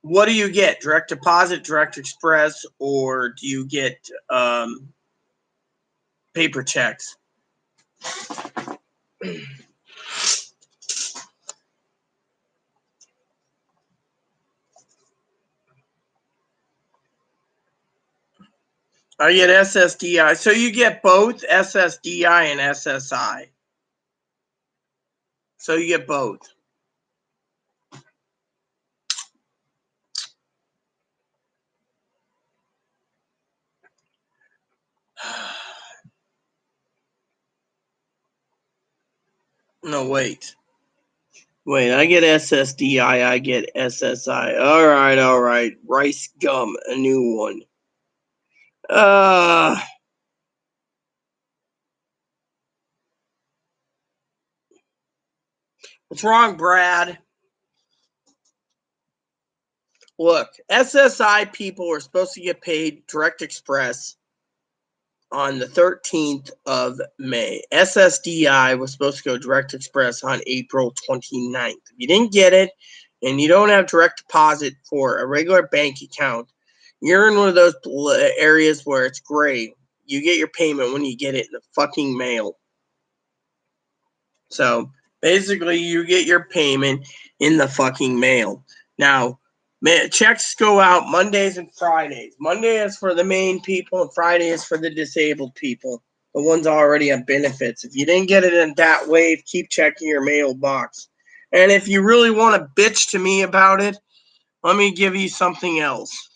What do you get? Direct deposit, direct express, or do you get paper checks? I get SSDI. So you get both SSDI and SSI. So you get both. No, wait. Wait, I get SSDI, I get SSI. All right. Rice gum, a new one. What's wrong, Brad? Look, SSI people are supposed to get paid direct express on the 13th of May. SSDI was supposed to go direct express on April 29th. If you didn't get it and you don't have direct deposit for a regular bank account, you're in one of those areas where it's gray. You get your payment when you get it in the fucking mail. So basically, you get your payment in the fucking mail. Now, checks go out Mondays and Fridays. Monday is for the main people, and Friday is for the disabled people, the ones already on benefits. If you didn't get it in that wave, keep checking your mailbox. And if you really want to bitch to me about it, let me give you something else.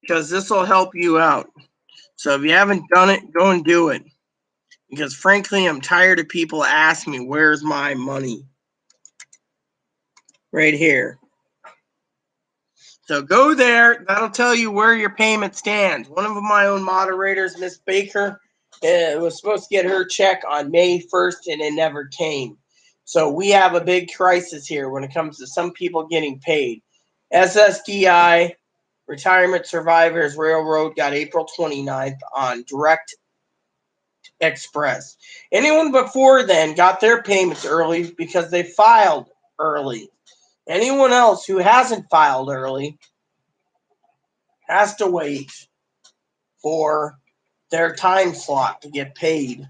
Because this will help you out. So if you haven't done it, go and do it. Because frankly, I'm tired of people asking me, where's my money? Right here. So go there. That'll tell you where your payment stands. One of my own moderators, Miss Baker, was supposed to get her check on May 1st, and it never came. So we have a big crisis here when it comes to some people getting paid. SSDI, Retirement Survivors Railroad, got April 29th on direct express. Anyone before then got their payments early because they filed early. Anyone else who hasn't filed early has to wait for their time slot to get paid.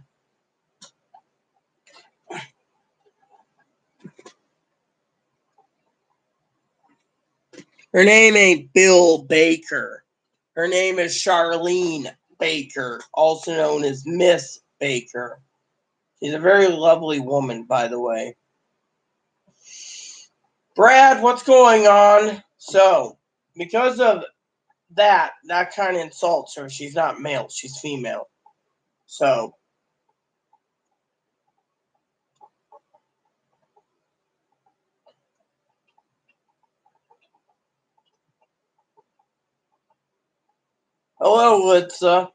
Her name ain't Bill Baker. Her name is Charlene Baker, also known as Miss Baker. She's a very lovely woman, by the way. Brad, what's going on? So, because of that kind of insults her. She's not male, she's female. So, hello, Litza.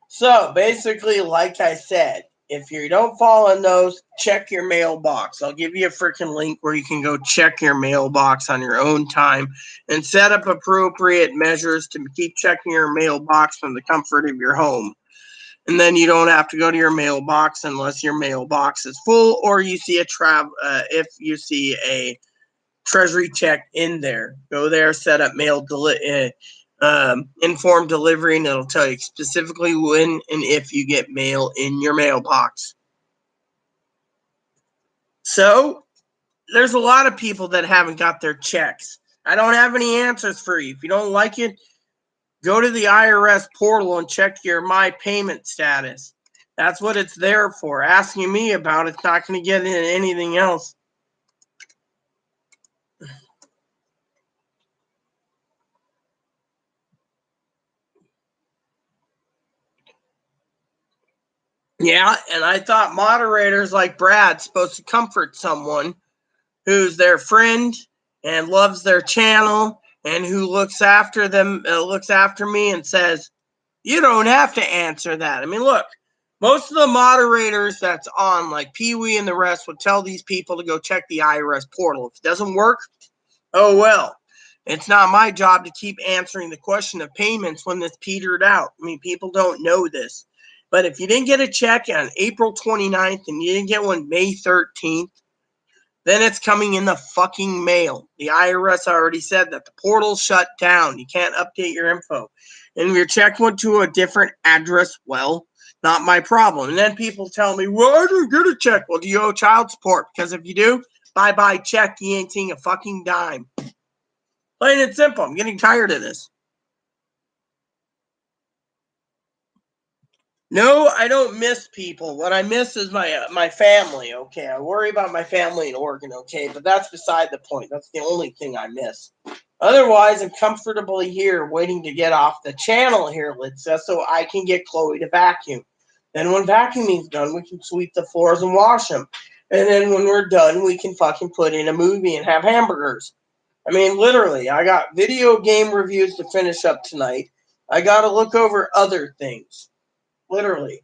So, basically, like I said, if you don't follow those, check your mailbox. I'll give you a freaking link where you can go check your mailbox on your own time and set up appropriate measures to keep checking your mailbox from the comfort of your home. And then you don't have to go to your mailbox unless your mailbox is full or you see if you see a treasury check in there. Go there, set up informed delivery, and it'll tell you specifically when and if you get mail in your mailbox. So there's a lot of people that haven't got their checks. I don't have any answers for you. If you don't like it, go to the IRS portal and check your My Payment status. That's what it's there for. Asking me about it's not going to get into anything else. Yeah, and I thought moderators like Brad's supposed to comfort someone who's their friend and loves their channel and who looks after them, looks after me and says, You don't have to answer that. I mean, look, most of the moderators that's on, like Pee Wee and the rest, would tell these people to go check the IRS portal. If it doesn't work, oh well. It's not my job to keep answering the question of payments when this petered out. I mean, people don't know this. But if you didn't get a check on April 29th and you didn't get one May 13th, then it's coming in the fucking mail. The IRS already said that the portal's shut down. You can't update your info. And if your check went to a different address, well, not my problem. And then people tell me, well, I didn't get a check. Well, do you owe child support? Because if you do, bye-bye check. You ain't seeing a fucking dime. Plain and simple. I'm getting tired of this. No, I don't miss people. What I miss is my family, okay? I worry about my family in Oregon, okay? But that's beside the point. That's the only thing I miss. Otherwise, I'm comfortably here waiting to get off the channel here, Litsa, so I can get Chloe to vacuum. Then when vacuuming's done, we can sweep the floors and wash them. And then when we're done, we can fucking put in a movie and have hamburgers. I mean, literally, I got video game reviews to finish up tonight. I got to look over other things. Literally.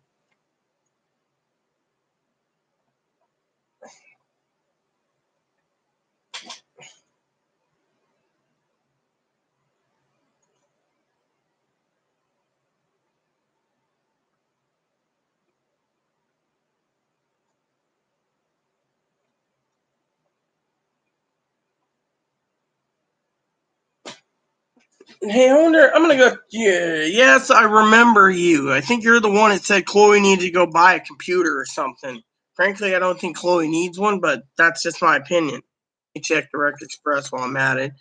Hey, I wonder, I'm going to go, yeah, yes, I remember you. I think you're the one that said Chloe needed to go buy a computer or something. Frankly, I don't think Chloe needs one, but that's just my opinion. Let me check Direct Express while I'm at it.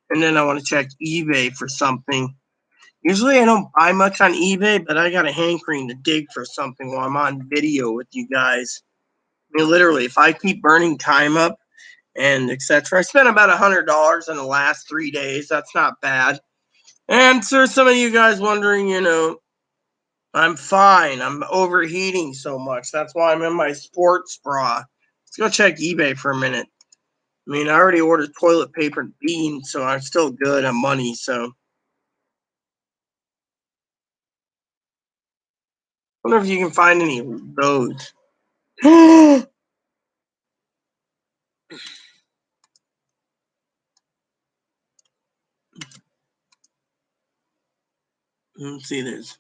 And then I want to check eBay for something. Usually I don't buy much on eBay, but I got a hankering to dig for something while I'm on video with you guys. I mean, literally, if I keep burning time up and etc. I spent about $100 in the last 3 days. That's not bad. And for some of you guys wondering, I'm fine. I'm overheating so much. That's why I'm in my sports bra. Let's go check eBay for a minute. I mean, I already ordered toilet paper and beans, so I'm still good on money. So, I wonder if you can find any of those. Let's see this.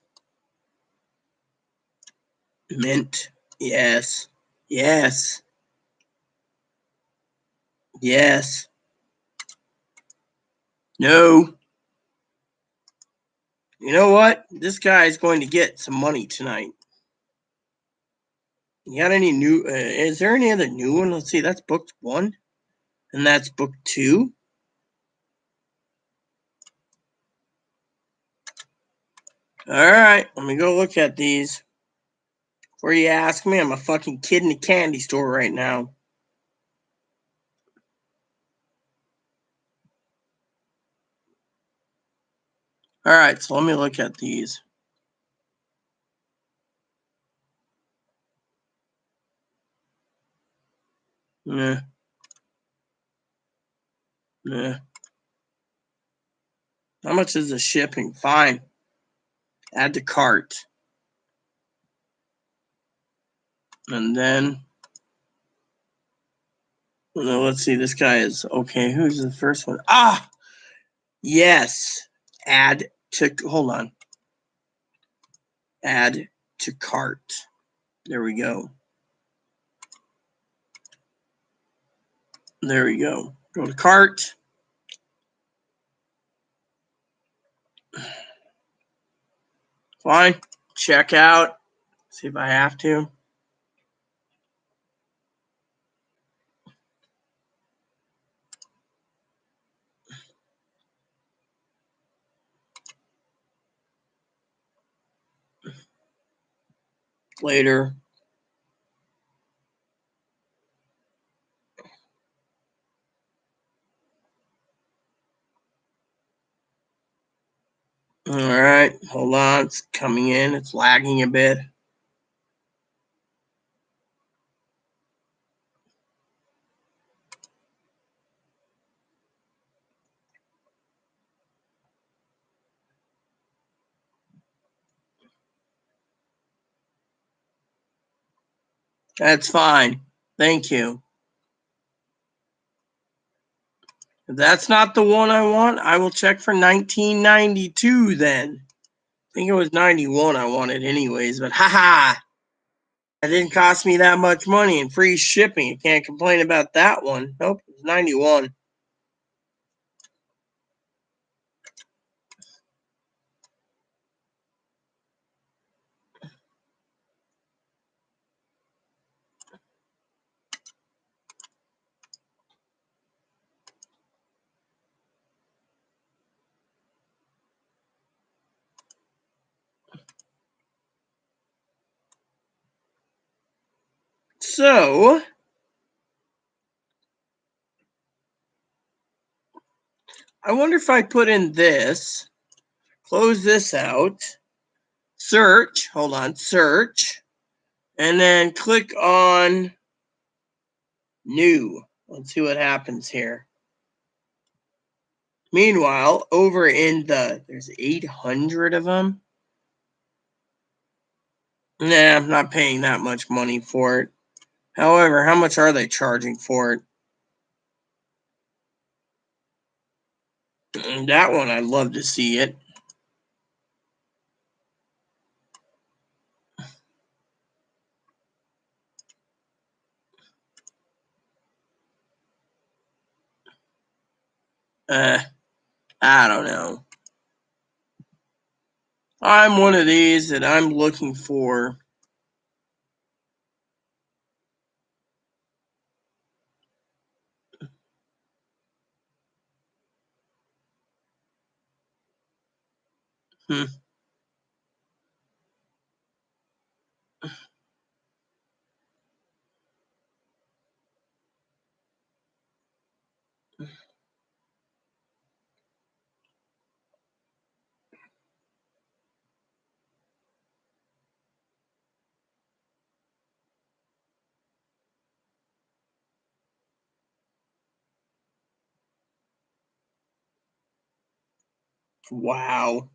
Mint. Yes. Yes. Yes. No. You know what? This guy is going to get some money tonight. You got any new? Is there any other new one? Let's see. That's book 1, and that's book 2. All right, let me go look at these. Before you ask me, I'm a fucking kid in a candy store right now. All right, so let me look at these. Nah. Nah. How much is the shipping? Fine. Add to cart. And then, let's see, this guy is, okay, who's the first one? Ah! Yes. Add to, hold on. Add to cart. There we go. There we go. Go to cart. Fine. Check out. See if I have to. Later. All right, hold on. It's coming in. It's lagging a bit. That's fine. Thank you. If that's not the one I want, I will check for 1992 then. I think it was 91 I wanted anyways, but haha. That didn't cost me that much money and free shipping. You can't complain about that one. Nope, it was 91. So, I wonder if I put in this, close this out, search, hold on, search, and then click on new. Let's see what happens here. Meanwhile, over in there's 800 of them. Nah, I'm not paying that much money for it. However, how much are they charging for it? That one, I'd love to see it. I don't know. I'm one of these that I'm looking for. Hmm. Wow.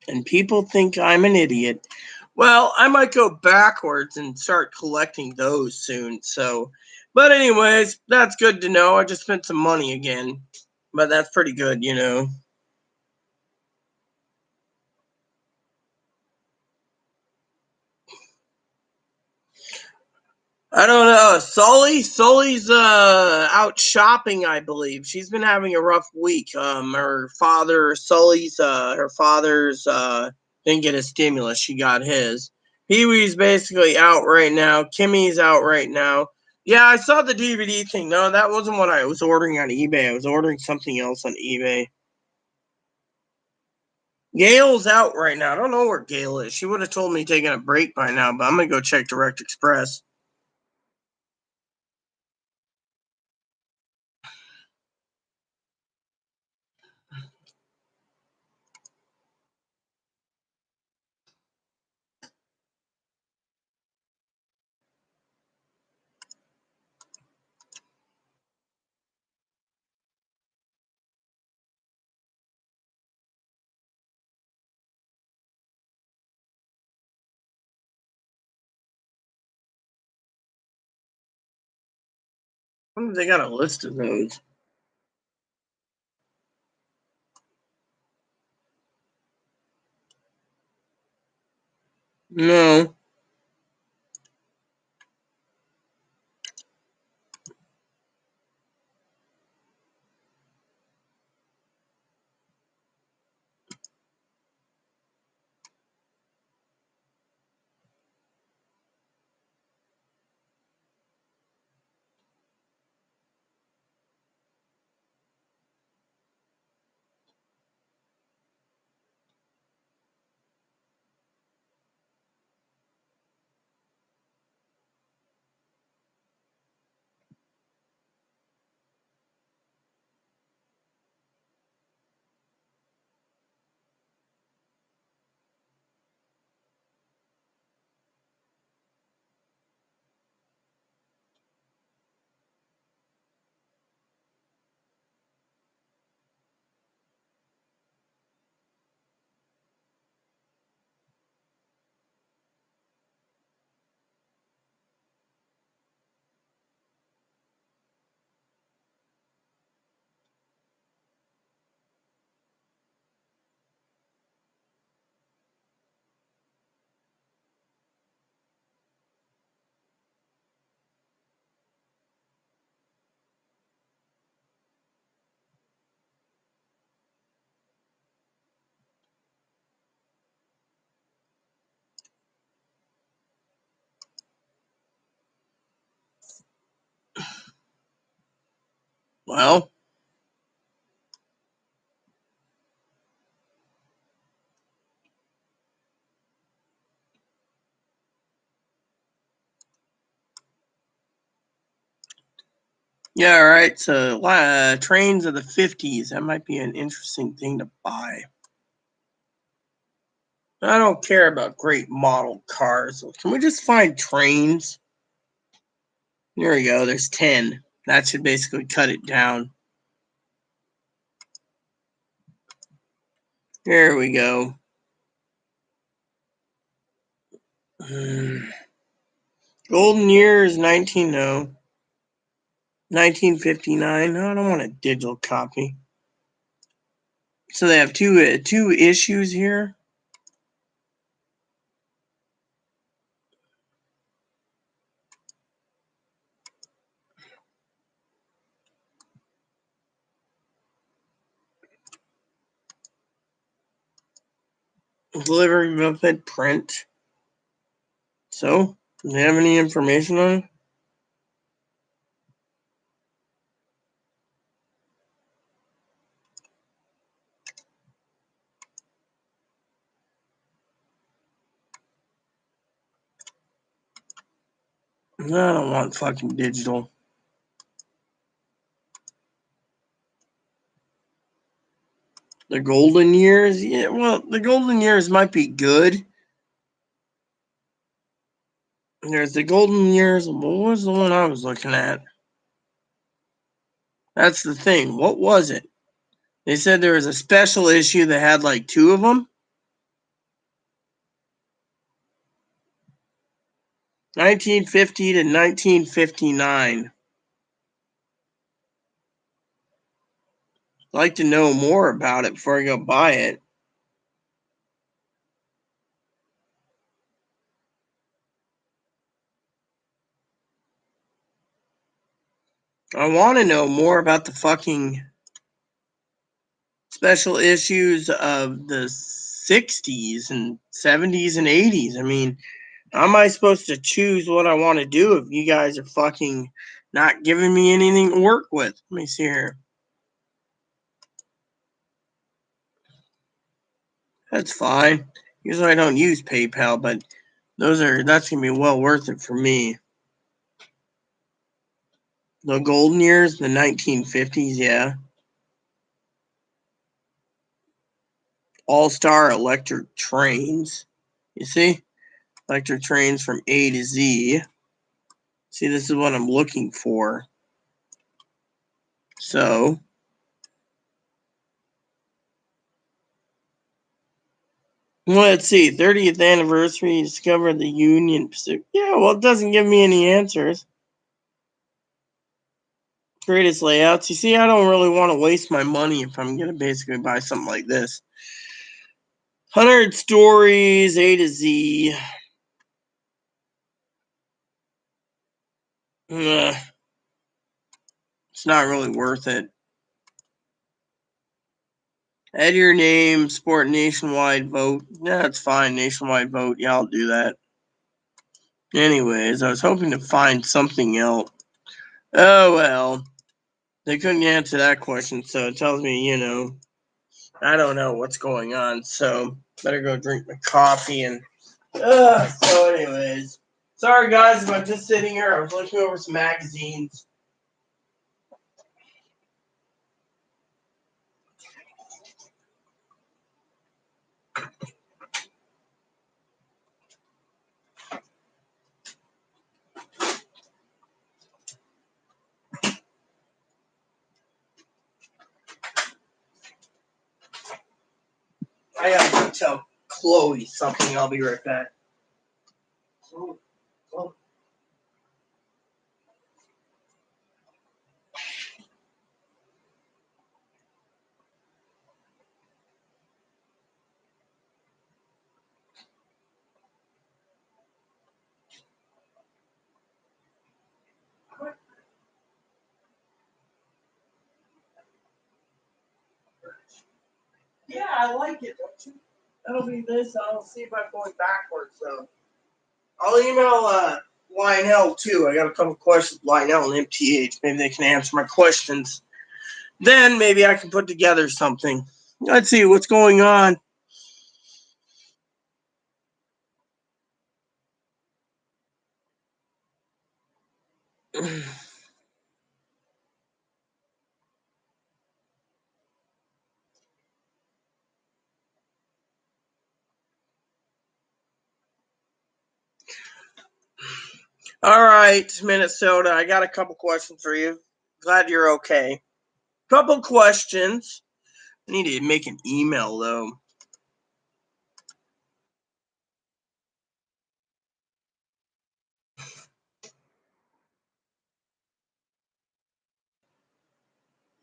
And people think I'm an idiot. Well, I might go backwards and start collecting those soon. So, but anyways, that's good to know. I just spent some money again, but that's pretty good, you know. I don't know. Sully's out shopping, I believe. She's been having a rough week. Her father, her father's didn't get a stimulus. She got his. Pee Wee's basically out right now. Kimmy's out right now. Yeah, I saw the DVD thing. No, that wasn't what I was ordering on eBay. I was ordering something else on eBay. Gail's out right now. I don't know where Gail is. She would have told me taking a break by now, but I'm gonna go check Direct Express. I wonder if they got a list of those. No. Well, yeah, all right. So trains of the 50s. That might be an interesting thing to buy. I don't care about great model cars. Can we just find trains? There we go. There's 10. That should basically cut it down. There we go. Golden years 1959. No, I don't want a digital copy. So they have two issues here. Delivery method print. So, do they have any information on it? No, I don't want fucking digital. The golden years? Yeah, well, the golden years might be good. There's the golden years. What was the one I was looking at? That's the thing. What was it? They said there was a special issue that had like 2 of them. 1950 to 1959. I'd like to know more about it before I go buy it. I want to know more about the fucking special issues of the 60s and 70s and 80s. I mean, how am I supposed to choose what I want to do if you guys are fucking not giving me anything to work with? Let me see here. That's fine. Usually I don't use PayPal, but that's gonna be well worth it for me. The golden years, the 1950s, yeah. All-Star electric trains. You see? Electric trains from A to Z. See, this is what I'm looking for. So, let's see. 30th anniversary, discovered the Union Pacific. Yeah, well, it doesn't give me any answers. Greatest layouts. You see, I don't really want to waste my money if I'm going to basically buy something like this. 100 stories, A to Z. It's not really worth it. Add your name, support nationwide vote. Yeah, it's fine. Nationwide vote. Yeah, I'll do that. Anyways, I was hoping to find something else. Oh, well. They couldn't answer that question, so it tells me, I don't know what's going on. So, better go drink my coffee and... so anyways. Sorry, guys, if I'm just sitting here. I was looking over some magazines. I gotta go tell Chloe something. I'll be right back. Chloe. Yeah, I like it, don't you? That'll be this. I'll see if I'm going backwards, though. I'll email Lionel, too. I got a couple questions with Lionel and MTH. Maybe they can answer my questions. Then maybe I can put together something. Let's see what's going on. All right, Minnesota, I got a couple questions for you. Glad you're okay. Couple questions. I need to make an email, though.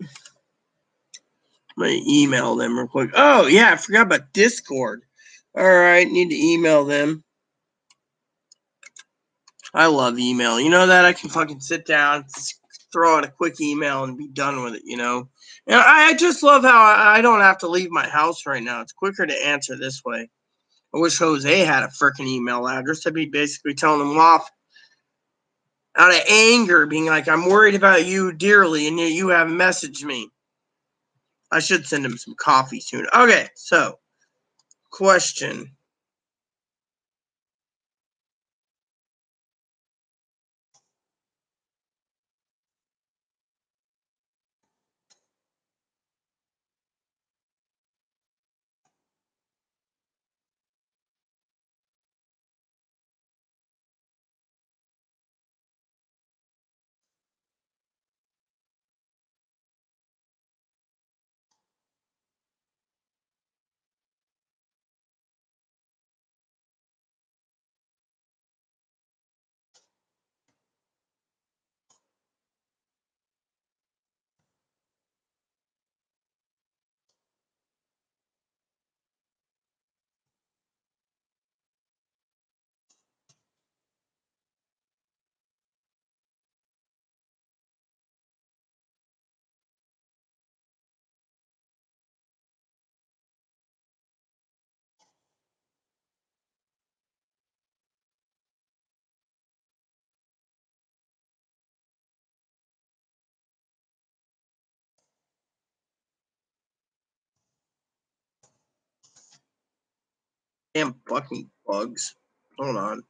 I'm going to email them real quick. Oh, yeah, I forgot about Discord. All right, need to email them. I love email. You know that? I can fucking sit down, throw out a quick email, and be done with it, you know? And I just love how I don't have to leave my house right now. It's quicker to answer this way. I wish Jose had a freaking email address. I'd be basically telling him off out of anger, being like, I'm worried about you dearly, and yet you haven't messaged me. I should send him some coffee soon. Okay, so, question. Damn fucking bugs. Hold on.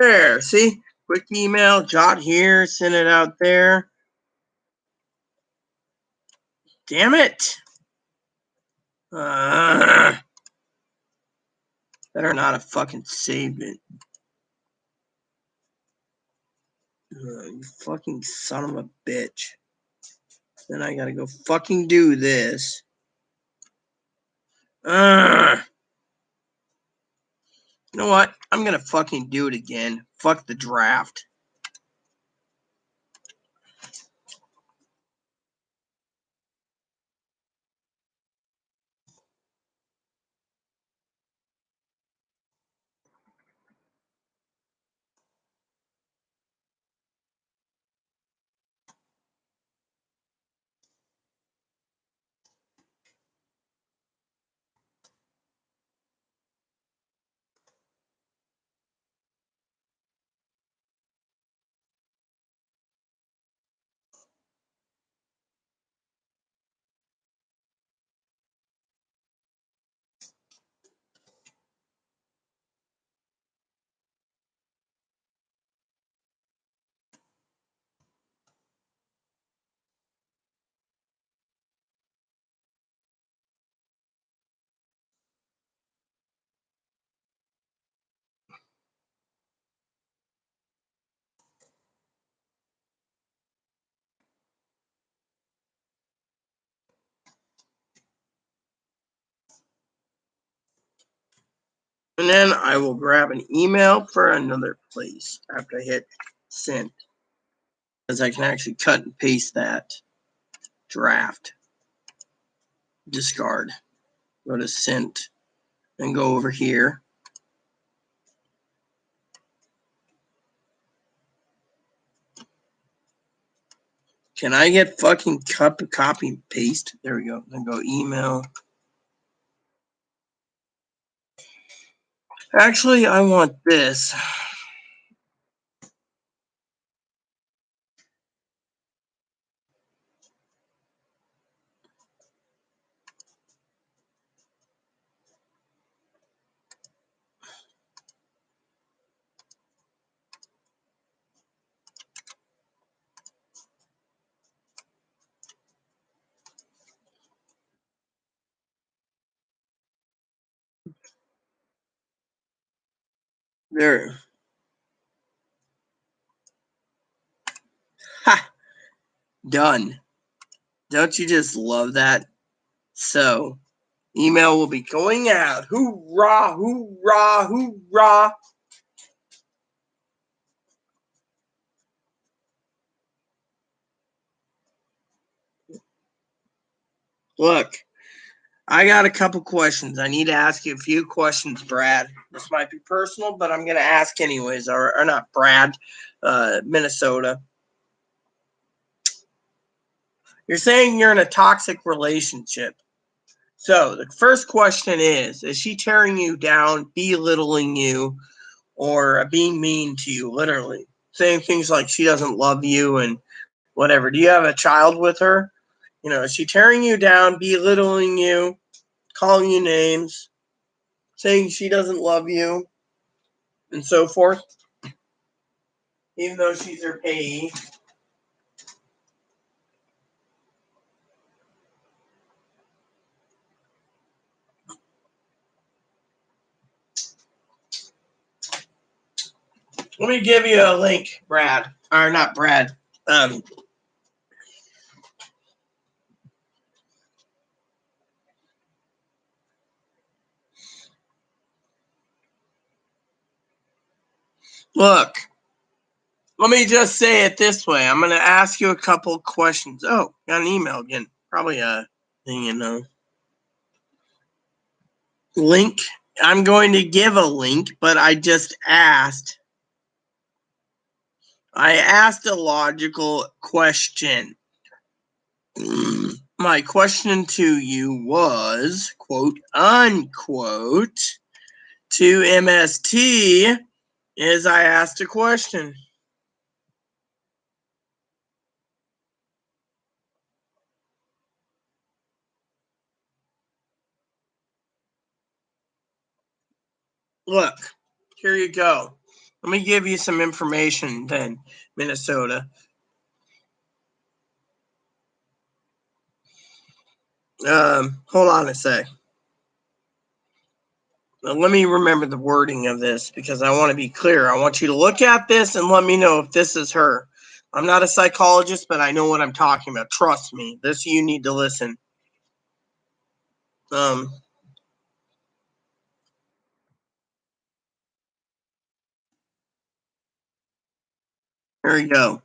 There, see? Quick email, jot here, send it out there. Damn it. Better not have fucking saved it. You fucking son of a bitch. Then I gotta go fucking do this. You know what? I'm gonna fucking do it again. Fuck the draft. And then I will grab an email for another place after I hit send. Because I can actually cut and paste that draft. Discard. Go to send. And go over here. Can I get fucking copy and paste? There we go. Then go email. Actually, I want this. There. Ha! Done. Don't you just love that? So, email will be going out. Hoorah, hoorah, hoorah. Look, I got a couple questions. I need to ask you a few questions, Brad. This might be personal, but I'm going to ask anyways. Or not Brad, Minnesota. You're saying you're in a toxic relationship. So the first question is she tearing you down, belittling you, or being mean to you, literally? Saying things like she doesn't love you and whatever. Do you have a child with her? You know, is she tearing you down, belittling you, calling you names, saying she doesn't love you, and so forth? Even though she's her payee. Let me give you a link, Brad. Or not Brad. Look, let me just say it this way. I'm going to ask you a couple questions. Oh, got an email again. Probably a thing, you know. Link. I'm going to give a link, but I just asked. I asked a logical question. My question to you was, quote, unquote, to MST, is I asked a question. Look, here you go. Let me give you some information then, Minnesota. Hold on a sec. Let me remember the wording of this because I want to be clear. I want you to look at this and let me know if this is her. I'm not a psychologist, but I know what I'm talking about. Trust me. This you need to listen. Here we go.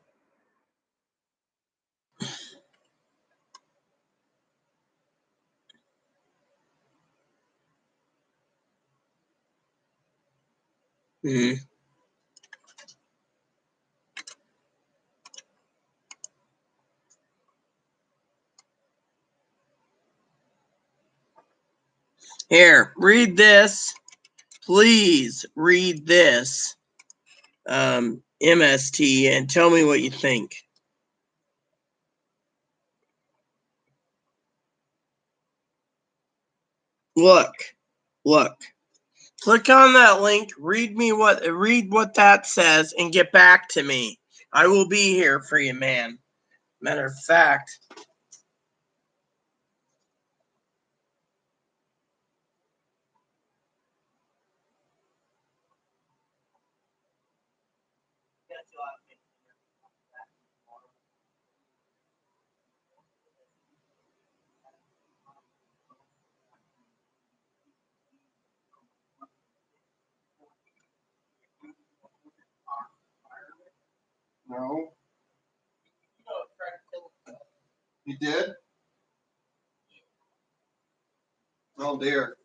Here, read this. Please read this, MST, and tell me what you think. Look. Click on that link. Read what that says, and get back to me. I will be here for you, man. Matter of fact. No. You did? Oh dear.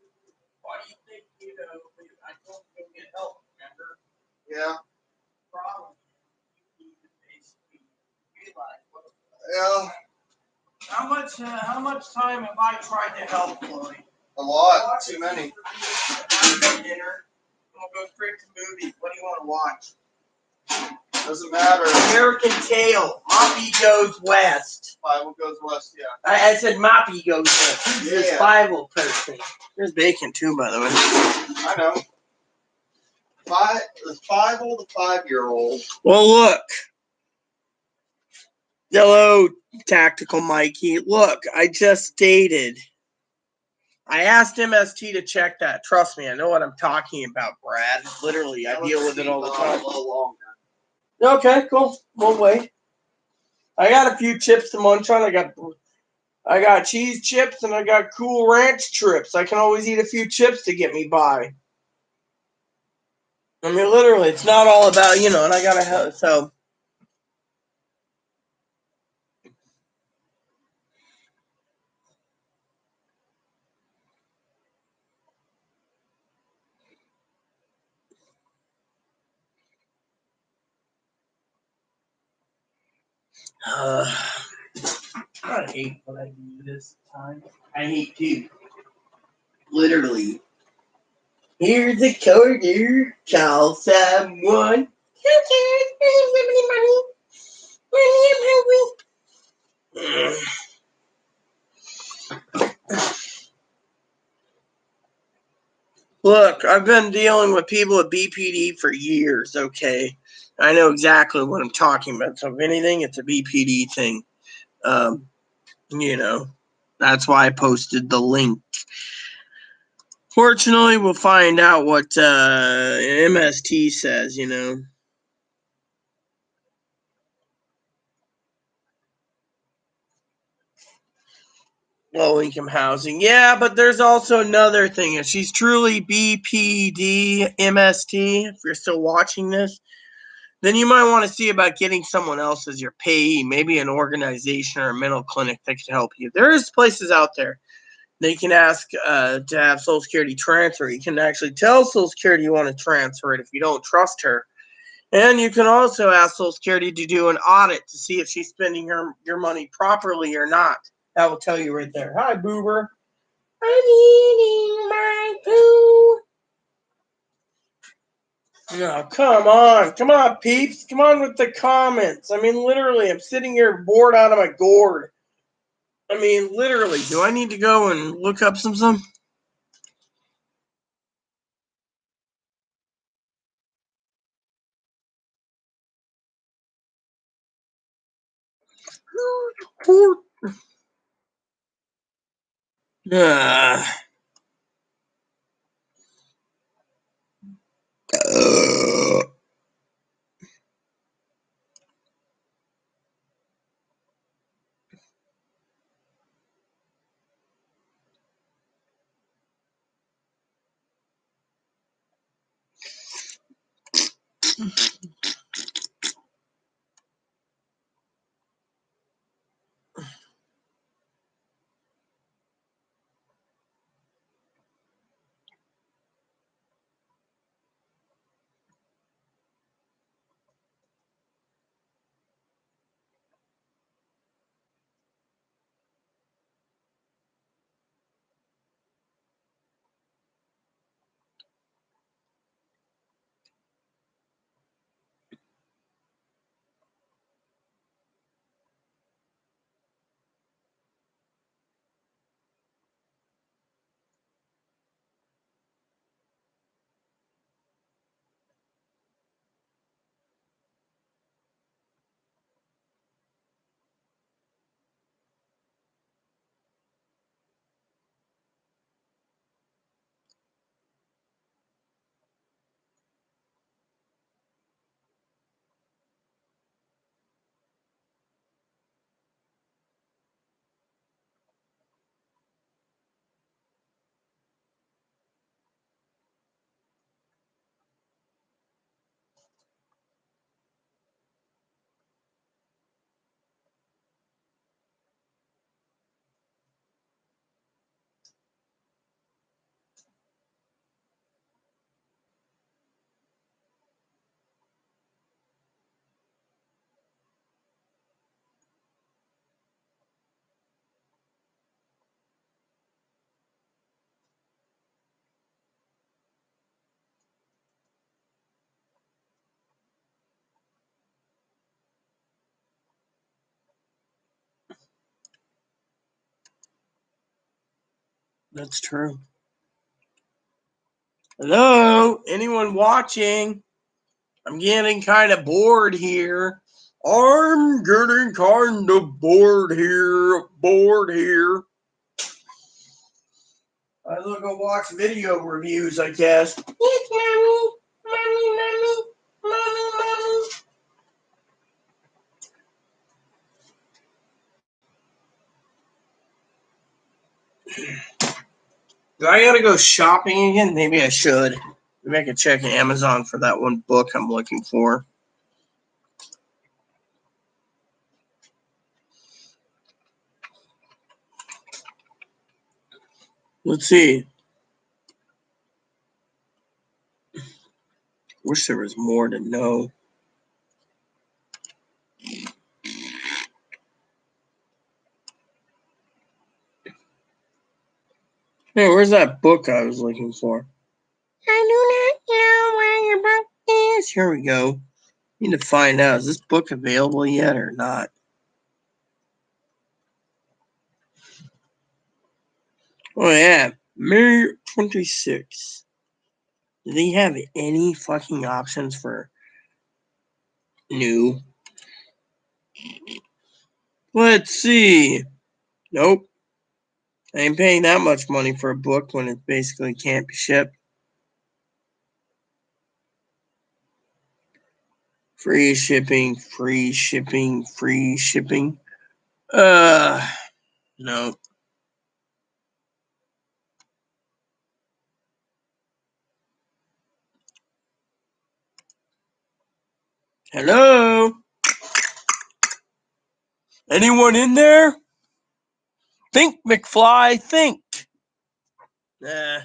Why do you think I told you to get help, remember? Yeah. Problem. You need to basically realize what. Yeah. How much time have I tried to help, Chloe? A lot. Too many. Dinner. We'll go straight to movies. What do you want to watch? Doesn't matter. American Tail. Moppy Goes West. Bible Goes West, yeah. I said Moppy Goes West. He's this Bible person. There's bacon too, by the way. I know. The Bible, the 5-year-old. Well, look. Hello, Tactical Mikey. Look, I just stated I asked MST to check that. Trust me, I know what I'm talking about, Brad. Literally, I deal with it all the time. A little longer. Okay, cool. We'll wait. I got a few chips to munch on. I got cheese chips and I got Cool Ranch chips. I can always eat a few chips to get me by. I mean, literally, it's not all about, and I gotta have, so. I hate what I do this time. I hate to. Literally. Here's a quarter. Call someone. Look, I've been dealing with people with BPD for years, okay? I know exactly what I'm talking about. So if anything, it's a BPD thing. That's why I posted the link. Fortunately, we'll find out what MST says, Low income housing. Yeah, but there's also another thing. If she's truly BPD MST, if you're still watching this, then you might want to see about getting someone else as your payee, maybe an organization or a mental clinic that could help you. There's places out there. They can ask to have Social Security transfer. You can actually tell Social Security you want to transfer it if you don't trust her. And you can also ask Social Security to do an audit to see if she's spending your money properly or not. That will tell you right there. Hi, Boober. I'm eating my poo. No, come on. Come on, peeps. Come on with the comments. I mean, literally, I'm sitting here bored out of my gourd. I mean, literally, do I need to go and look up some? That's true. Hello? Anyone watching? I'm getting kind of bored here. I'm getting kind of bored here. I go watch video reviews, I guess. Yes, mommy. Mommy, mommy. Mommy, mommy. Do I gotta go shopping again? Maybe I should. Maybe I could check Amazon for that one book I'm looking for. Let's see. Wish there was more to know. Hey, where's that book I was looking for? I do not know where your book is. Here we go. Need to find out, is this book available yet or not? Oh yeah, May 26th. Do they have any fucking options for new? Let's see. Nope. I ain't paying that much money for a book when it basically can't be shipped. Free shipping, free shipping, free shipping. No. Hello? Anyone in there? Think, McFly, think. Nah.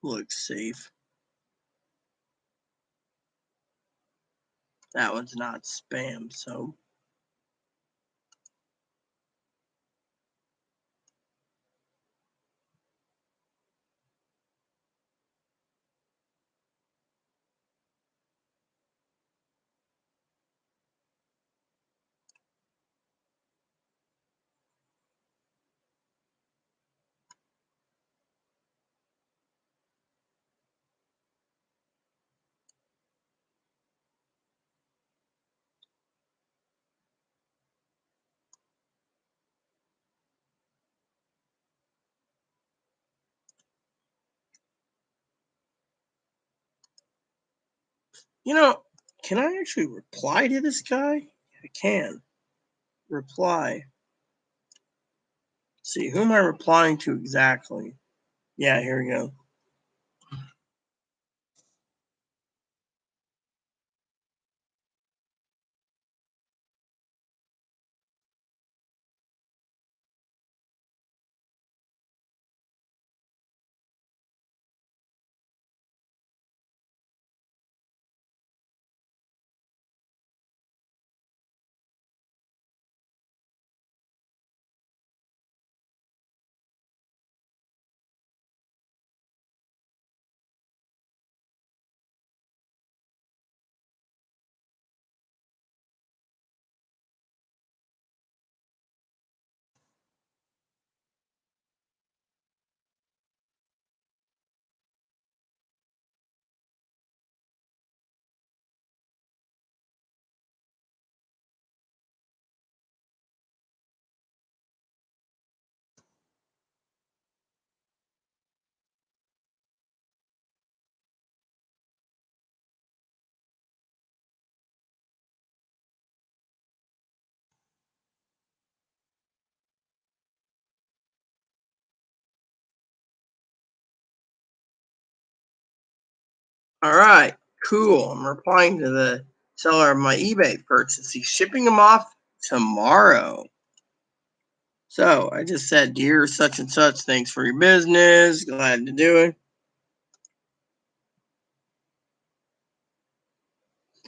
Looks safe. That one's not spam, so. You know, can I actually reply to this guy? I can. Reply. Let's see, who am I replying to exactly? Yeah, here we go. All right, cool. I'm replying to the seller of my eBay purchase. He's shipping them off tomorrow. So I just said, dear such and such, thanks for your business. Glad to do it.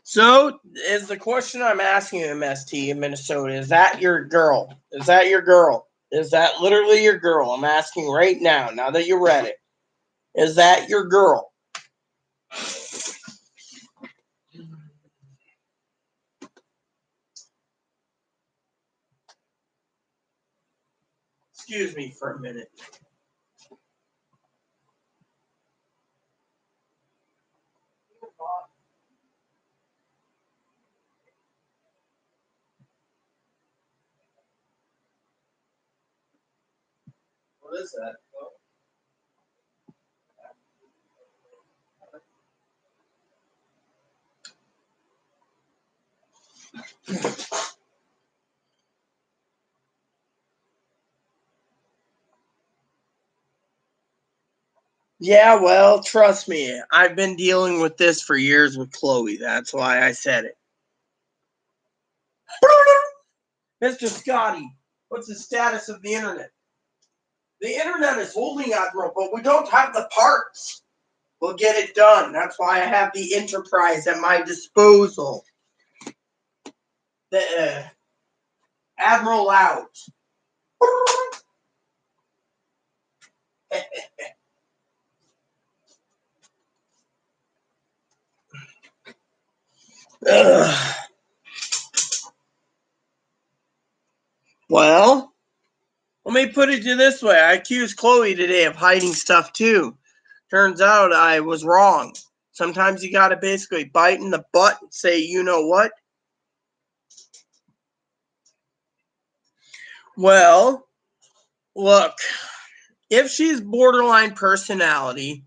So is the question I'm asking you, MST in Minnesota, is that your girl? Is that your girl? Is that literally your girl? I'm asking right now that you read it. Is that your girl? Excuse me for a minute. What is that? Yeah, well, trust me. I've been dealing with this for years with Chloe. That's why I said it. Mr. Scotty, what's the status of the internet? The internet is holding, Admiral, but we don't have the parts. We'll get it done. That's why I have the Enterprise at my disposal. The Admiral out. Well, let me put it to you this way. I accused Chloe today of hiding stuff too. Turns out I was wrong. Sometimes you gotta basically bite in the butt and say, you know what? Well, look, if she's borderline personality,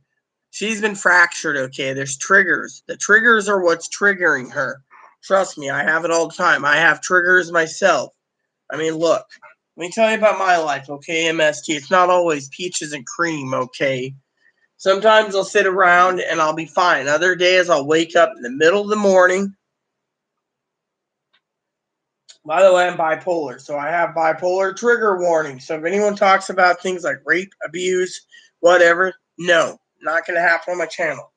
she's been fractured, okay? There's triggers. The triggers are what's triggering her. Trust me, I have it all the time. I have triggers myself. I mean, look, let me tell you about my life, okay, MST? It's not always peaches and cream, okay? Sometimes I'll sit around and I'll be fine. Other days I'll wake up in the middle of the morning. By the way, I'm bipolar, so I have bipolar trigger warning. So if anyone talks about things like rape, abuse, whatever, no, not going to happen on my channel.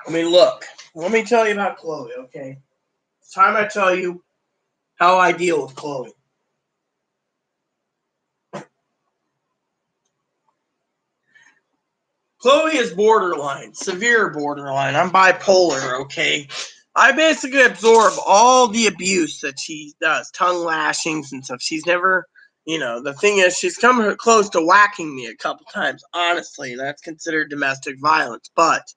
I mean, look, let me tell you about Chloe, okay? It's time I tell you how I deal with Chloe. Chloe is borderline, severe borderline. I'm bipolar, okay? I basically absorb all the abuse that she does, tongue lashings and stuff. She's never, the thing is, she's come close to whacking me a couple times. Honestly, that's considered domestic violence. But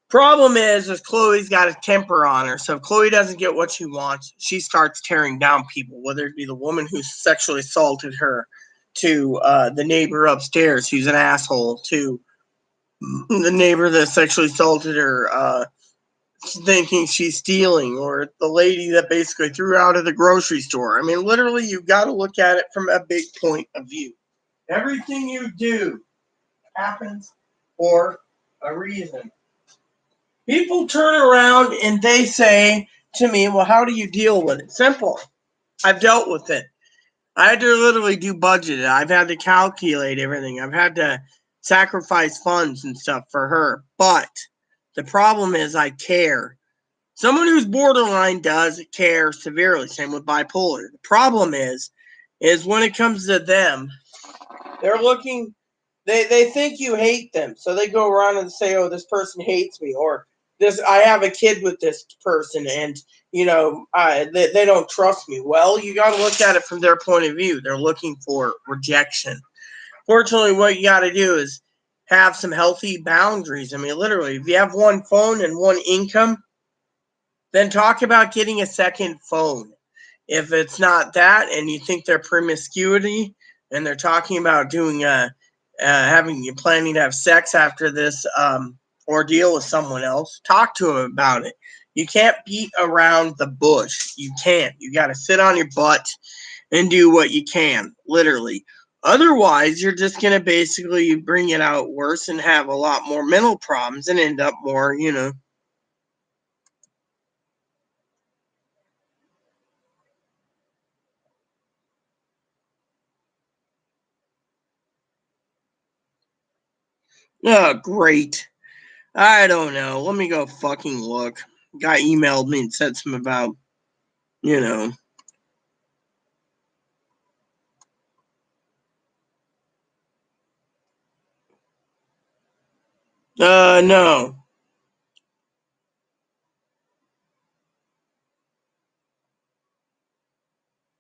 problem is Chloe's got a temper on her. So if Chloe doesn't get what she wants, she starts tearing down people, whether it be the woman who sexually assaulted her, to the neighbor upstairs who's an asshole, to the neighbor that sexually assaulted her, thinking she's stealing, or the lady that basically threw her out of the grocery store. I mean, literally, you've got to look at it from a big point of view. Everything you do happens for a reason. People turn around and they say to me, well, how do you deal with it? Simple. I've dealt with it. I had to literally do budget. I've had to calculate everything. I've had to sacrifice funds and stuff for her. But the problem is I care. Someone who's borderline does care severely. Same with bipolar. The problem is when it comes to them, they're looking, they think you hate them. So they go around and say, oh, this person hates me. Or I have a kid with this person and they don't trust me. Well, you got to look at it from their point of view. They're looking for rejection. Fortunately, what you got to do is have some healthy boundaries. I mean, literally, if you have one phone and one income, then talk about getting a second phone. If it's not that, and you think they're promiscuity, and they're talking about doing planning to have sex after this ordeal with someone else, talk to them about it. You can't beat around the bush. You can't. You got to sit on your butt and do what you can, literally. Otherwise, you're just going to basically bring it out worse and have a lot more mental problems and end up more, Oh, great. I don't know. Let me go fucking look. Guy emailed me and said something about, you know. No.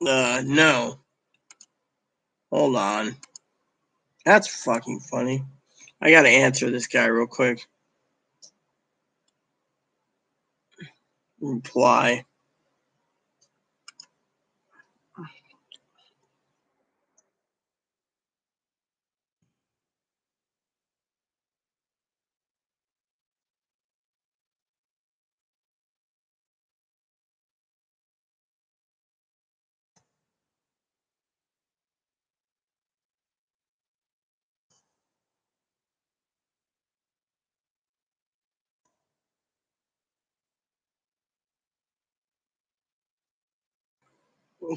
No. Hold on. That's fucking funny. I gotta answer this guy real quick. Reply.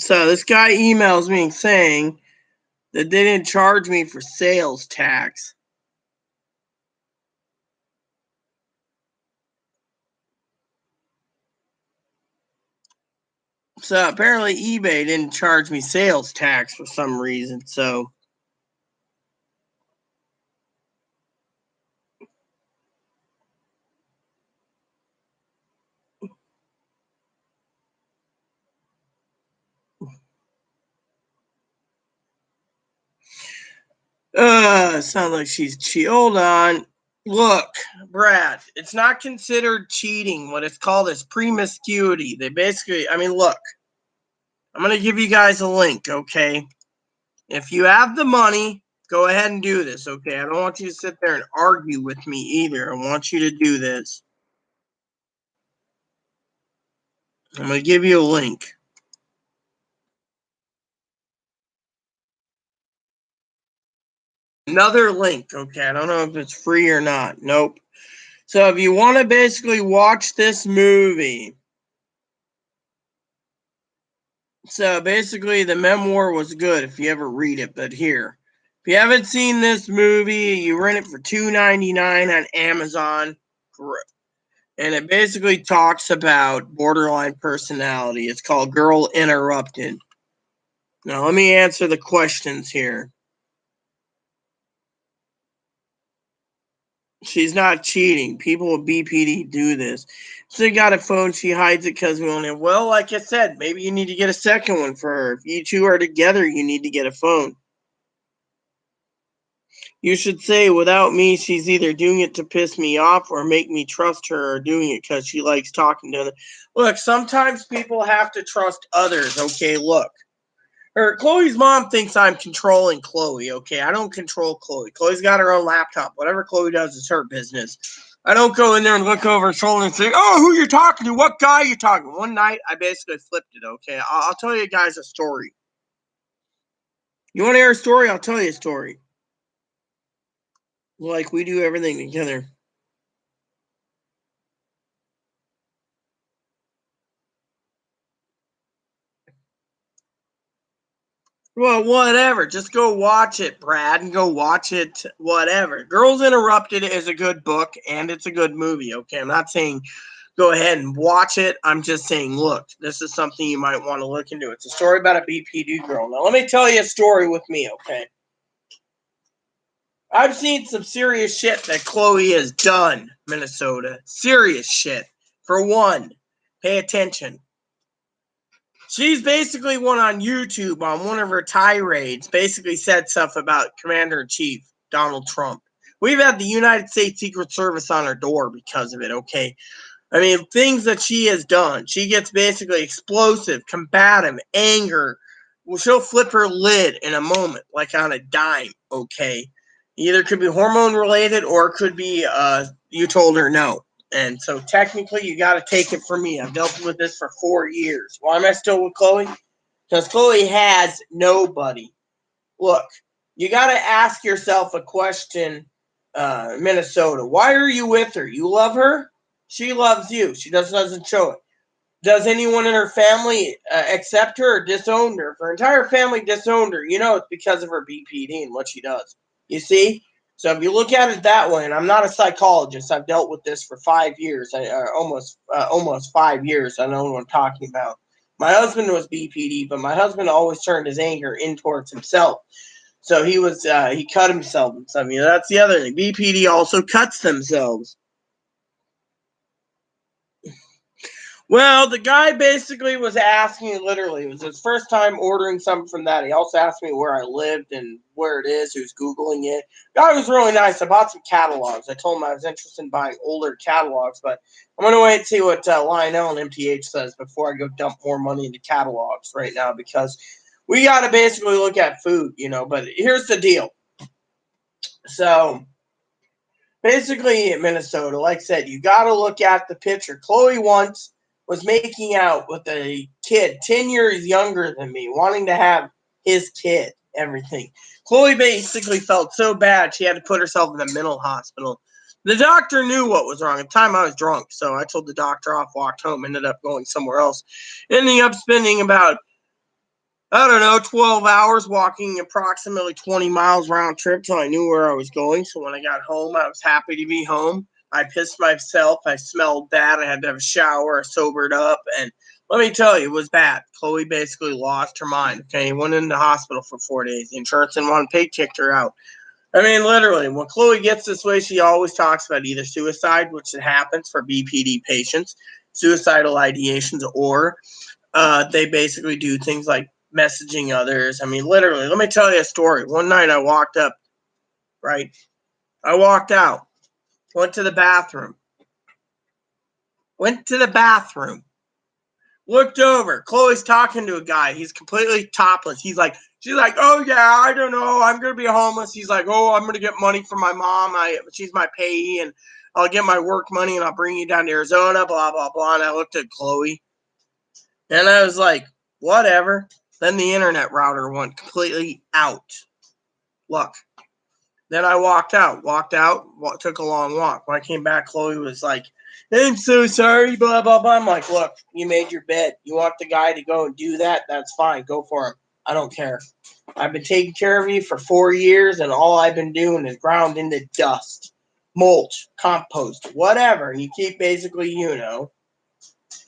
So this guy emails me saying that they didn't charge me for sales tax. So apparently eBay didn't charge me sales tax for some reason. So sounds like she's hold on. Look, Brad, it's not considered cheating. What it's called is promiscuity. They basically, I mean, look, I'm gonna give you guys a link, okay? If you have the money, go ahead and do this, okay? I don't want you to sit there and argue with me either. I want you to do this. I'm gonna give you a link. Another link, okay? I don't know if it's free or not. Nope. So if you want to basically watch this movie, so basically the memoir was good if you ever read it, but here, if you haven't seen this movie, you rent it for $2.99 on Amazon, and it basically talks about borderline personality. It's called Girl Interrupted. Now let me answer the questions here. She's not cheating. People with BPD do this. She got a phone. She hides it because we only. Well, like I said, maybe you need to get a second one for her. If you two are together, you need to get a phone. You should say, without me, she's either doing it to piss me off or make me trust her, or doing it because she likes talking to others. Look, sometimes people have to trust others. Okay, look. Chloe's mom thinks I'm controlling Chloe. Okay, I don't control Chloe. Chloe's got her own laptop. Whatever Chloe does is her business. I don't go in there and look over her shoulder and say, "Oh, who you talking to? What guy you talking?" One night, I basically flipped it. Okay, I'll tell you guys a story. You want to hear a story? I'll tell you a story. Like we do everything together. Well, whatever. Just go watch it, Brad, and go watch it. Whatever. Girls Interrupted is a good book and it's a good movie. Okay, I'm not saying go ahead and watch it. I'm just saying, look, this is something you might want to look into. It's a story about a BPD girl. Now, let me tell you a story with me, okay? I've seen some serious shit that Chloe has done, Minnesota. Serious shit. For one, pay attention. She's basically went on YouTube on one of her tirades, basically said stuff about Commander in Chief Donald Trump. We've had the United States Secret Service on our door because of it, okay? I mean, things that she has done. She gets basically explosive, combative, anger. Well, she'll flip her lid in a moment, like on a dime, okay? Either could be hormone related or it could be you told her no. And so technically, you got to take it from me. I've dealt with this for 4 years. Why am I still with Chloe? Because Chloe has nobody. Look, you got to ask yourself a question, Minnesota. Why are you with her? You love her? She loves you. She doesn't show it. Does anyone in her family accept her or disown her? If her entire family disowned her, you know it's because of her BPD and what she does. You see? So if you look at it that way, and I'm not a psychologist, I've dealt with this for 5 years, almost 5 years. I know what I'm talking about. My husband was BPD, but my husband always turned his anger in towards himself. So he cut himself. I mean, that's the other thing. BPD also cuts themselves. Well, the guy basically was asking, literally, it was his first time ordering something from that. He also asked me where I lived and where it is. He was Googling it. The guy was really nice. I bought some catalogs. I told him I was interested in buying older catalogs, but I'm going to wait and see what Lionel and MTH says before I go dump more money into catalogs right now, because we got to basically look at food, but here's the deal. So basically in Minnesota, like I said, you got to look at the picture. Chloe once was making out with a kid 10 years younger than me, wanting to have his kid, everything. Chloe basically felt so bad she had to put herself in the mental hospital. The doctor knew what was wrong. At the time, I was drunk, so I told the doctor off, walked home, ended up going somewhere else. Ending up spending about, 12 hours walking approximately 20 miles round trip till I knew where I was going. So when I got home, I was happy to be home. I pissed myself. I smelled bad. I had to have a shower. I sobered up. And let me tell you, it was bad. Chloe basically lost her mind. Okay, went into the hospital for 4 days. The insurance didn't want to pay, kicked her out. I mean, literally, when Chloe gets this way, she always talks about either suicide, which happens for BPD patients, suicidal ideations, or they basically do things like messaging others. I mean, literally, let me tell you a story. One night I walked up, right? I walked out, went to the bathroom, looked over. Chloe's talking to a guy. He's completely topless. She's like, oh yeah, I don't know. I'm going to be homeless. He's like, oh, I'm going to get money from my mom. She's my payee, and I'll get my work money and I'll bring you down to Arizona, blah, blah, blah. And I looked at Chloe and I was like, whatever. Then the internet router went completely out. Look. Then I walked out, took a long walk. When I came back, Chloe was like, I'm so sorry, blah, blah, blah. I'm like, look, you made your bed. You want the guy to go and do that? That's fine. Go for him. I don't care. I've been taking care of you for 4 years, and all I've been doing is ground into dust, mulch, compost, whatever. You keep basically,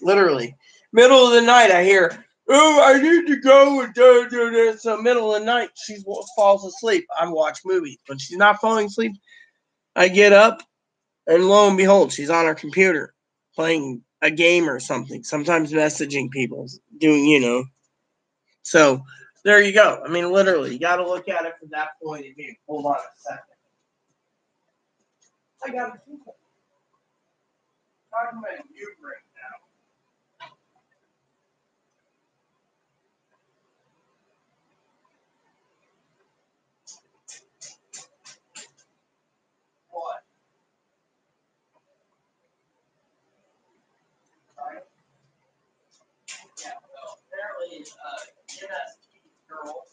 literally. Middle of the night, I hear, oh, I need to go and do this. So middle of the night, she falls asleep. I watch movies. When she's not falling asleep, I get up, and lo and behold, she's on her computer playing a game or something. Sometimes messaging people, doing. So there you go. I mean, literally, you got to look at it from that point of view. Hold on a second. I got to talking about you right now. What? Right? Yeah, well, apparently, MST girl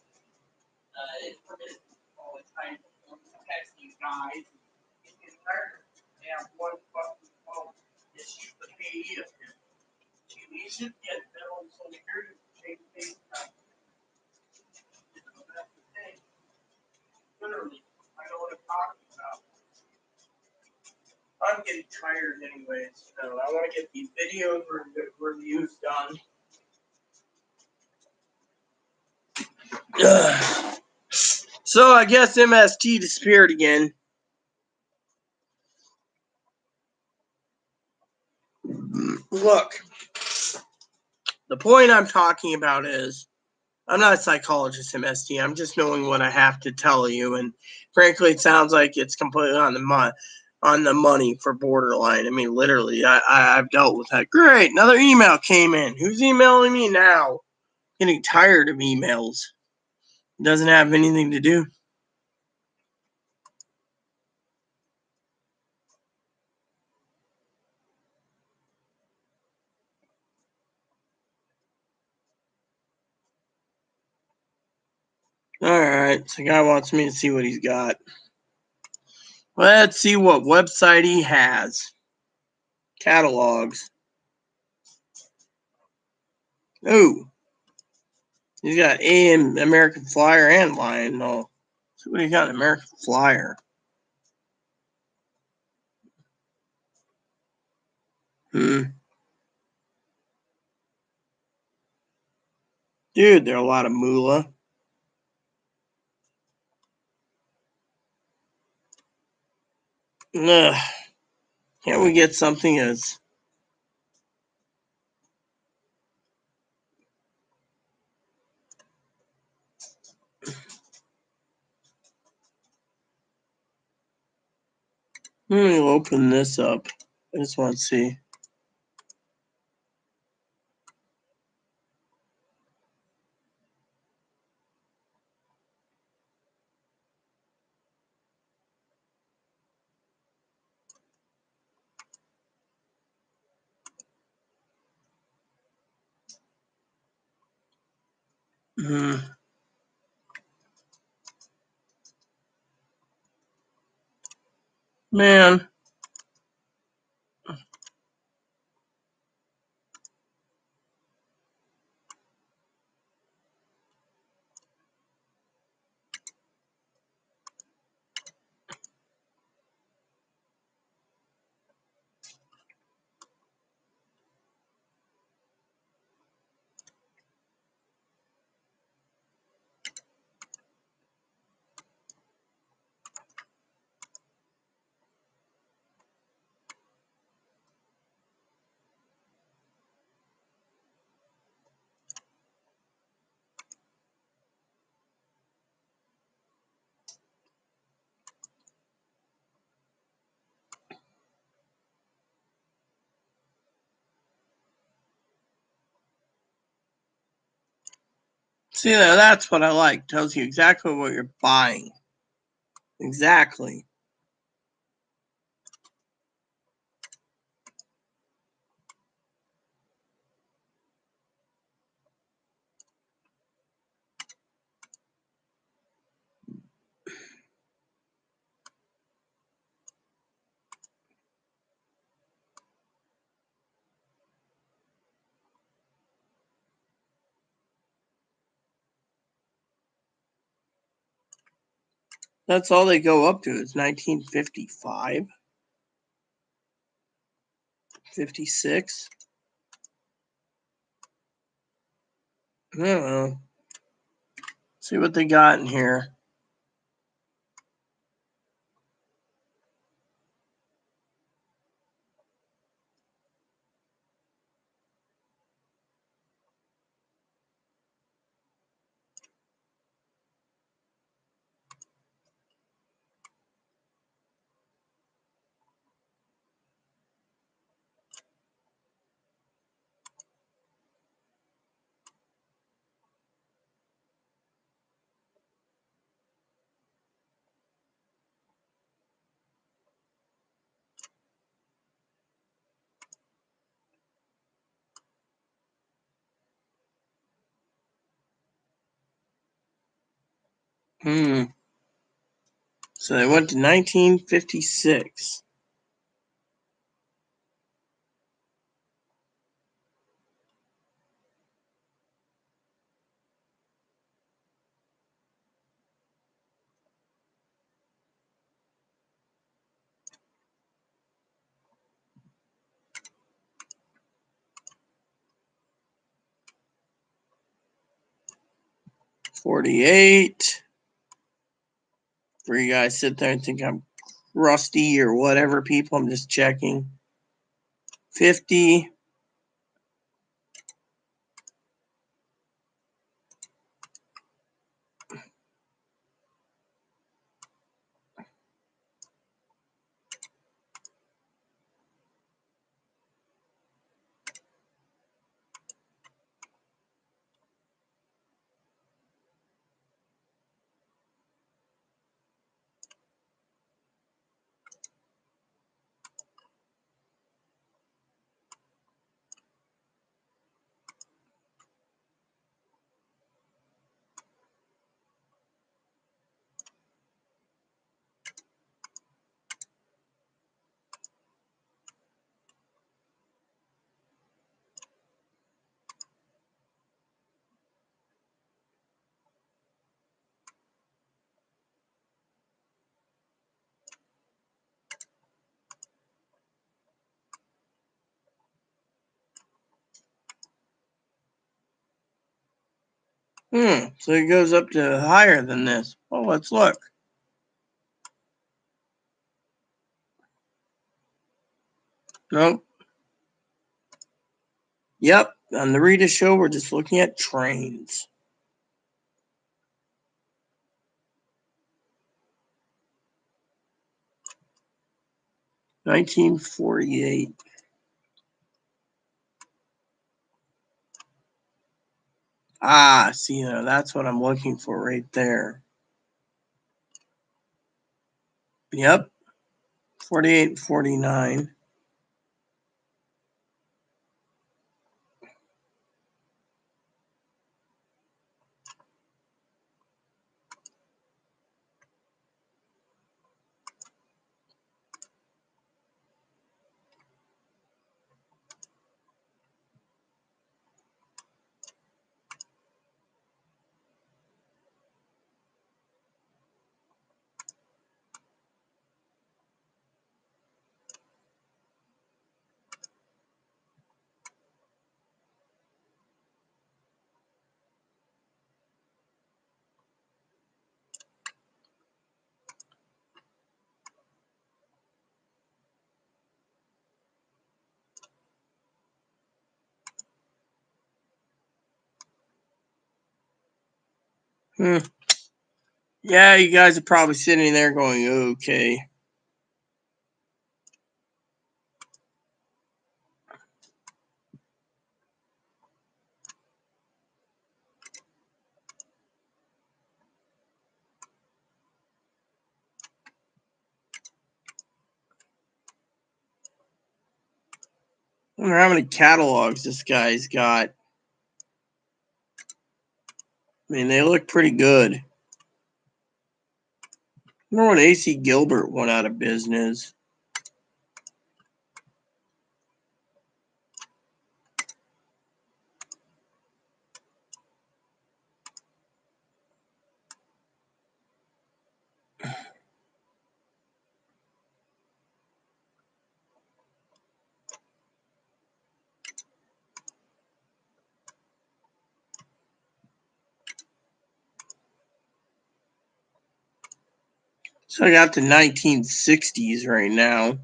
is permitted all the time to text these guys. He's getting tired. They have one fucking phone. Is she the payee of him? She needs to get federal social security to change things. That's the thing. Literally, I know what I'm talking about. I'm getting tired anyways, so I want to get these video reviews done. So I guess MST disappeared again. Look, the point I'm talking about is I'm not a psychologist, MST. I'm just knowing what I have to tell you, and frankly, it sounds like it's completely on the money for borderline. I mean, literally, I've dealt with that. Great, another email came in. Who's emailing me now? Getting tired of emails. Doesn't have anything to do. All right, so the guy wants me to see what he's got. Let's see what website he has. Catalogs. Ooh. He's got AM, American Flyer, and Lion. No. See what he got, American Flyer. Dude, there are a lot of moolah. Ugh. Can't we get something as... Let me open this up. I just want to see. Man. See, that's what I like. Tells you exactly what you're buying. Exactly. That's all they go up to is 1955, 56. I don't know. See what they got in here. So they went to 1956. $48. For you guys sit there and think I'm rusty or whatever, people, I'm just checking. $50. So it goes up to higher than this. Oh, let's look. Nope. Yep. On the Rita show, we're just looking at trains. $19.48. Ah, see, that's what I'm looking for right there. Yep. 48, 49. Yeah, you guys are probably sitting there going, okay. I wonder how many catalogs this guy's got. I mean, they look pretty good. I wonder when AC Gilbert went out of business. So I got the 1960s right now.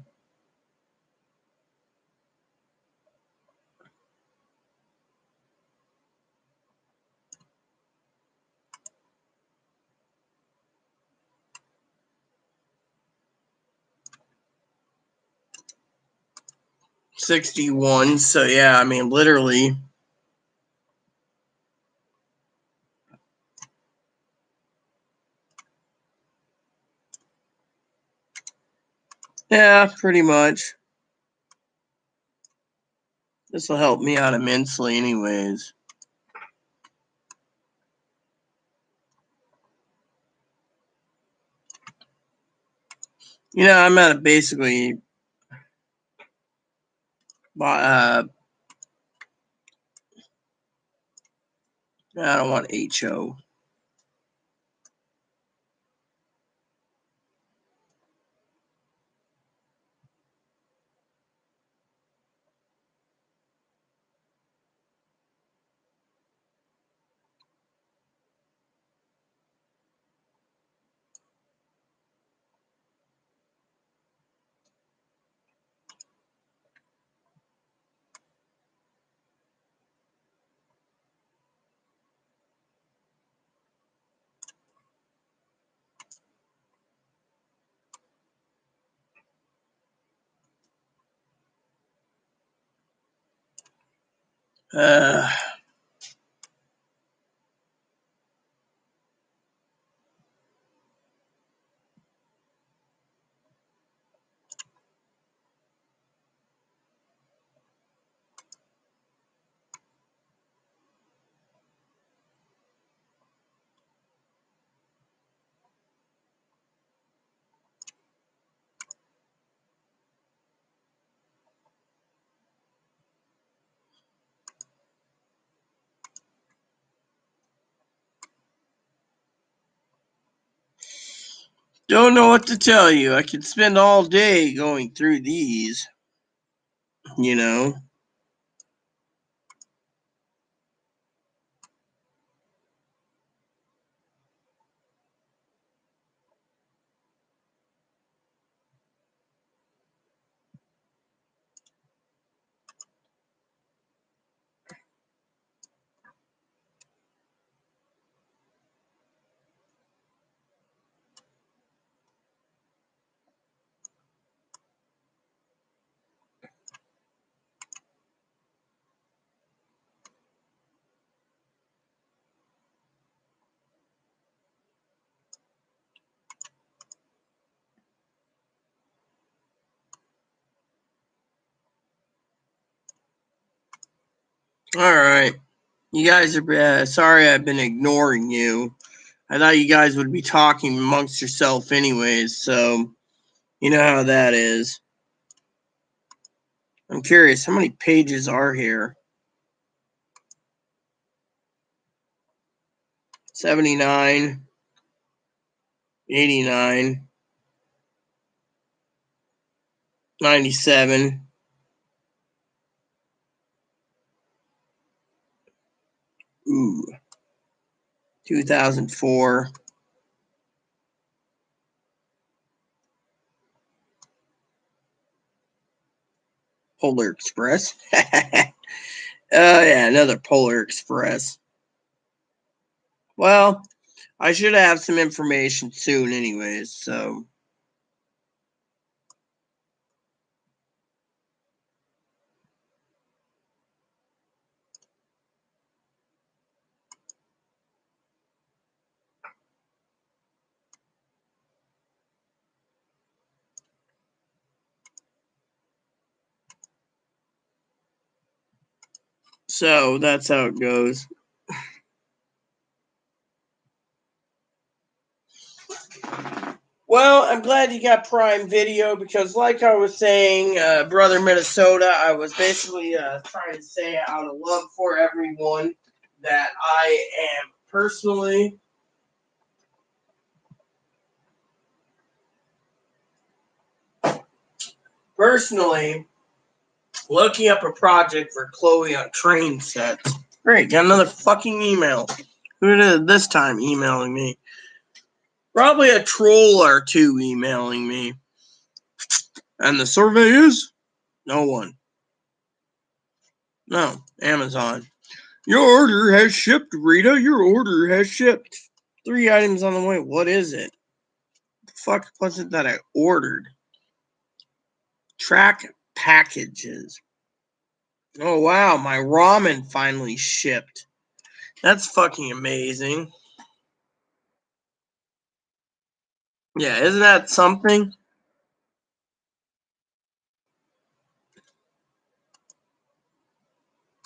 '61. So yeah, I mean, literally. Yeah, pretty much. This will help me out immensely, anyways. I'm at basically. I don't want HO. Uh, don't know what to tell you. I could spend all day going through these. You know. All right. You guys are sorry I've been ignoring you. I thought you guys would be talking amongst yourself anyways, so you know how that is. I'm curious, how many pages are here? 79, 89, 97. Ooh. 2004. Polar Express. Yeah, another Polar Express. Well, I should have some information soon anyways, so. So that's how it goes. Well, I'm glad you got Prime Video because, like I was saying, Brother Minnesota, I was basically trying to say out of love for everyone that I am personally looking up a project for Chloe on train sets. Great, got another fucking email. Who did this time emailing me? Probably a troll or two emailing me. And the survey is? No one. No, Amazon. Your order has shipped, Rita. Your order has shipped. 3 items on the way. What is it? The fuck was it that I ordered? Track packages. Oh, wow. My ramen finally shipped. That's fucking amazing. Yeah, isn't that something?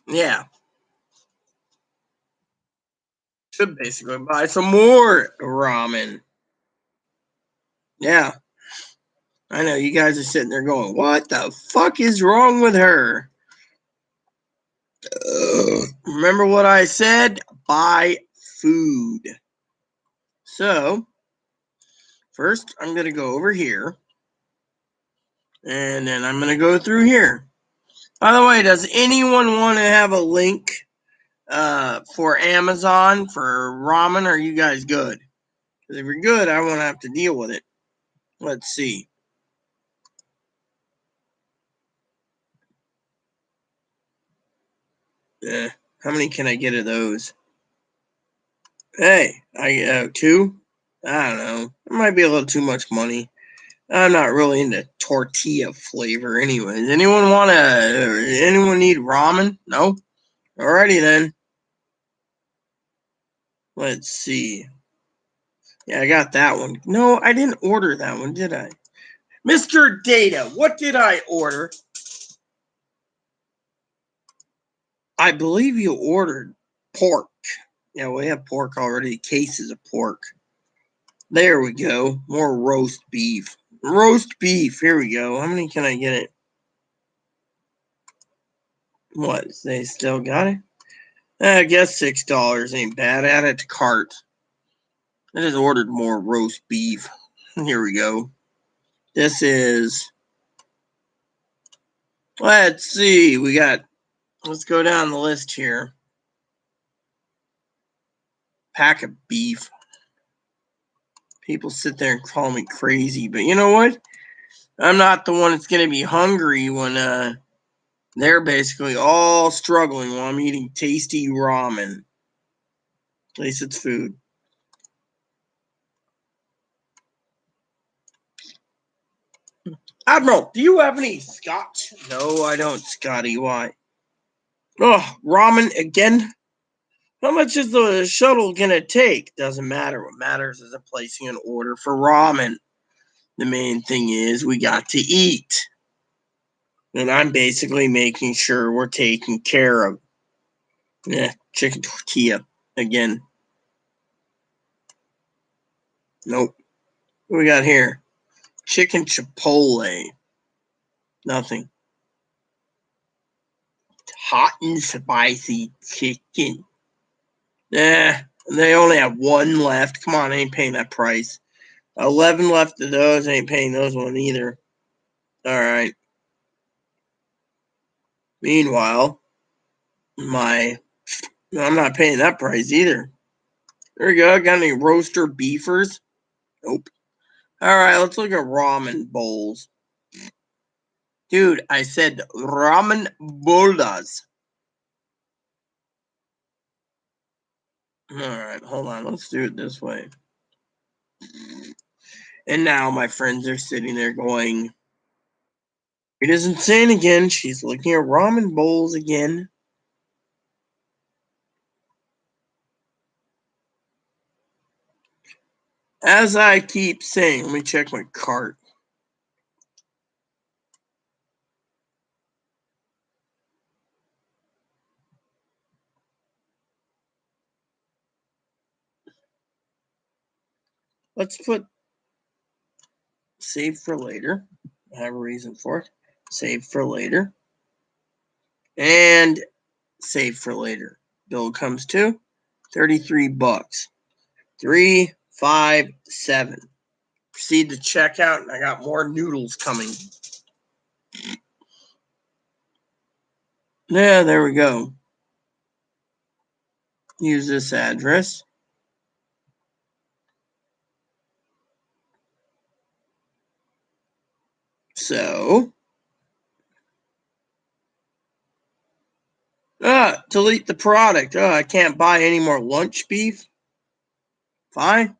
Yeah. Should basically buy some more ramen. Yeah. I know you guys are sitting there going, what the fuck is wrong with her? Remember what I said? Buy food. So, first I'm going to go over here. And then I'm going to go through here. By the way, does anyone want to have a link for Amazon for ramen? Or are you guys good? Because if you're good, I won't have to deal with it. Let's see. How many can I get of those? Hey, I 2? I don't know. It might be a little too much money. I'm not really into tortilla flavor anyways. Anyone need ramen? No? Alrighty then. Let's see. Yeah, I got that one. No, I didn't order that one, did I? Mr. Data, what did I order? I believe you ordered pork. Yeah, we have pork already. Cases of pork. There we go. More roast beef. Roast beef. Here we go. How many can I get it? What? They still got it? I guess $6 ain't bad. Add it to cart. I just ordered more roast beef. Here we go. This is. Let's see. Let's go down the list here. Pack of beef. People sit there and call me crazy, but you know what? I'm not the one that's going to be hungry when they're basically all struggling while I'm eating tasty ramen. At least it's food. Admiral, do you have any scotch? No, I don't, Scotty. Why? Oh, ramen again? How much is the shuttle going to take? Doesn't matter. What matters is placing an order for ramen. The main thing is we got to eat. And I'm basically making sure we're taken care of. Yeah, chicken tortilla again. Nope. What we got here? Chicken chipotle. Nothing. Hot and spicy chicken. Nah, they only have one left. Come on, I ain't paying that price. 11 left of those. I ain't paying those one either. All right. Meanwhile, I'm not paying that price either. There we go. Got any roaster beefers? Nope. All right, let's look at ramen bowls. Dude, I said ramen bowls. All right, hold on. Let's do it this way. And now my friends are sitting there going, it is insane again. She's looking at ramen bowls again. As I keep saying, let me check my cart. Let's put save for later. I have a reason for it. Save for later. And save for later. Bill comes to $33. 357. Proceed to checkout, and I got more noodles coming. Yeah, there we go. Use this address. So, delete the product. I can't buy any more lunch beef. Fine.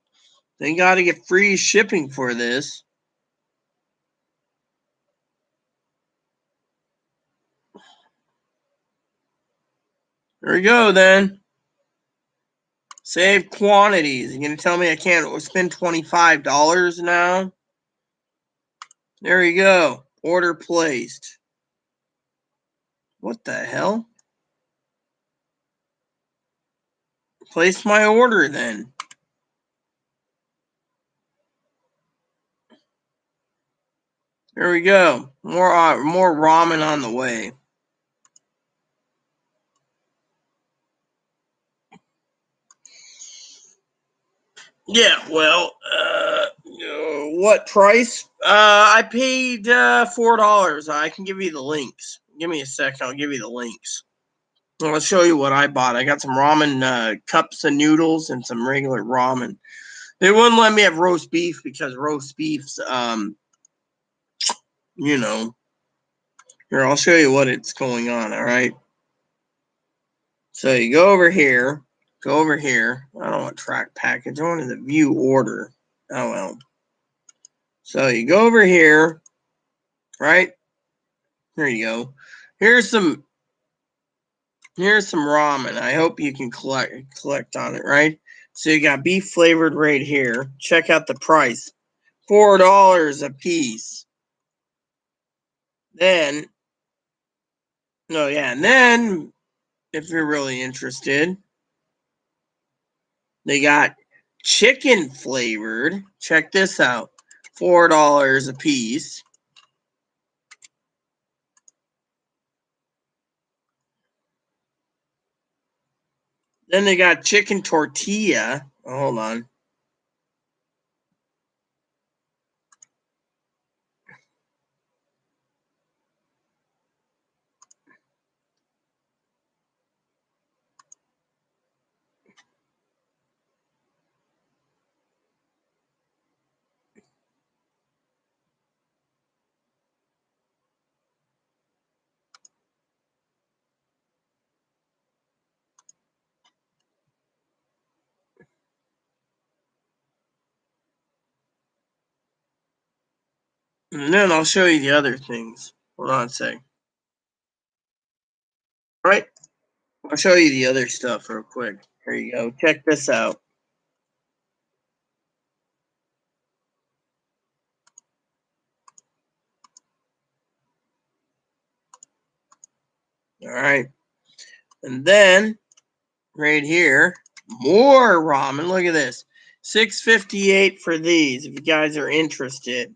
Then got to get free shipping for this. There we go then. Save quantities. You're going to tell me I can't spend $25 now? There you go. Order placed. What the hell? Place my order then. There we go. More ramen on the way. Yeah, well, what price? I paid $4. I can give you the links. Give me a second. I'll give you the links. I'll show you what I bought. I got some ramen cups of noodles and some regular ramen. They wouldn't let me have roast beef because roast beef's, you know. Here, I'll show you what it's going on, all right? So you go over here. Go over here. I don't want track package. I wanted the view order. Oh, well. So you go over here, right? Here you go. Here's some ramen. I hope you can collect on it, right? So you got beef flavored right here. Check out the price. $4 a piece. Then, no, yeah, and then if you're really interested, they got chicken flavored. Check this out. $4 a piece. Then they got chicken tortilla. Oh, hold on. And then I'll show you the other things. Hold on a sec. All right. I'll show you the other stuff real quick. Here you go. Check this out. All right. And then right here. More ramen. Look at this. $6.58 for these if you guys are interested.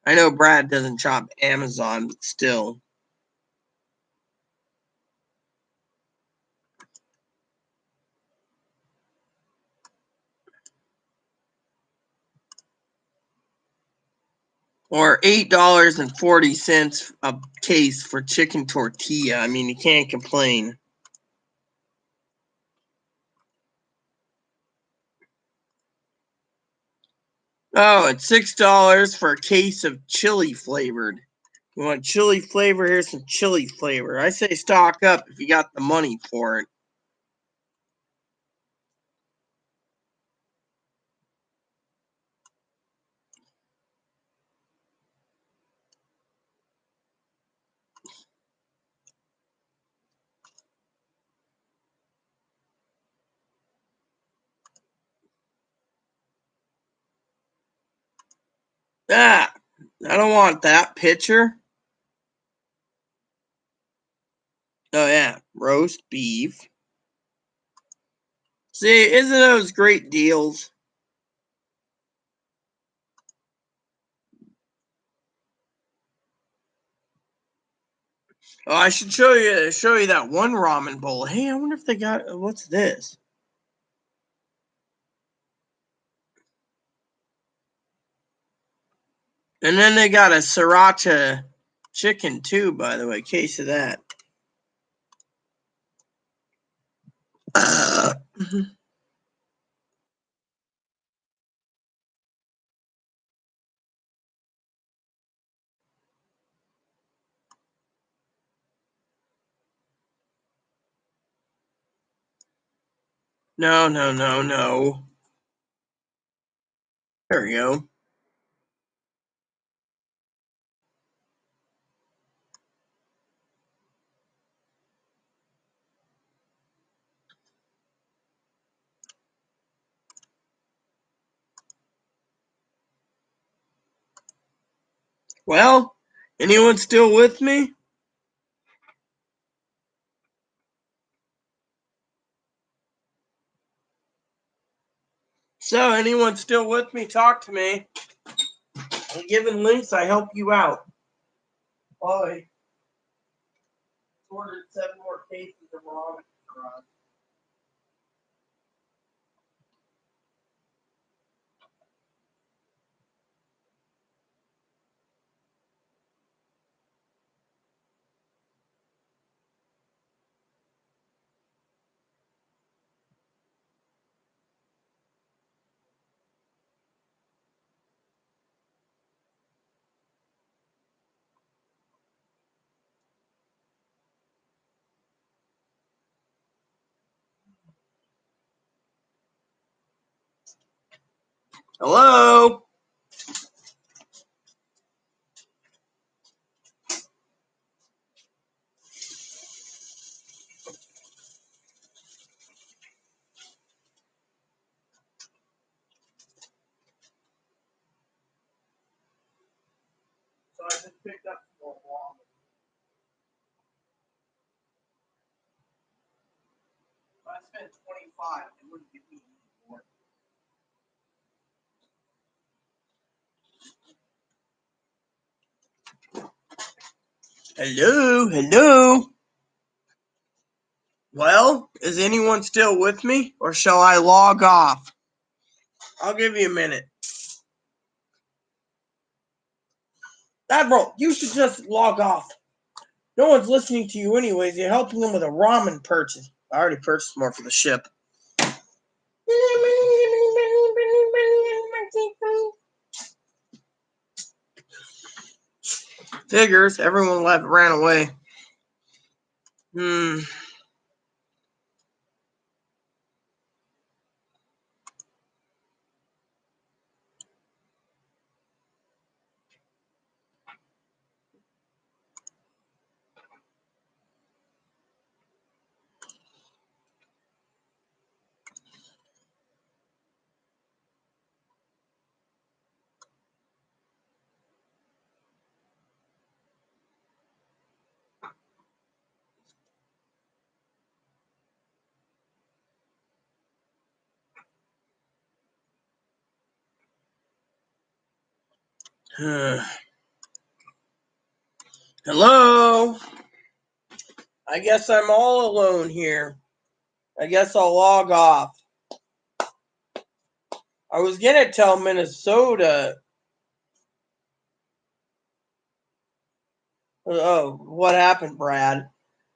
I know Brad doesn't shop Amazon, but still. Or $8.40 a case for chicken tortilla. I mean, you can't complain. Oh, it's $6 for a case of chili flavored. You want chili flavor? Here's some chili flavor. I say stock up if you got the money for it. Ah, I don't want that picture. Oh yeah, roast beef. See, isn't those great deals? Oh, I should show you that one ramen bowl. Hey, I wonder if they got what's this? And then they got a sriracha chicken too, by the way. Case of that. No. There we go. Well, anyone still with me? So, anyone still with me? Talk to me. I'm giving links. I help you out. I ordered 7 more cases of ramen for us. Hello? So I just picked up some more ramen. If I spent 25, they wouldn't give me any more. Hello? Well, is anyone still with me, or shall I log off? I'll give you a minute. Bro, you should just log off. No one's listening to you anyways. You're helping them with a ramen purchase. I already purchased more for the ship. Figures. Everyone ran away. Hello? I guess I'm all alone here. I guess I'll log off. I was going to tell Minnesota. Oh, what happened, Brad?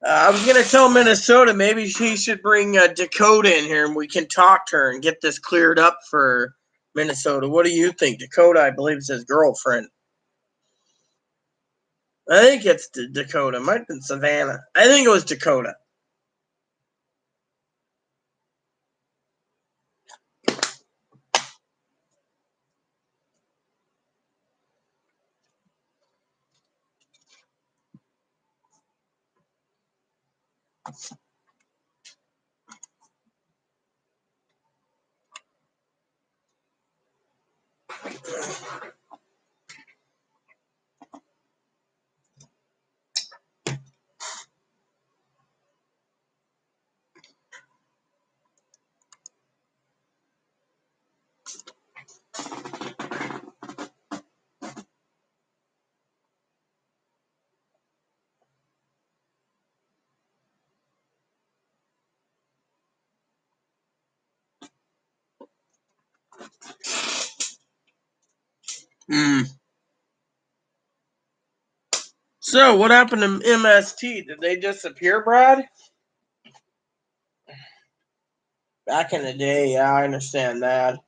I was going to tell Minnesota maybe she should bring Dakota in here and we can talk to her and get this cleared up for Minnesota. What do you think? Dakota, I believe, is his girlfriend. I think it's Dakota. Might have been Savannah. I think it was Dakota. So, what happened to MST? Did they disappear, Brad? Back in the day, yeah, I understand that.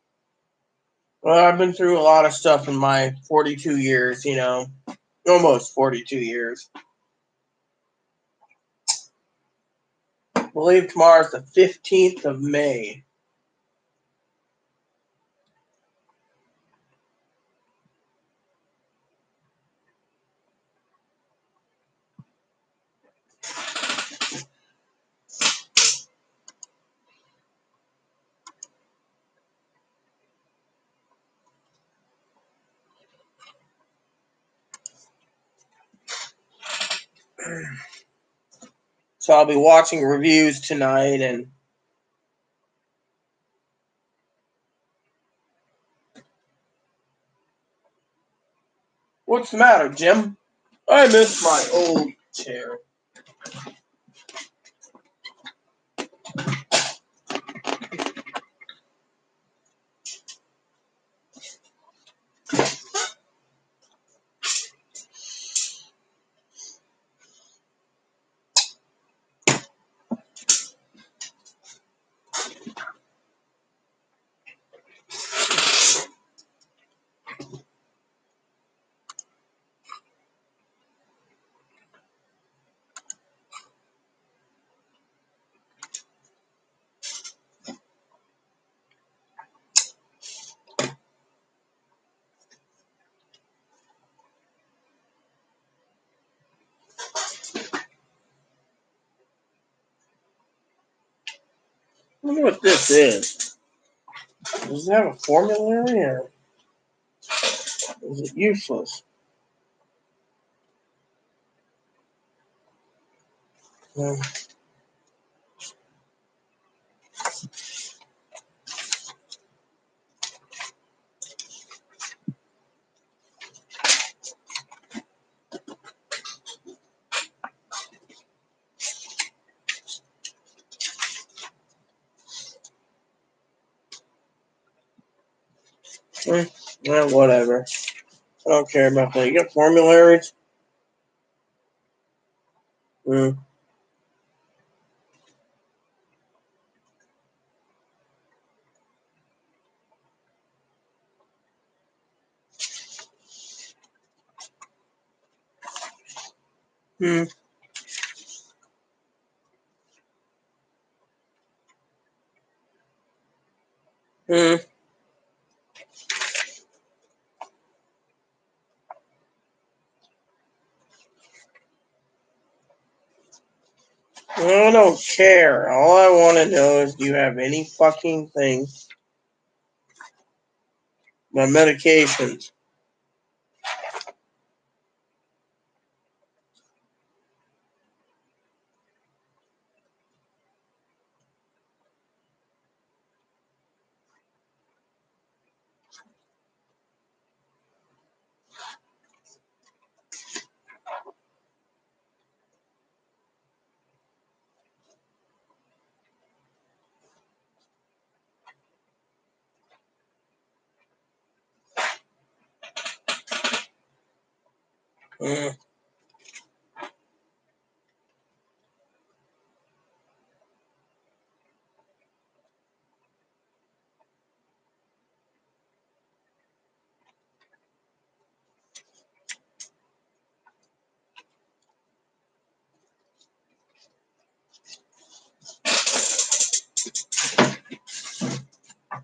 Well, I've been through a lot of stuff in my 42 years, almost 42 years. I believe tomorrow's the 15th of May. So I'll be watching reviews tonight and what's the matter, Jim? I miss my old chair. I wonder what this is. Does it have a formulary or is it useless? Well, whatever. I don't care about that. You got formularies? Mm. Mm. Mm. I don't care. All I want to know is do you have any fucking thing? My medications. Mm.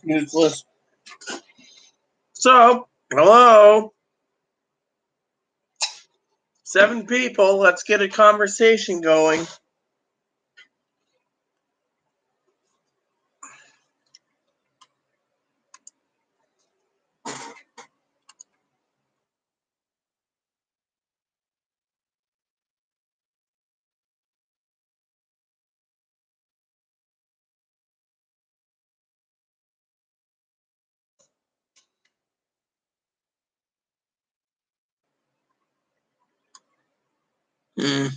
Useless. So, hello. 7 people. Let's get a conversation going. Mm.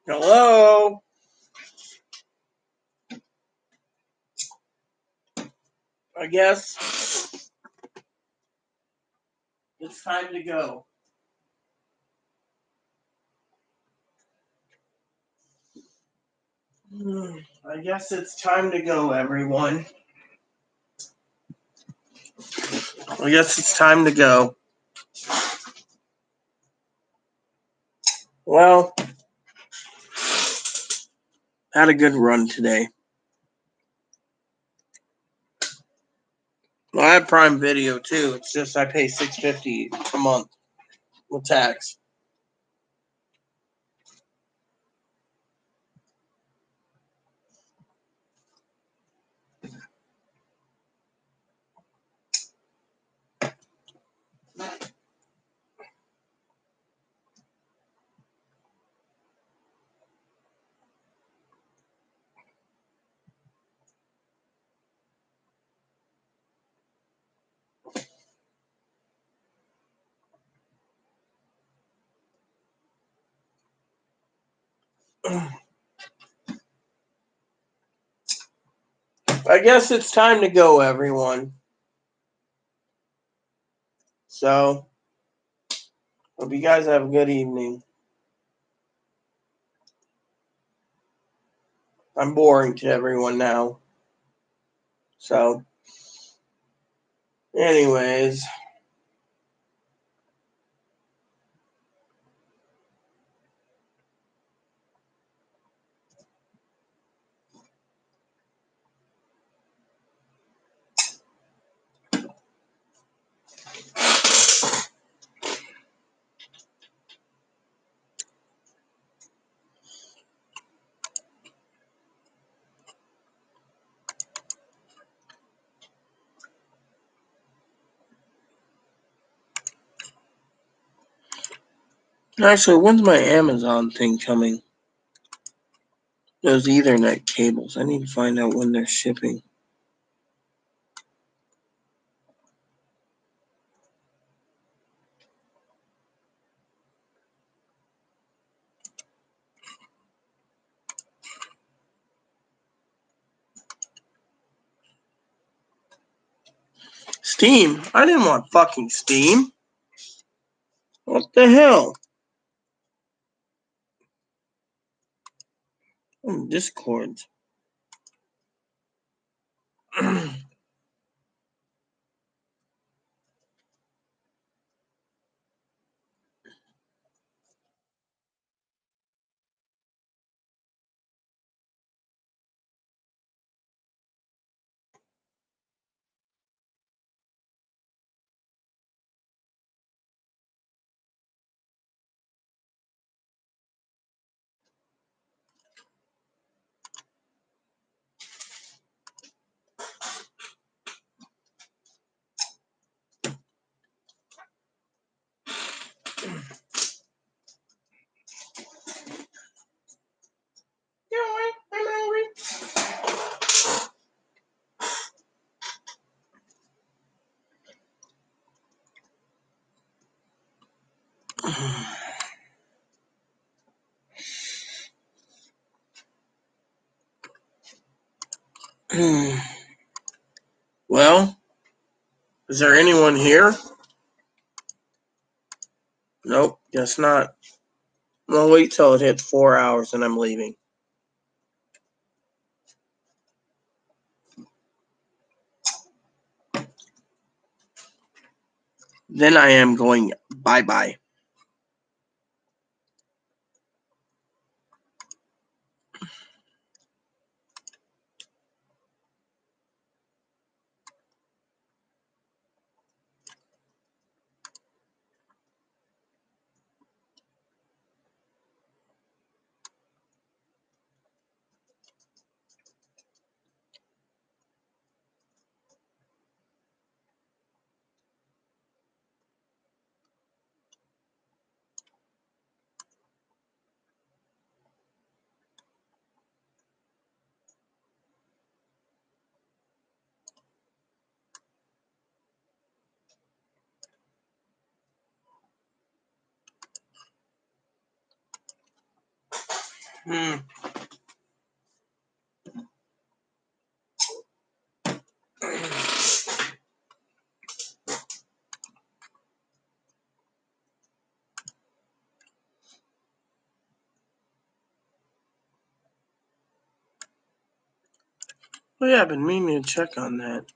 Hello. I guess it's time to go. I guess it's time to go, everyone. I guess it's time to go. Well, had a good run today. Well, I have Prime Video too. It's just I pay $6.50 a month with tax. I guess it's time to go, everyone. So, hope you guys have a good evening. I'm boring to everyone now. So, anyways. Actually, when's my Amazon thing coming? Those Ethernet cables. I need to find out when they're shipping. Steam? I didn't want fucking Steam. What the hell? Oh, Discord. I'm hungry. Well, is there anyone here? Nope, guess not. I'll wait till it hits 4 hours and I'm leaving. Then I am going bye-bye. Oh yeah, I've been meaning to check on that.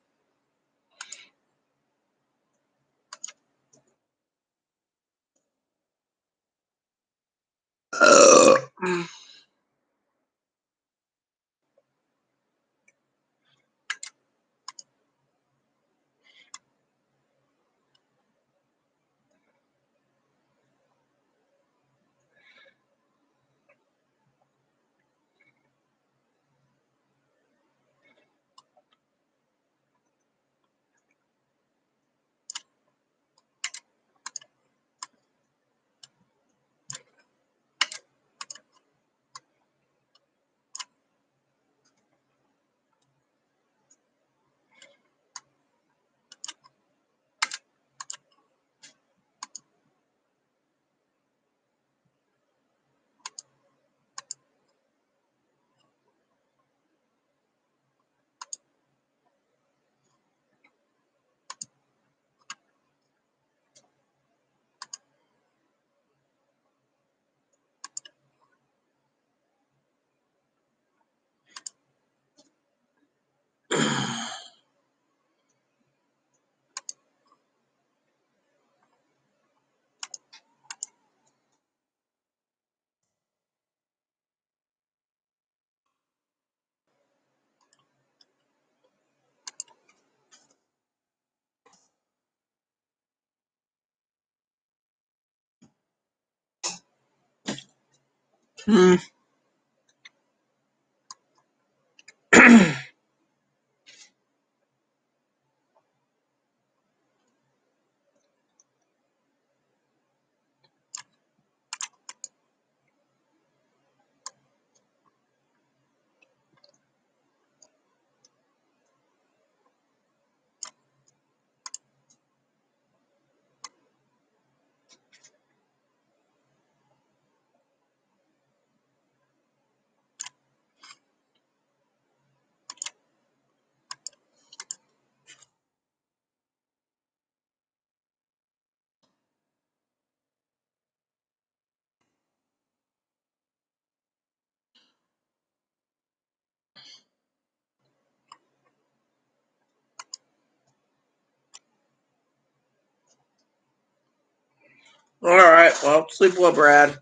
All right. Well, sleep well, Brad.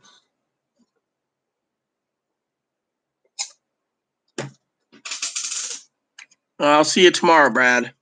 I'll see you tomorrow, Brad.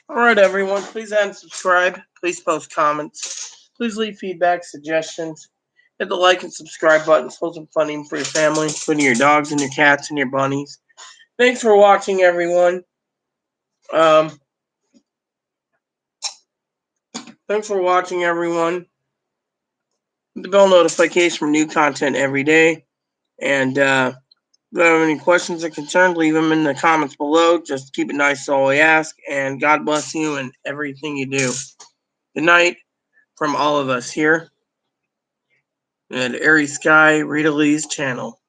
All right, everyone. Please add and subscribe. Please post comments. Please leave feedback, suggestions. Hit the like and subscribe buttons. Hold some fun even for your family, including your dogs and your cats and your bunnies. Thanks for watching, everyone. Thanks for watching, everyone. The bell notification for new content every day. And if you have any questions or concerns, leave them in the comments below. Just keep it nice, all we ask. And God bless you and everything you do. Good night from all of us here at Airy Sky Rita Lee's channel.